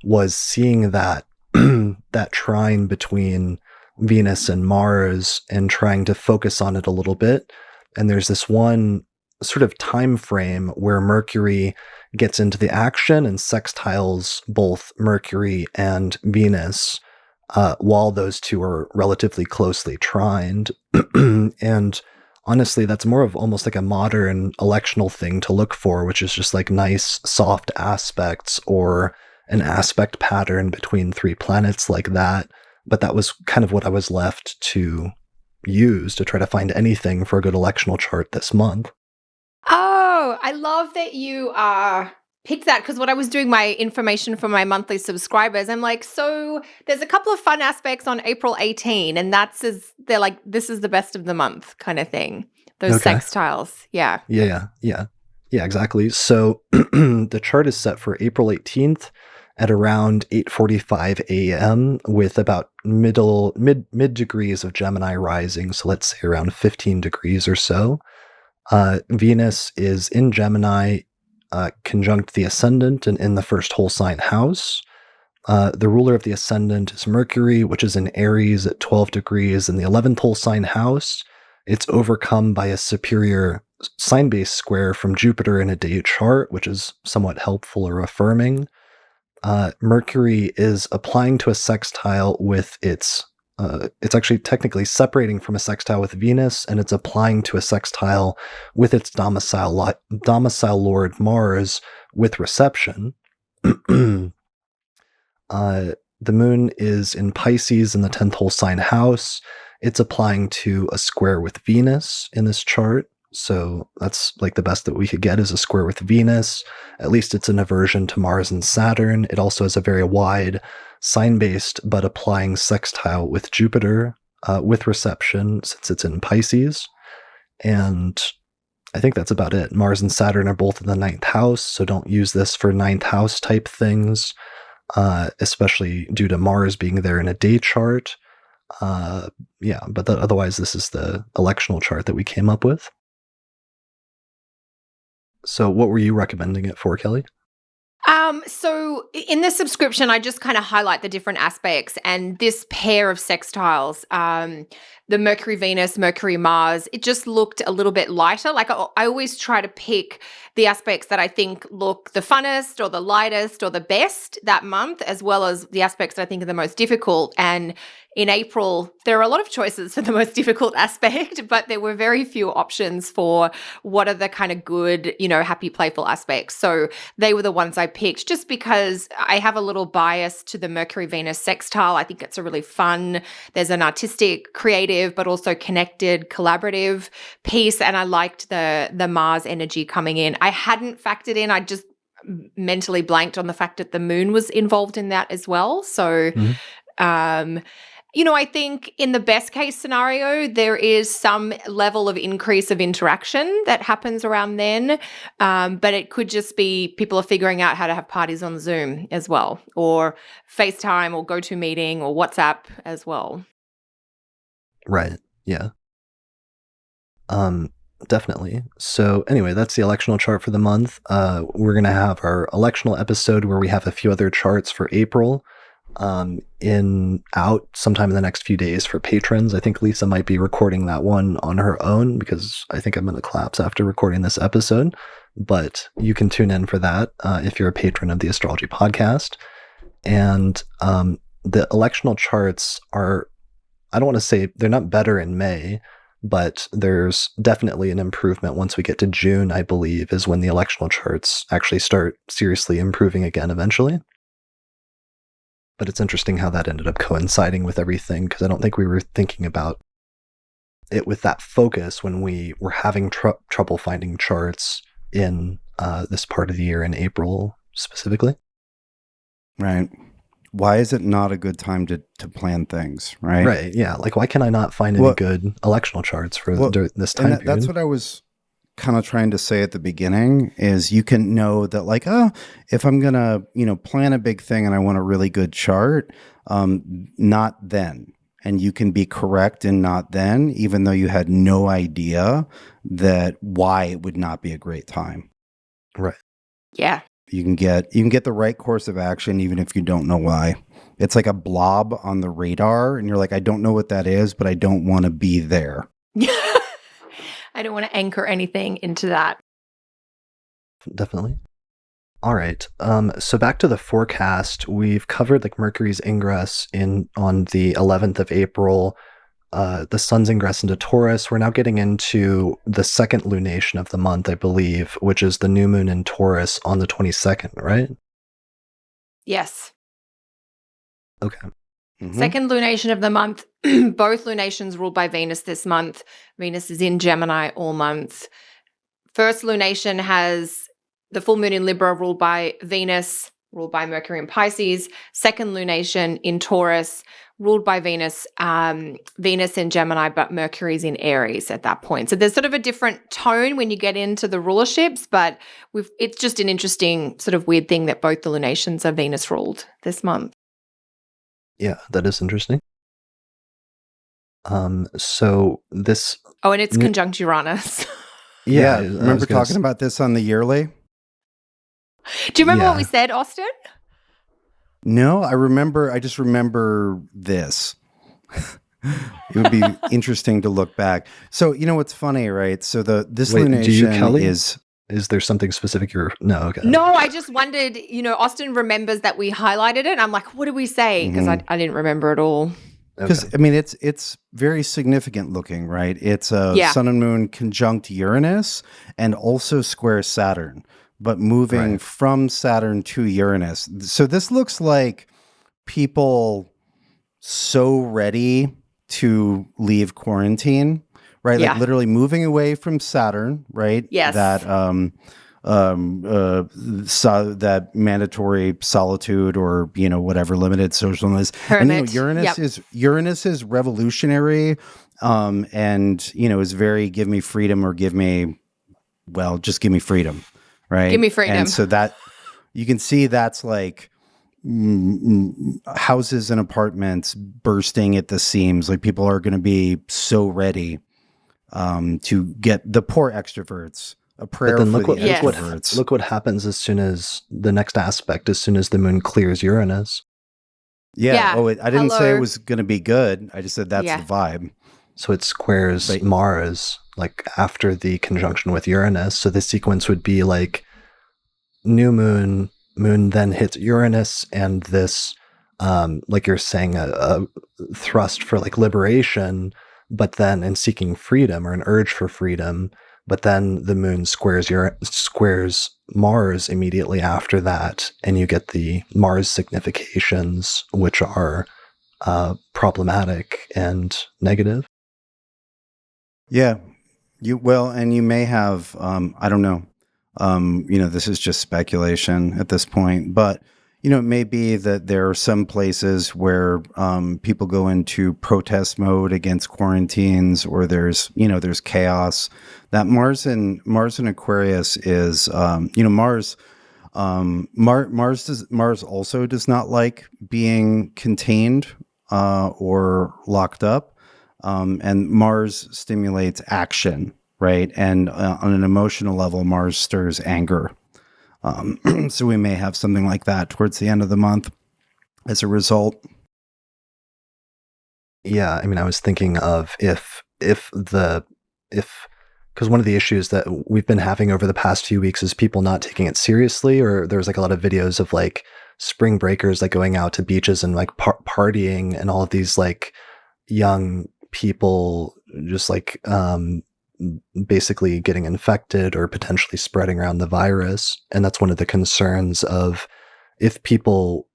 was seeing that that trine between Venus and Mars and trying to focus on it a little bit. And there's this one sort of time frame where Mercury gets into the action and sextiles both Mercury and Venus while those two are relatively closely trined. And honestly, that's more of almost like a modern electional thing to look for, which is just like nice soft aspects or an aspect pattern between three planets like that. But that was kind of what I was left to use to try to find anything for a good electional chart this month. Oh, I love that you picked that, because when I was doing my information for my monthly subscribers, I'm like, so there's a couple of fun aspects on April 18, and they're like, this is the best of the month kind of thing. Those Okay. sextiles. Yeah. Yeah, exactly. So the chart is set for April 18th at around 8:45 a.m. with about mid degrees of Gemini rising. So let's say around 15 degrees or so. Venus is in Gemini, conjunct the ascendant and in the first whole sign house. The ruler of the ascendant is Mercury, which is in Aries at 12 degrees in the 11th whole sign house. It's overcome by a superior sign-based square from Jupiter in a day chart, which is somewhat helpful or affirming. Mercury is applying to a sextile with it's actually technically separating from a sextile with Venus, and it's applying to a sextile with its domicile lord Mars with reception. The moon is in Pisces in the 10th whole sign house. It's applying to a square with Venus in this chart. So that's like the best that we could get is a square with Venus. At least it's an aversion to Mars and Saturn. It also has a very wide sign-based but applying sextile with Jupiter with reception since it's in Pisces. And I think that's about it. Mars and Saturn are both in the 9th house, so don't use this for 9th house type things, especially due to Mars being there in a day chart. But otherwise this is the electional chart that we came up with. So what were you recommending it for, Kelly? So in the subscription, I just kind of highlight the different aspects, and this pair of sextiles, the Mercury Venus, Mercury Mars, it just looked a little bit lighter. Like I always try to pick the aspects that I think look the funnest or the lightest or the best that month, as well as the aspects that I think are the most difficult. And in April, there are a lot of choices for the most difficult aspect, but there were very few options for what are the kind of good, happy, playful aspects. So they were the ones I picked just because I have a little bias to the Mercury-Venus sextile. I think it's a really fun, there's an artistic, creative, but also connected, collaborative piece. And I liked the Mars energy coming in. I hadn't factored in, I just mentally blanked on the fact that the moon was involved in that as well. So, I think in the best case scenario, there is some level of increase of interaction that happens around then. But it could just be people are figuring out how to have parties on Zoom as well, or FaceTime or GoToMeeting or WhatsApp as well. Right. Yeah. Definitely. So anyway, that's the electional chart for the month. We're going to have our electional episode where we have a few other charts for April. Out sometime in the next few days for patrons. I think Lisa might be recording that one on her own because I think I'm going to collapse after recording this episode, but you can tune in for that if you're a patron of the Astrology podcast. And the electional charts are, I don't want to say they're not better in May, but there's definitely an improvement once we get to June, I believe, is when the electional charts actually start seriously improving again eventually. But it's interesting how that ended up coinciding with everything, because I don't think we were thinking about it with that focus when we were having trouble finding charts in this part of the year in April specifically. Right. Why is it not a good time to plan things, right? Right, yeah. Like, why can I not find any good electional charts for this time period? That's what I was kind of trying to say at the beginning is you can know that like, if I'm going to, plan a big thing and I want a really good chart, not then. And you can be correct in not then, even though you had no idea that why it would not be a great time. Right. Yeah. You can get the right course of action, even if you don't know why. It's like a blob on the radar and you're like, I don't know what that is, but I don't want to be there. I don't want to anchor anything into that. Definitely. All right. So back to the forecast, we've covered like Mercury's ingress on the 11th of April. the sun's ingress into Taurus. We're now getting into the second lunation of the month, I believe, which is the new moon in Taurus on the 22nd, right? Yes. Okay. Mhm. Second lunation of the month. Both lunations ruled by Venus this month. Venus is in Gemini all month. First lunation has the full moon in Libra ruled by Venus, ruled by Mercury in Pisces. Second lunation in Taurus ruled by Venus, Venus in Gemini, but Mercury's in Aries at that point. So there's sort of a different tone when you get into the rulerships, but it's just an interesting sort of weird thing that both the lunations are Venus ruled this month. Yeah, that is interesting. So this, Oh, and it's N- conjunct Uranus. Yeah, I remember was gonna talking about this on the yearly? Do you remember what Yeah. we said, Austin? No, I just remember this. It would be interesting to look back. So, you know what's funny, right? So this Wait, do you, lunation Kelly? is Is there something specific no, okay. No, I just wondered, Austin remembers that we highlighted it. I'm like, what did we say? Because I didn't remember at all. because Okay. I mean it's very significant looking, right? It's a Yeah. sun and moon conjunct Uranus and also square Saturn, but moving Right. from Saturn to Uranus. So this looks like people so ready to leave quarantine, right? Yeah. Like literally moving away from Saturn, right? Yes. That that mandatory solitude or whatever limited socialness. Hermit. And Uranus is revolutionary, and is very give me freedom or just give me freedom, right? Give me freedom. And so that you can see that's like houses and apartments bursting at the seams. Like people are going to be so ready to get the poor extroverts. A prayer But then for the Yes. extroverts. look what happens as soon as the next aspect, as soon as the moon clears Uranus. Yeah. Yeah. Oh, I didn't say Hello. it was going to be good. I just said that's Yeah. the vibe. So it squares Right. Mars, like after the conjunction with Uranus. So the sequence would be like new moon then hits Uranus, and this, like you're saying, a thrust for like liberation, but then in seeking freedom or an urge for freedom. But then the moon squares Mars immediately after that, and you get the Mars significations, which are problematic and negative. Yeah. And you may have, I don't know. This is just speculation at this point, but it may be that there are some places where people go into protest mode against quarantines, or there's chaos. That Mars in Aquarius is, Mars. Mars also does not like being contained or locked up, and Mars stimulates action. Right. And on an emotional level, Mars stirs anger. So we may have something like that towards the end of the month as a result. Yeah, I mean, I was thinking of because one of the issues that we've been having over the past few weeks is people not taking it seriously, or there's like a lot of videos of like spring breakers like going out to beaches and like partying, and all of these like young people just like basically getting infected or potentially spreading around the virus. And that's one of the concerns of if people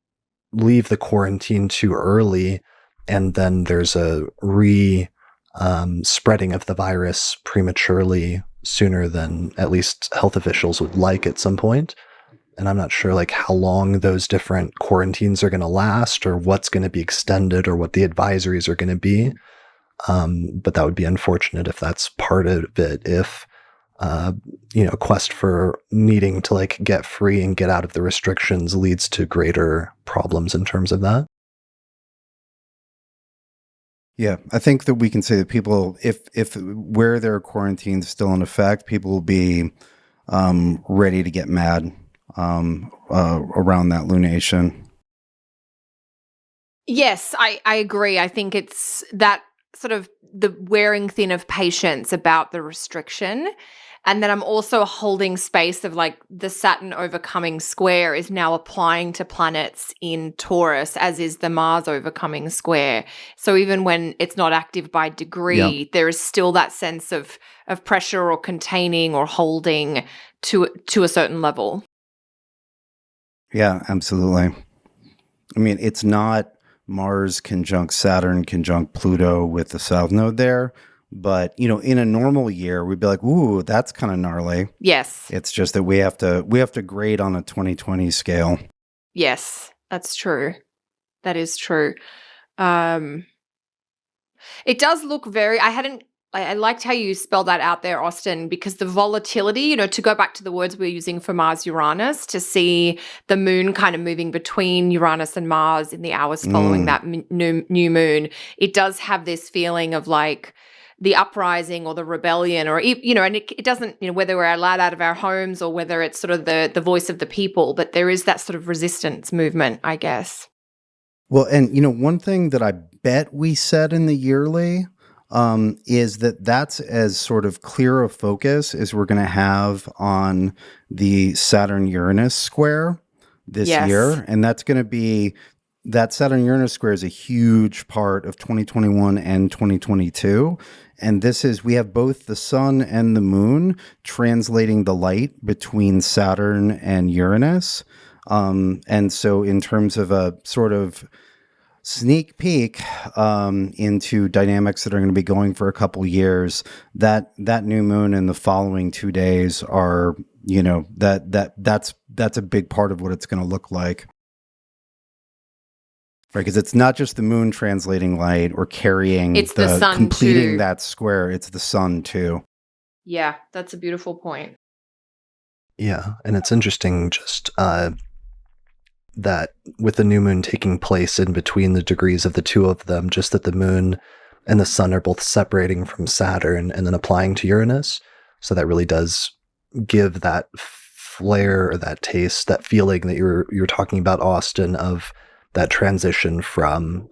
leave the quarantine too early and then there's a spreading of the virus prematurely sooner than at least health officials would like at some point. And I'm not sure like how long those different quarantines are going to last, or what's going to be extended, or what the advisories are going to be. But that would be unfortunate if that's part of it. If quest for needing to like get free and get out of the restrictions leads to greater problems in terms of that. Yeah, I think that we can say that people, if where there are quarantines still in effect, people will be ready to get mad around that lunation. Yes, I agree. I think it's that sort of the wearing thin of patience about the restriction. And then I'm also holding space of like the Saturn overcoming square is now applying to planets in Taurus, as is the Mars overcoming square. So even when it's not active by degree, there is still that sense of pressure or containing or holding to a certain level. Yeah, absolutely. I mean, it's not Mars conjunct Saturn conjunct Pluto with the South Node there. But, in a normal year, we'd be like, ooh, that's kind of gnarly. Yes. It's just that we have to grade on a 2020 scale. Yes, that's true. That is true. It does look very, I liked how you spelled that out there, Austin, because the volatility, to go back to the words we're using for Mars-Uranus, to see the moon kind of moving between Uranus and Mars in the hours following that new moon, it does have this feeling of like, the uprising or the rebellion, or, and it doesn't, whether we're allowed out of our homes or whether it's sort of the voice of the people, but there is that sort of resistance movement, I guess. Well, and, one thing that I bet we said in the yearly is that's as sort of clear a focus as we're going to have on the Saturn-Uranus square this year. And that's going to be, that Saturn-Uranus square is a huge part of 2021 and 2022. And we have both the sun and the moon translating the light between Saturn and Uranus. And so in terms of a sort of sneak peek into dynamics that are going to be going for a couple years, that new moon and the following 2 days are, that's a big part of what it's going to look like. Right, because it's not just the moon translating light or carrying it's the sun completing too. That square. It's the sun too. Yeah, that's a beautiful point. Yeah, and it's interesting just that with the new moon taking place in between the degrees of the two of them, just that the moon and the sun are both separating from Saturn and then applying to Uranus. So that really does give that flair or that taste, that feeling that you're talking about, Austin, of that transition from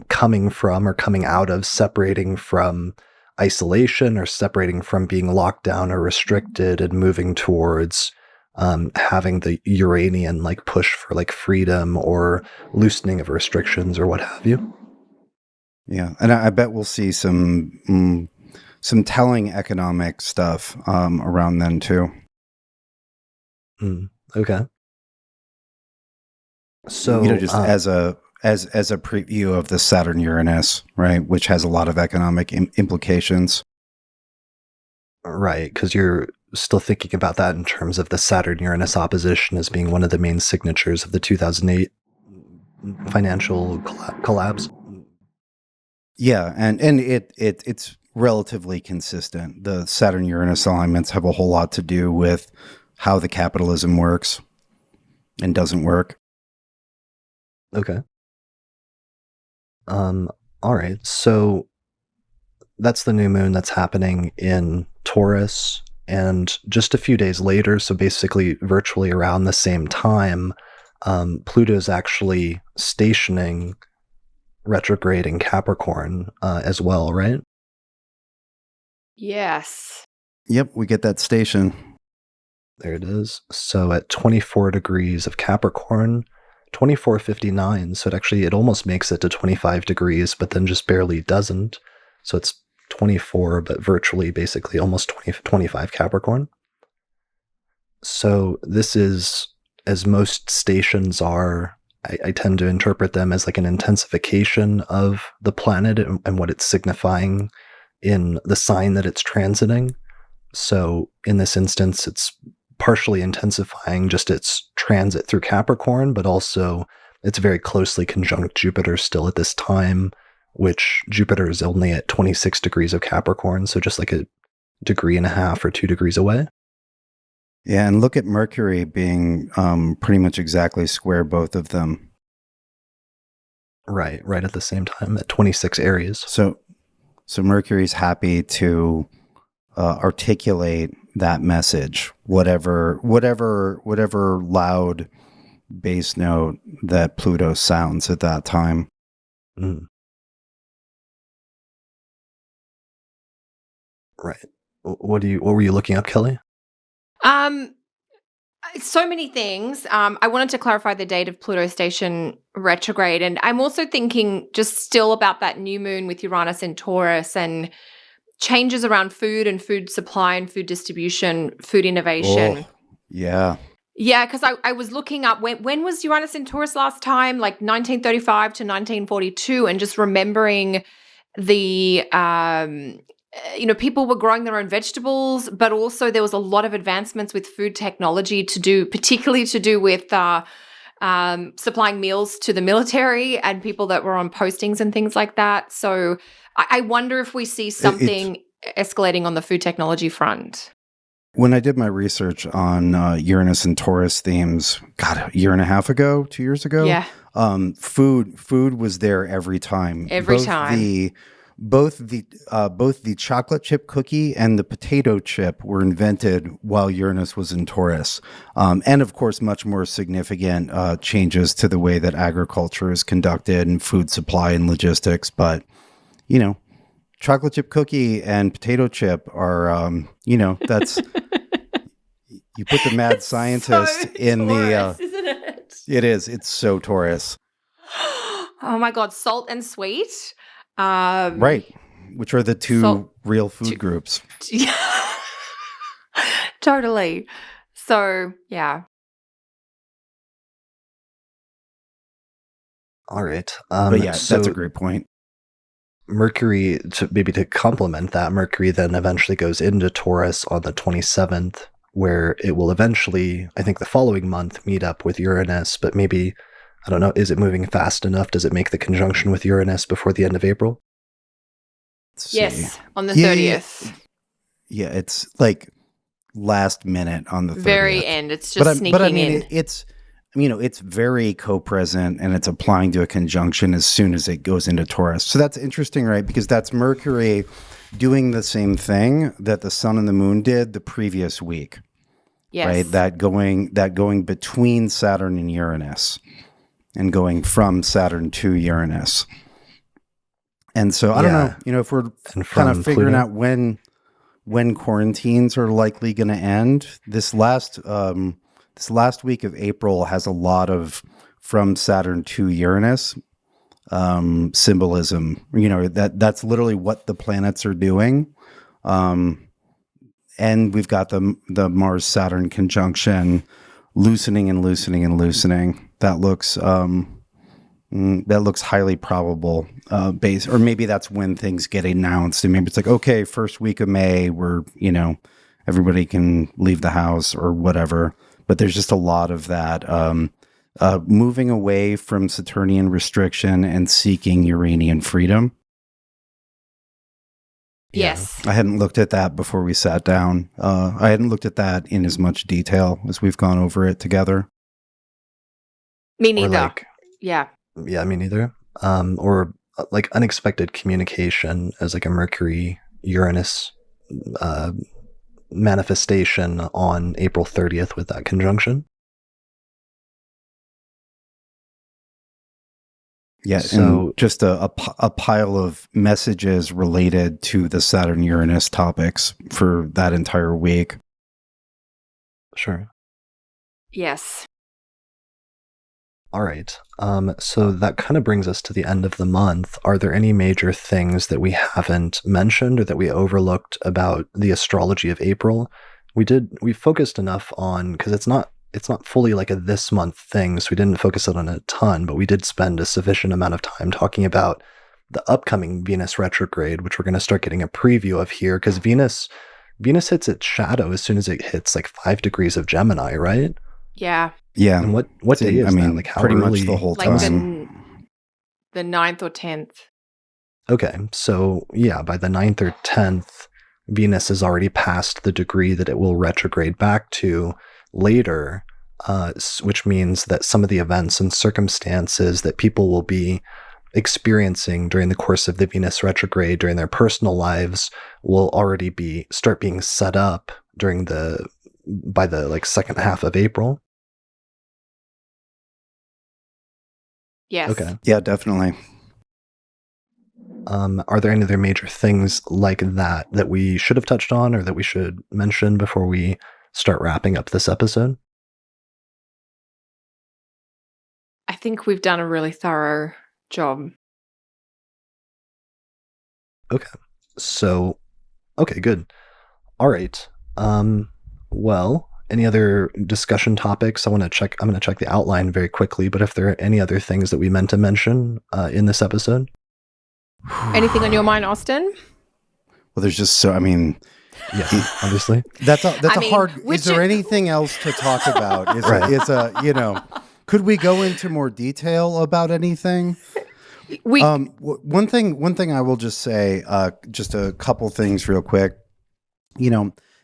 coming from or coming out of separating from isolation or separating from being locked down or restricted and moving towards having the Uranian like push for like freedom or loosening of restrictions or what have you. Yeah, and I bet we'll see some telling economic stuff around then too. Okay. So just as a preview of the Saturn Uranus, right, which has a lot of economic implications. Right, because you're still thinking about that in terms of the Saturn Uranus opposition as being one of the main signatures of the 2008 financial collapse. Yeah, and it's relatively consistent. The Saturn Uranus alignments have a whole lot to do with how the capitalism works and doesn't work. Okay. All right. So that's the new moon that's happening in Taurus. And just a few days later, so basically virtually around the same time, Pluto's actually stationing retrograde in Capricorn as well, right? Yes. Yep, we get that station. There it is. So at 24 degrees of Capricorn, 24:59, so it almost makes it to 25 degrees, but then just barely doesn't. So it's 24, but virtually basically almost 25 Capricorn. So this is, as most stations are, I tend to interpret them as like an intensification of the planet and what it's signifying in the sign that it's transiting. So in this instance, it's partially intensifying just its transit through Capricorn, but also it's very closely conjunct Jupiter still at this time, which Jupiter is only at 26 degrees of Capricorn, so just like a degree and a half or 2 degrees away. Yeah, and look at Mercury being pretty much exactly square both of them. Right at the same time at 26 Aries. So Mercury's happy to articulate that message, whatever loud bass note that Pluto sounds at that time. Right. What were you looking up, Kelly? So many things. I wanted to clarify the date of Pluto station retrograde, and I'm also thinking just still about that new moon with Uranus in Taurus and changes around food and food supply and food distribution, food innovation. Oh, yeah. Yeah, because I was looking up when was Uranus in Taurus last time, like 1935 to 1942, and just remembering the people were growing their own vegetables, but also there was a lot of advancements with food technology particularly to do with supplying meals to the military and people that were on postings and things like that. So I wonder if we see something escalating on the food technology front. When I did my research on Uranus and Taurus themes, a year and a half ago, 2 years ago, Yeah. Food was there every time. Both the chocolate chip cookie and the potato chip were invented while Uranus was in Taurus, and of course, much more significant changes to the way that agriculture is conducted and food supply and logistics. But chocolate chip cookie and potato chip are, that's you put the mad scientist so in Taurus, the. Isn't it? It is. It's so Taurus. Oh my God, salt and sweet. Right. Which are the two real food groups. Yeah. Totally. So, yeah. All right. But yeah, that's a great point. Mercury, to complement that, Mercury then eventually goes into Taurus on the 27th, where it will eventually, I think the following month, meet up with Uranus, but maybe, I don't know, is it moving fast enough? Does it make the conjunction with Uranus before the end of April? Yes, on the 30th. Yeah, it's like last minute on the 30th. Very end. It's just sneaking in. It's very co-present and it's applying to a conjunction as soon as it goes into Taurus. So that's interesting, right? Because that's Mercury doing the same thing that the sun and the moon did the previous week. Yes. Right? That going between Saturn and Uranus and going from Saturn to Uranus. And so I don't know, if we're kind of figuring out when quarantines are likely going to end, this last week of April has a lot of from Saturn to Uranus symbolism. That's literally what the planets are doing. And we've got the Mars-Saturn conjunction loosening and loosening and loosening. That looks highly probable. Or maybe that's when things get announced, and maybe it's like, okay, first week of May, we're everybody can leave the house or whatever. But there's just a lot of that moving away from Saturnian restriction and seeking Uranian freedom. Yes. I hadn't looked at that before we sat down. I hadn't looked at that in as much detail as we've gone over it together. Me neither. Yeah, me neither. Or like unexpected communication as like a Mercury Uranus manifestation on April 30th with that conjunction. Yeah, so and just a pile of messages related to the Saturn-Uranus topics for that entire week. Sure. Yes. All right. So that kind of brings us to the end of the month. Are there any major things that we haven't mentioned or that we overlooked about the astrology of April? We focused enough on, because it's not fully like a this month thing, so we didn't focus on it a ton, but we did spend a sufficient amount of time talking about the upcoming Venus retrograde, which we're going to start getting a preview of here, because Venus hits its shadow as soon as it hits like 5 degrees of Gemini, right? Yeah. Yeah. And what day is that? Like how pretty early? much the whole like time. The 9th or 10th. Okay, so yeah, by the 9th or 10th, Venus is already past the degree that it will retrograde back to later, which means that some of the events and circumstances that people will be experiencing during the course of the Venus retrograde during their personal lives will already start being set up by the like second half of April. Yes. Okay. Yeah, definitely. Are there any other major things like that that we should have touched on or that we should mention before we start wrapping up this episode? I think we've done a really thorough job. Okay. So, okay, good. All right. Well, any other discussion topics? I'm going to check the outline very quickly, but if there are any other things that we meant to mention in this episode? Anything on your mind, Austin? Well, there's just so, Yeah, obviously. That's a hard. Is there anything else to talk about? Could we go into more detail about anything? One thing I will just say, just a couple things real quick.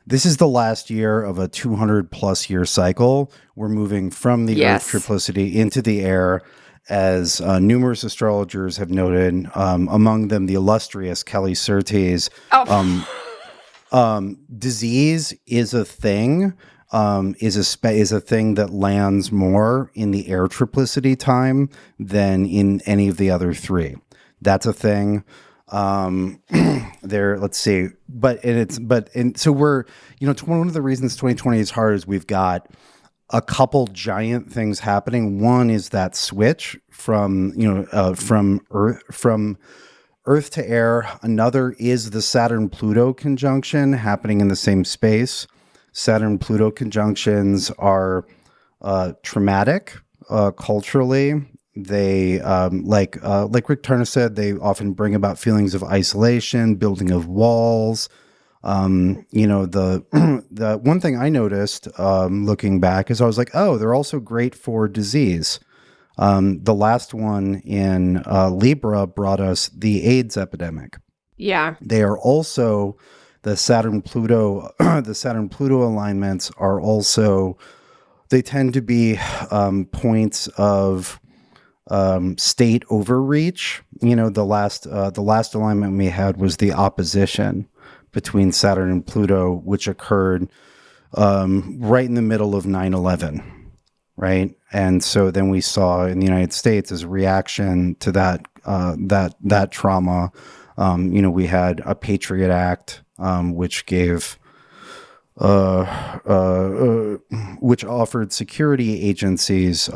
This is the last year of a 200 plus year cycle. We're moving from the Earth triplicity into the air, as numerous astrologers have noted, among them the illustrious Kelly Surtees. Disease is a thing, is a thing that lands more in the air triplicity time than in any of the other three. That's a thing. Let's see, so we're, one of the reasons 2020 is hard is we've got a couple giant things happening. One is that switch from Earth to air. Another is the Saturn Pluto conjunction happening in the same space. Saturn Pluto conjunctions are traumatic culturally. They like Rick Turner said, they often bring about feelings of isolation, building of walls. The one thing I noticed looking back is I was like, oh, they're also great for disease. The last one in Libra brought us the AIDS epidemic. Yeah. They are also the Saturn Pluto alignments are also, they tend to be points of state overreach. The last alignment we had was the opposition between Saturn and Pluto, which occurred right in the middle of 9/11, right? And so then we saw in the United States as a reaction to that trauma, we had a Patriot Act, which gave which offered security agencies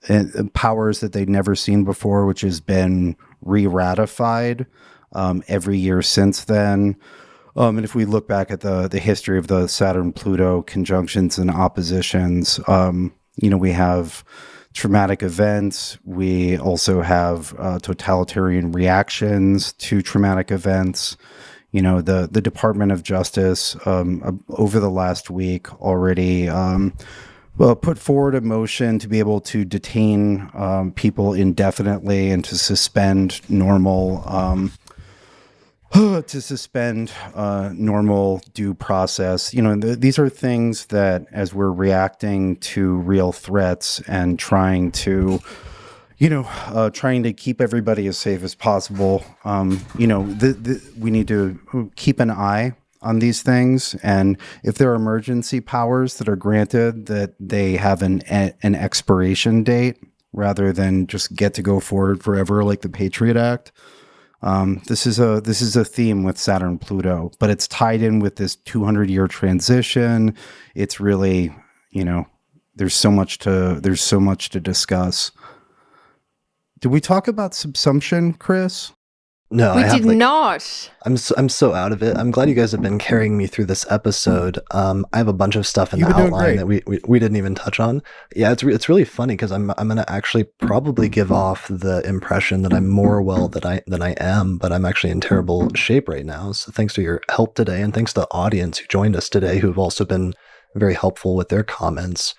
and powers that they'd never seen before, which has been re-ratified every year since then. And if we look back at the history of the Saturn-Pluto conjunctions and oppositions, we have traumatic events. We also have totalitarian reactions to traumatic events. The Department of Justice over the last week already put forward a motion to be able to detain people indefinitely and to suspend normal normal due process. These are things that, as we're reacting to real threats and trying to keep everybody as safe as possible, we need to keep an eye on these things. And if there are emergency powers that are granted, that they have an expiration date rather than just get to go forward forever, like the Patriot Act. This is a theme with Saturn Pluto, but it's tied in with this 200-year transition. It's really, there's so much to discuss. Did we talk about subsumption, Chris? No, we did not. I'm so out of it. I'm glad you guys have been carrying me through this episode. I have a bunch of stuff in the outline that we didn't even touch on. Yeah, it's really funny because I'm gonna actually probably give off the impression that I'm more well than I am, but I'm actually in terrible shape right now. So thanks for your help today, and thanks to the audience who joined us today, who've also been very helpful with their comments.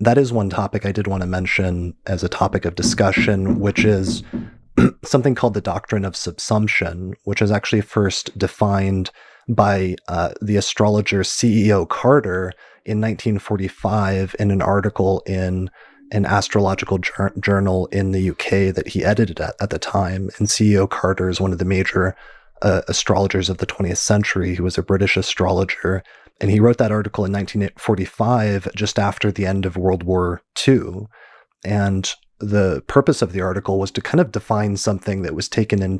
That is one topic I did want to mention as a topic of discussion, which is something called the doctrine of subsumption, which is actually first defined by the astrologer CEO Carter in 1945 in an article in an astrological journal in the UK that he edited at the time. And CEO Carter is one of the major astrologers of the 20th century. He was a British astrologer, and he wrote that article in 1945, just after the end of World War II. And the purpose of the article was to kind of define something that was taken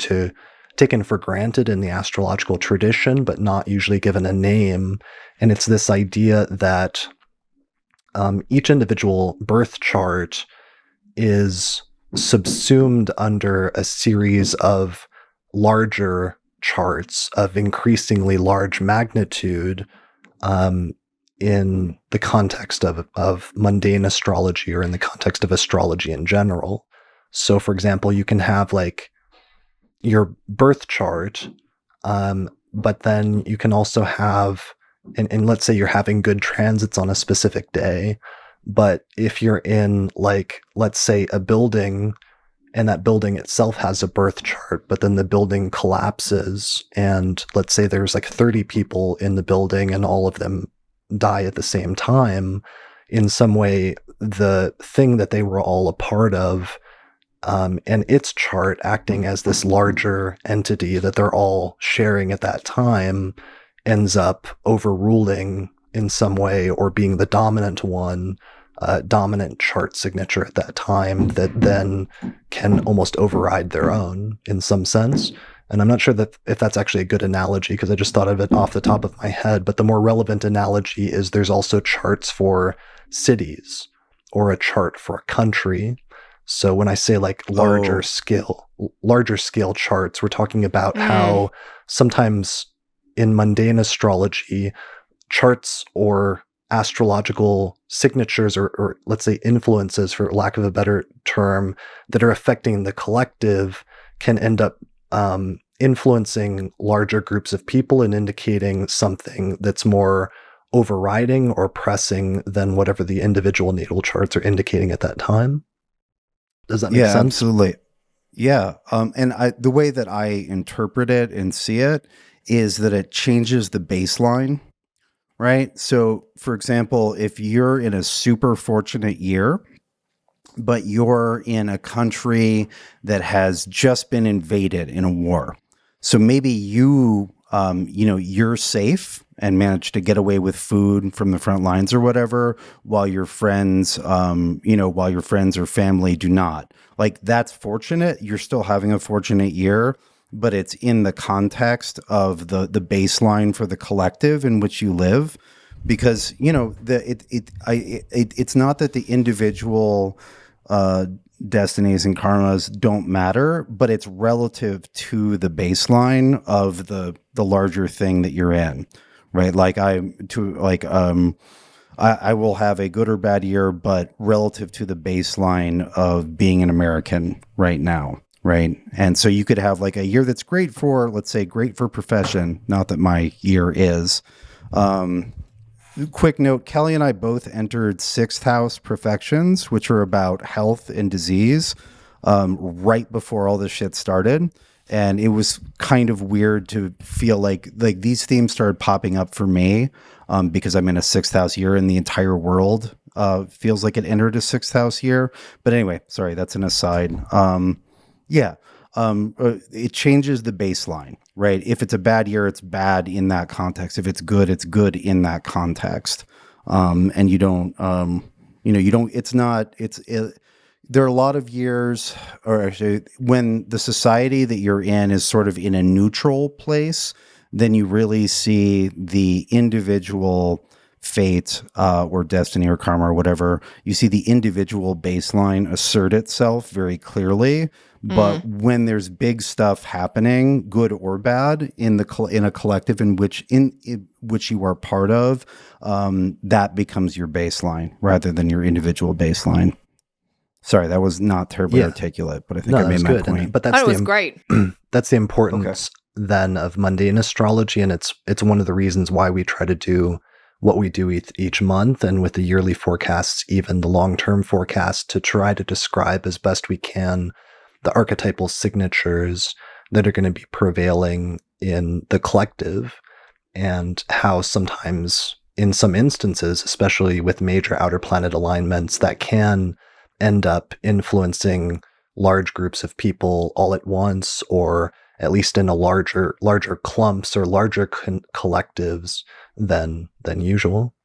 for granted in the astrological tradition, but not usually given a name. And it's this idea that each individual birth chart is subsumed under a series of larger charts of increasingly large magnitude in the context of mundane astrology, or in the context of astrology in general. So, for example, you can have like your birth chart, but then you can also have, and let's say you're having good transits on a specific day, but if you're in, like, let's say a building, and that building itself has a birth chart, but then the building collapses, and let's say there's like 30 people in the building and all of them die at the same time, in some way, the thing that they were all a part of, and its chart acting as this larger entity that they're all sharing at that time, ends up overruling in some way, or being the dominant one, dominant chart signature at that time, that then can almost override their own in some sense. And I'm not sure that if that's actually a good analogy, because I just thought of it off the top of my head. But the more relevant analogy is there's also charts for cities, or a chart for a country. So when I say like larger scale charts, we're talking about how sometimes in mundane astrology, charts or astrological signatures, or let's say influences, for lack of a better term, that are affecting the collective, can end up influencing larger groups of people and indicating something that's more overriding or pressing than whatever the individual natal charts are indicating at that time. Does that make sense? Yeah, absolutely. Yeah. And the way that I interpret it and see it is that it changes the baseline, right? So, for example, if you're in a super fortunate year, but you're in a country that has just been invaded in a war, so maybe you're safe and managed to get away with food from the front lines or whatever, while your friends, or family do not. Like, that's fortunate. You're still having a fortunate year, but it's in the context of the baseline for the collective in which you live, because it's not that the individual destinies and karmas don't matter, but it's relative to the baseline of the larger thing that you're in, right? Like I will have a good or bad year, but relative to the baseline of being an American right now, right? And so you could have like a year that's great for, let's say, great for profession. Not that my year is. Quick note, Kelly and I both entered 6th house profections, which are about health and disease, right before all this shit started. And it was kind of weird to feel like these themes started popping up for me, because I'm in a 6th house year, and the entire world feels like it entered a 6th house year. But anyway, sorry, that's an aside. It changes the baseline, right? If it's a bad year, it's bad in that context. If it's good in that context. And you don't, there are a lot of years, or actually, when the society that you're in is sort of in a neutral place, then you really see the individual fate, or destiny or karma or whatever. You see the individual baseline assert itself very clearly. But when there's big stuff happening, good or bad, in a collective in which you are part of, that becomes your baseline rather than your individual baseline. Sorry, that was not terribly articulate, but I think I made my point. But that's was great. That's the importance then of mundane astrology, and it's one of the reasons why we try to do what we do each month, and with the yearly forecasts, even the long-term forecast, to try to describe as best we can the archetypal signatures that are going to be prevailing in the collective, and how sometimes, in some instances, especially with major outer planet alignments, that can end up influencing large groups of people all at once, or at least in a larger clumps or larger collectives than usual,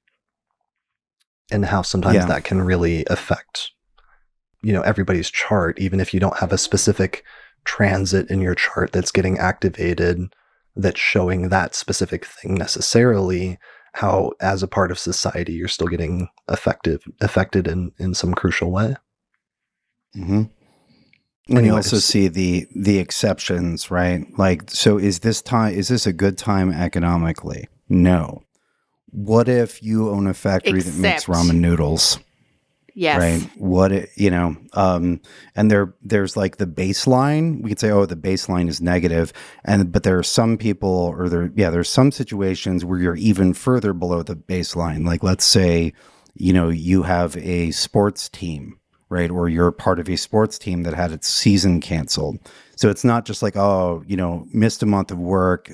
and how sometimes that can really affect everybody's chart, even if you don't have a specific transit in your chart that's getting activated, that's showing that specific thing necessarily, how as a part of society you're still getting affected in some crucial way. Mm-hmm. And you also see the exceptions, right? Like, so is this a good time economically? No. What if you own a factory that makes ramen noodles? Yes. Right. And there's like the baseline. We could say, oh, the baseline is negative. But there are some people, there's some situations where you're even further below the baseline. Like, let's say, you have a sports team, right? Or you're part of a sports team that had its season canceled. So it's not just like, oh, missed a month of work,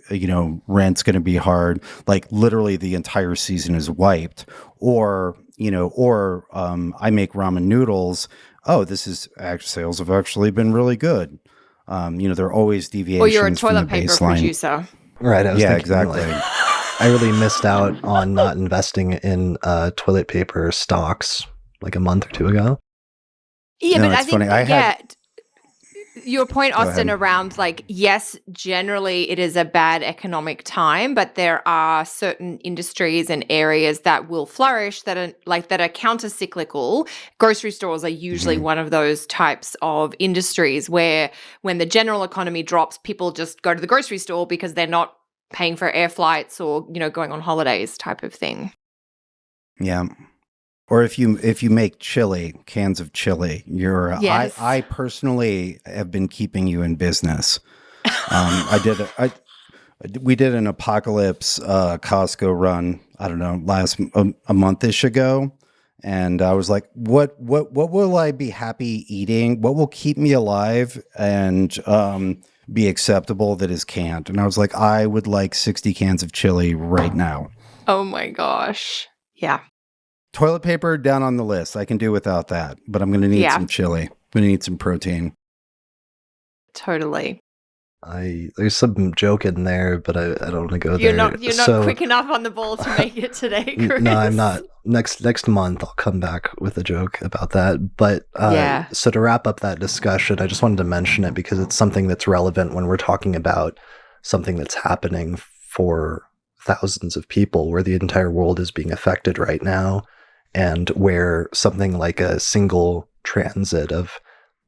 rent's going to be hard. Like, literally the entire season is wiped. Or I make ramen noodles. Oh, sales have actually been really good. There are always deviations. Or you're a from the toilet paper baseline. producer. Right. I was thinking, exactly. I really missed out on not investing in toilet paper stocks like a month or two ago. Yeah, No, but I it's think, funny. your point, Austin, ahead. around like, yes, generally it is a bad economic time, but there are certain industries and areas that will flourish that are counter-cyclical. Grocery stores are usually one of those types of industries where when the general economy drops, people just go to the grocery store because they're not paying for air flights or, going on holidays type of thing. Yeah. Or if you make cans of chili, Yes. I personally have been keeping you in business. We did an apocalypse Costco run, I don't know, a month-ish ago. And I was like, what will I be happy eating? What will keep me alive and be acceptable that is canned? And I was like, I would like 60 cans of chili right now. Oh my gosh. Yeah. Toilet paper down on the list. I can do without that, but I'm going to need some chili. I'm going to need some protein. Totally. There's some joke in there, but I don't want to go You're there. You're not quick enough on the ball to make it today, Chris. No, I'm not. Next month, I'll come back with a joke about that. But so to wrap up that discussion, I just wanted to mention it because it's something that's relevant when we're talking about something that's happening for thousands of people, where the entire world is being affected right now. And where something like a single transit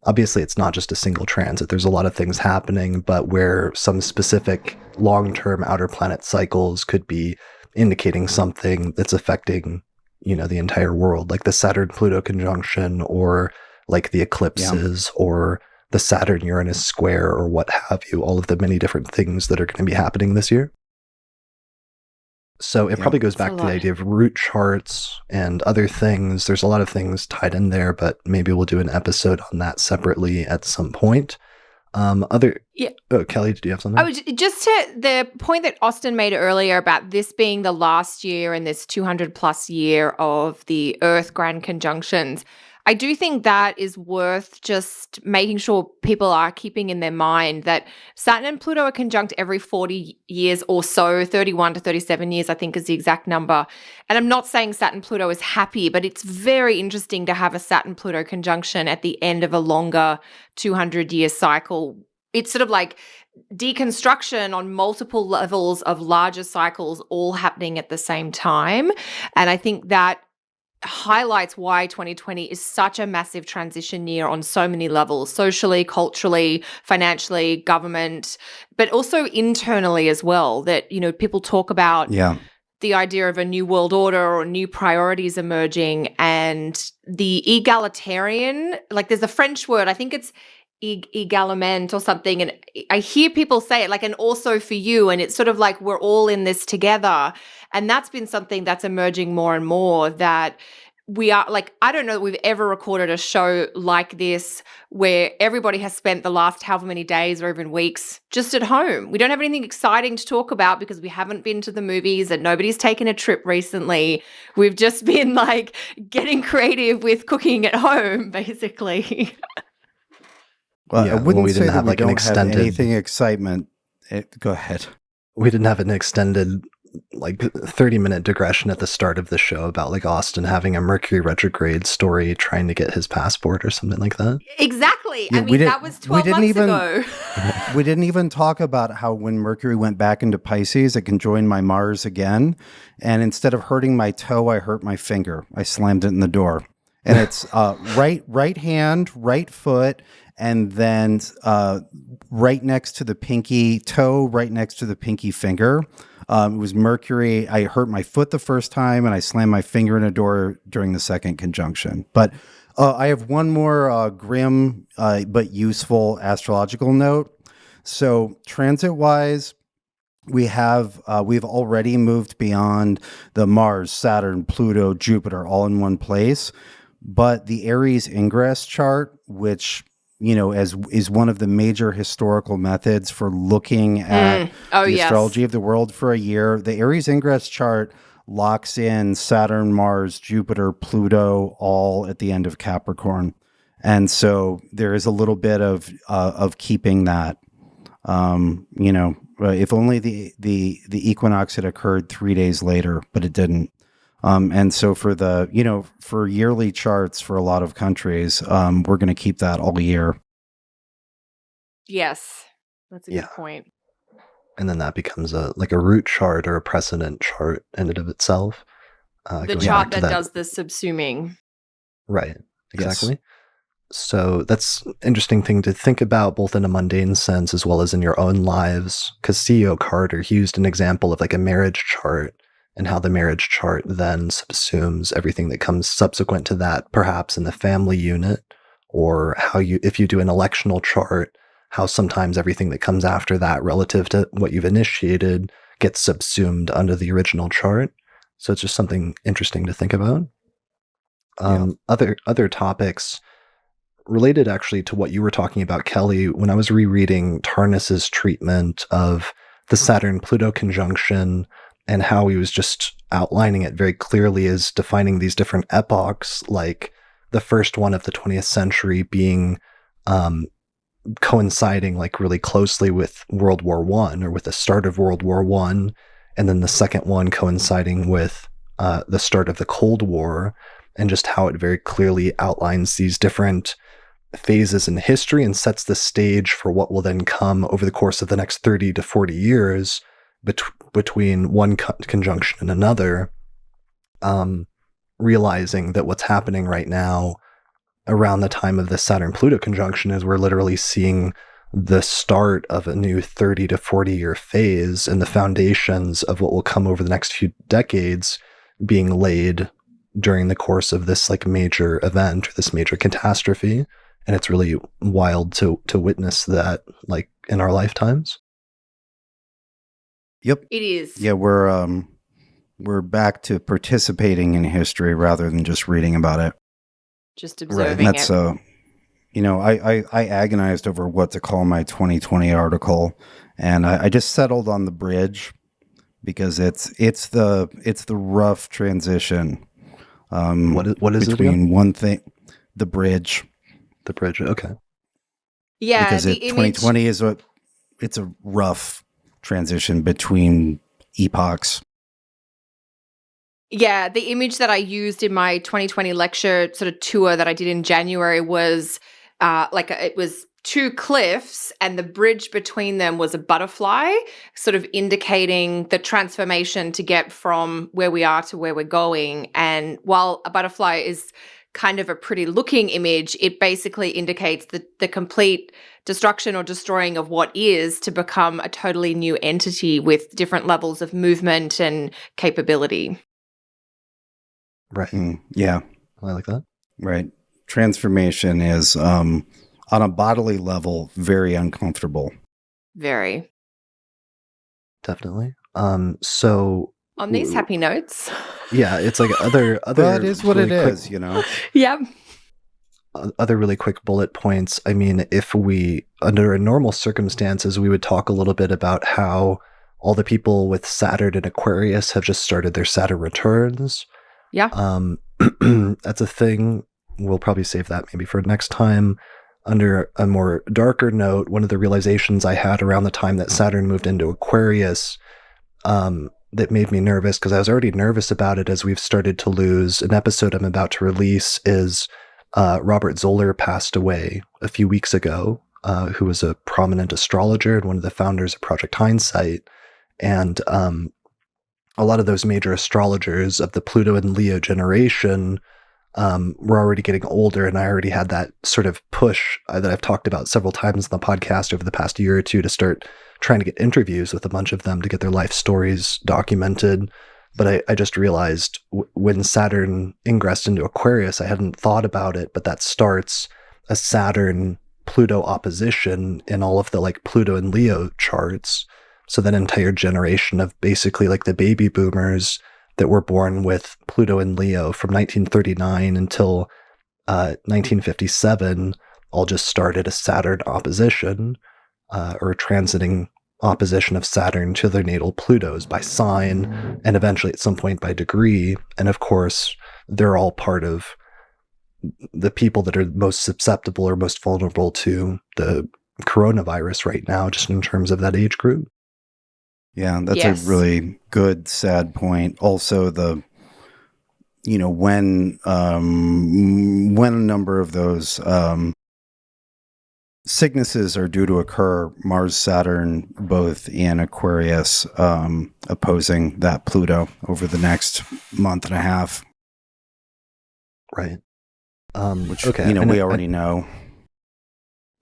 obviously it's not just a single transit, there's a lot of things happening, but where some specific long-term outer planet cycles could be indicating something that's affecting, the entire world, like the Saturn Pluto conjunction, or like the eclipses, or the Saturn Uranus square, or what have you, all of the many different things that are going to be happening this year. So it probably goes back to the idea of root charts and other things. There's a lot of things tied in there, but maybe we'll do an episode on that separately at some point. Oh, Kelly, did you have something? I was just to the point that Austin made earlier about this being the last year in this 200 plus year of the Earth grand conjunctions. I do think that is worth just making sure people are keeping in their mind that Saturn and Pluto are conjunct every 40 years or so, 31 to 37 years, I think is the exact number. And I'm not saying Saturn-Pluto is happy, but it's very interesting to have a Saturn-Pluto conjunction at the end of a longer 200-year cycle. It's sort of like deconstruction on multiple levels of larger cycles all happening at the same time. And I think that highlights why 2020 is such a massive transition year on so many levels, socially, culturally, financially, government, but also internally as well, that, people talk about the idea of a new world order or new priorities emerging, and the egalitarian, like there's a French word, I think it's egalement or something, and I hear people say it like, and also for you, and it's sort of like we're all in this together. And that's been something that's emerging more and more, that we are like, I don't know that we've ever recorded a show like this where everybody has spent the last however many days or even weeks just at home. We don't have anything exciting to talk about because we haven't been to the movies and nobody's taken a trip recently. We've just been like getting creative with cooking at home, basically. Well, I wouldn't say that we don't have anything excitement. Go ahead. We didn't have an extended like 30-minute digression at the start of the show about like Austin having a Mercury retrograde story trying to get his passport or something like that. Exactly. Yeah, I mean, that was 12 months ago. We didn't even talk about how when Mercury went back into Pisces, it conjoined my Mars again. And instead of hurting my toe, I hurt my finger. I slammed it in the door. And it's right hand, right foot, and then right next to the pinky toe, right next to the pinky finger. It was Mercury. I hurt my foot the first time, and I slammed my finger in a door during the second conjunction. But I have one more grim but useful astrological note. So transit-wise, we've already moved beyond the Mars, Saturn, Pluto, Jupiter all in one place. But the Aries ingress chart, which is one of the major historical methods for looking at the astrology of the world for a year, the Aries ingress chart locks in Saturn, Mars, Jupiter, Pluto, all at the end of Capricorn, and so there is a little bit of keeping that. If only the equinox had occurred 3 days later, but it didn't. And so for yearly charts for a lot of countries, we're going to keep that all year. Yes, that's a good point. And then that becomes a root chart or a precedent chart in and of itself. The chart that does the subsuming. Right, exactly. Yes. So that's an interesting thing to think about, both in a mundane sense as well as in your own lives. Because CEO Carter used an example of like a marriage chart, and how the marriage chart then subsumes everything that comes subsequent to that, perhaps in the family unit, or if you do an electional chart, how sometimes everything that comes after that relative to what you've initiated gets subsumed under the original chart. So it's just something interesting to think about. Other topics related actually to what you were talking about, Kelly, when I was rereading Tarnis's treatment of the Saturn-Pluto conjunction, and how he was just outlining it very clearly as defining these different epochs, like the first one of the 20th century being coinciding like really closely with World War I, or with the start of World War I, and then the second one coinciding with the start of the Cold War, and just how it very clearly outlines these different phases in history and sets the stage for what will then come over the course of the next 30 to 40 years between one conjunction and another, realizing that what's happening right now around the time of the Saturn-Pluto conjunction is we're literally seeing the start of a new 30 to 40 year phase, and the foundations of what will come over the next few decades being laid during the course of this like major event or this major catastrophe. And it's really wild to witness that like in our lifetimes. Yep. It is. Yeah, we're back to participating in history rather than just reading about it. Just observing it. That's I agonized over what to call my 2020 article, and I just settled on the bridge because it's the rough transition. What is between one thing, the bridge. The bridge. Okay. Yeah, because 2020 is it's a rough transition between epochs. Yeah, the image that I used in my 2020 lecture sort of tour that I did in January was it was two cliffs, and the bridge between them was a butterfly, sort of indicating the transformation to get from where we are to where we're going. And while a butterfly is kind of a pretty looking image, it basically indicates the complete destruction or destroying of what is to become a totally new entity with different levels of movement and capability. Right. Yeah. I like that. Right. Transformation is, on a bodily level, very uncomfortable. Very. Definitely. So on these happy notes. Yeah, it's like other. That is what really it is, Yep. Other really quick bullet points. I mean, if we, under normal circumstances, we would talk a little bit about how all the people with Saturn and Aquarius have just started their Saturn returns. Yeah. That's a thing. We'll probably save that maybe for next time. Under a more darker note, one of the realizations I had around the time that Saturn moved into Aquarius, that made me nervous, because I was already nervous about it as we've started to lose. An episode I'm about to release is Robert Zoller passed away a few weeks ago, who was a prominent astrologer and one of the founders of Project Hindsight. And a lot of those major astrologers of the Pluto and Leo generation were already getting older, and I already had that sort of push that I've talked about several times in the podcast over the past year or two to start trying to get interviews with a bunch of them to get their life stories documented. But I just realized when Saturn ingressed into Aquarius, I hadn't thought about it, but that starts a Saturn-Pluto opposition in all of the like Pluto and Leo charts. So that entire generation of basically like the baby boomers that were born with Pluto and Leo from 1939 until 1957 all just started a Saturn opposition, or a transiting opposition of Saturn to their natal Plutos by sign, and eventually at some point by degree. And of course, they're all part of the people that are most susceptible or most vulnerable to the coronavirus right now, just in terms of that age group. Yeah, that's a really good, sad point. Also, when a number of those sicknesses are due to occur, Mars-Saturn, both in Aquarius, opposing that Pluto over the next month and a half. Right. Which, okay. we already know.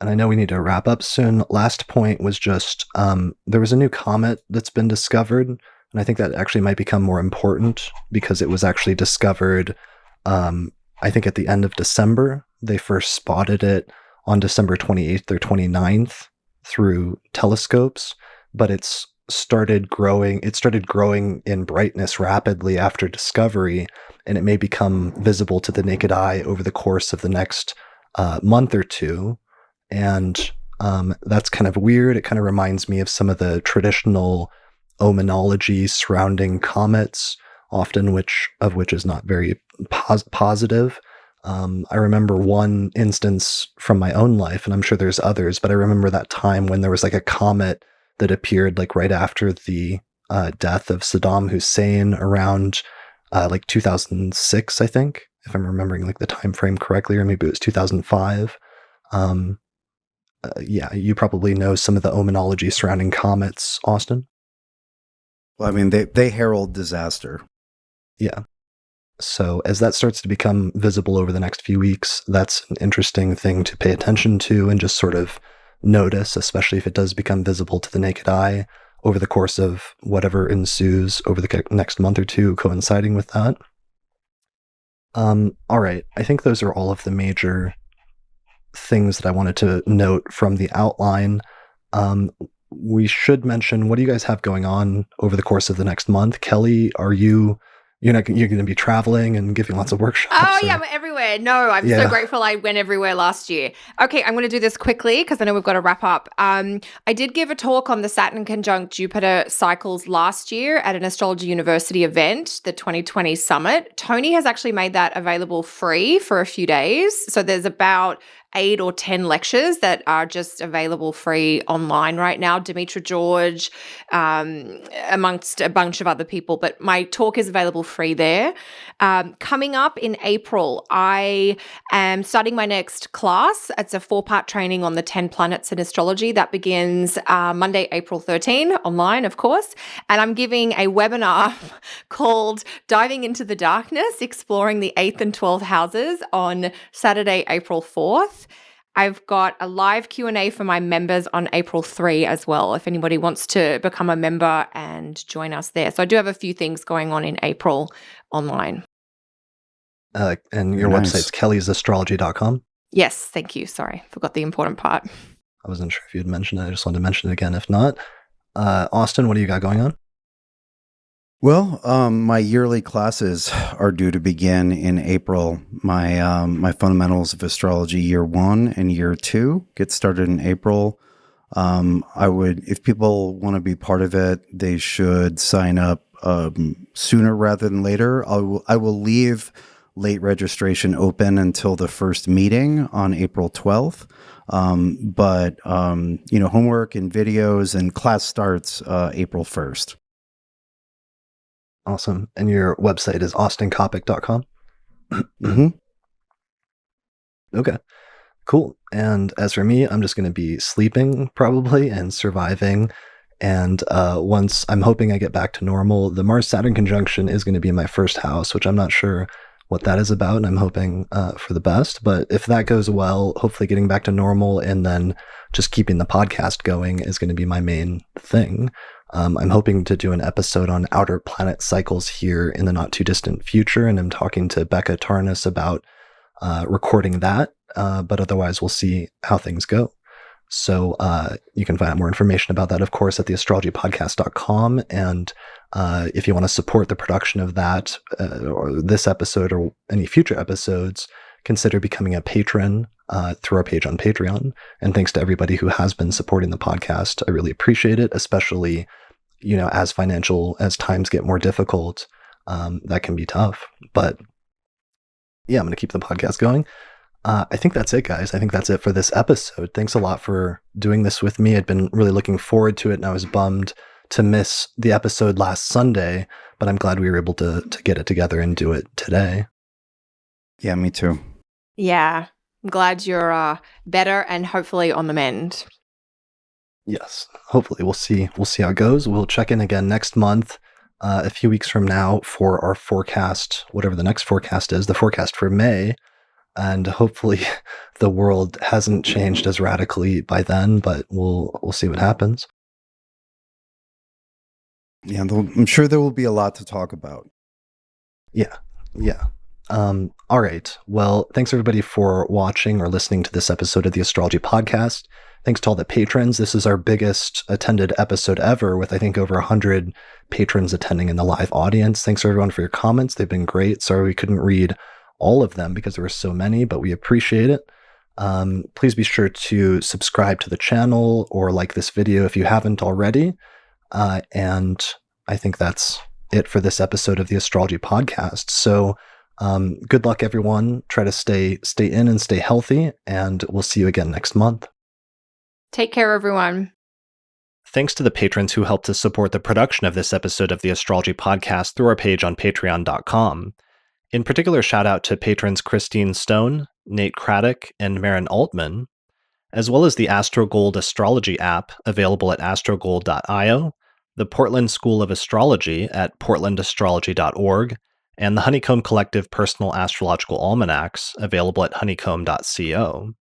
And I know we need to wrap up soon. Last point was just, there was a new comet that's been discovered, and I think that actually might become more important because it was actually discovered, I think at the end of December. They first spotted it on December 28th or 29th through telescopes, but it started growing in brightness rapidly after discovery, and it may become visible to the naked eye over the course of the next month or two. And that's kind of weird. It kind of reminds me of some of the traditional omenology surrounding comets, often which is not very positive. I remember one instance from my own life, and I'm sure there's others, but I remember that time when there was like a comet that appeared like right after the death of Saddam Hussein around like 2006, I think, if I'm remembering like the time frame correctly, or maybe it was 2005. Yeah, you probably know some of the omenology surrounding comets, Austin. Well, I mean, they herald disaster. Yeah. So as that starts to become visible over the next few weeks, that's an interesting thing to pay attention to and just sort of notice, especially if it does become visible to the naked eye over the course of whatever ensues over the next month or two coinciding with that. All right. I think those are all of the major things that I wanted to note from the outline. We should mention, what do you guys have going on over the course of the next month? Kelly, you're going to be traveling and giving lots of workshops? Oh, yeah, I'm everywhere. No, I'm so grateful I went everywhere last year. Okay, I'm going to do this quickly because I know we've got to wrap up. I did give a talk on the Saturn conjunct Jupiter cycles last year at an Astrology University event, the 2020 Summit. Tony has actually made that available free for a few days. So there's about 8 or 10 lectures that are just available free online right now. Demetra George, amongst a bunch of other people, but my talk is available free there. Coming up in April, I am starting my next class. It's a 4-part training on the 10 planets in astrology that begins Monday, April 13, online, of course. And I'm giving a webinar called Diving into the Darkness, Exploring the 8th and 12th Houses on Saturday, April 4th. I've got a live Q&A for my members on April 3 as well, if anybody wants to become a member and join us there. So I do have a few things going on in April online. And your website's kellysastrology.com? Yes, thank you. Sorry, forgot the important part. I wasn't sure if you'd mentioned it. I just wanted to mention it again. If not, Austin, what do you got going on? Well, my yearly classes are due to begin in April. My Fundamentals of Astrology Year 1 and Year 2 get started in April. If people want to be part of it, they should sign up sooner rather than later. I will leave late registration open until the first meeting on April 12th. But homework and videos and class starts April 1st. Awesome. And your website is austincoppock.com? Mm-hmm. Okay. Cool. And as for me, I'm just going to be sleeping probably and surviving. And once I'm hoping I get back to normal, the Mars-Saturn conjunction is going to be in my first house, which I'm not sure what that is about. And I'm hoping for the best. But if that goes well, hopefully getting back to normal and then just keeping the podcast going is going to be my main thing. I'm hoping to do an episode on outer planet cycles here in the not too distant future. And I'm talking to Becca Tarnas about recording that. But otherwise, we'll see how things go. So you can find out more information about that, of course, at theastrologypodcast.com. And if you want to support the production of that, or this episode or any future episodes, consider becoming a patron through our page on Patreon. And thanks to everybody who has been supporting the podcast. I really appreciate it, especially, as times get more difficult, that can be tough. But yeah, I'm going to keep the podcast going. I think that's it, guys. I think that's it for this episode. Thanks a lot for doing this with me. I'd been really looking forward to it, and I was bummed to miss the episode last Sunday, but I'm glad we were able to get it together and do it today. Yeah, me too. Yeah, I'm glad you're better and hopefully on the mend. Yes, hopefully. We'll see how it goes. We'll check in again next month, a few weeks from now, for our forecast, whatever the next forecast is, the forecast for May. And hopefully the world hasn't changed as radically by then, but we'll see what happens. Yeah, I'm sure there will be a lot to talk about. Yeah. All right. Well, thanks everybody for watching or listening to this episode of the Astrology Podcast. Thanks to all the patrons. This is our biggest attended episode ever, with I think over 100 patrons attending in the live audience. Thanks everyone for your comments. They've been great. Sorry we couldn't read all of them because there were so many, but we appreciate it. Please be sure to subscribe to the channel or like this video if you haven't already. And I think that's it for this episode of the Astrology Podcast. So good luck, everyone. Try to stay in and stay healthy, and we'll see you again next month. Take care, everyone. Thanks to the patrons who helped to support the production of this episode of the Astrology Podcast through our page on patreon.com. In particular, shout out to patrons Christine Stone, Nate Craddock, and Marin Altman, as well as the AstroGold Astrology app available at astrogold.io, the Portland School of Astrology at portlandastrology.org, and the Honeycomb Collective Personal Astrological Almanacs available at honeycomb.co.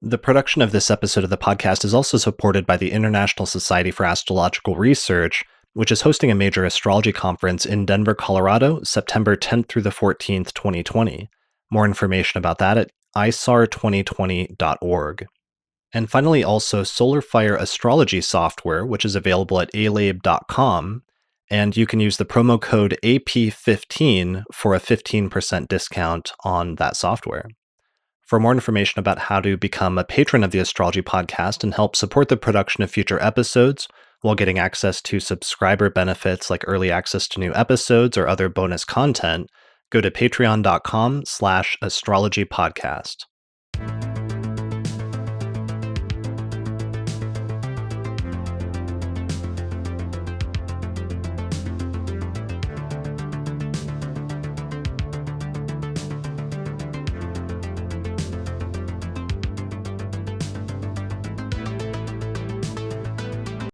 The production of this episode of the podcast is also supported by the International Society for Astrological Research, which is hosting a major astrology conference in Denver, Colorado, September 10th through the 14th, 2020. More information about that at isar2020.org. And finally, also SolarFire Astrology software, which is available at alabe.com, and you can use the promo code AP15 for a 15% discount on that software. For more information about how to become a patron of the Astrology Podcast and help support the production of future episodes, while getting access to subscriber benefits like early access to new episodes or other bonus content, go to patreon.com/astrologypodcast.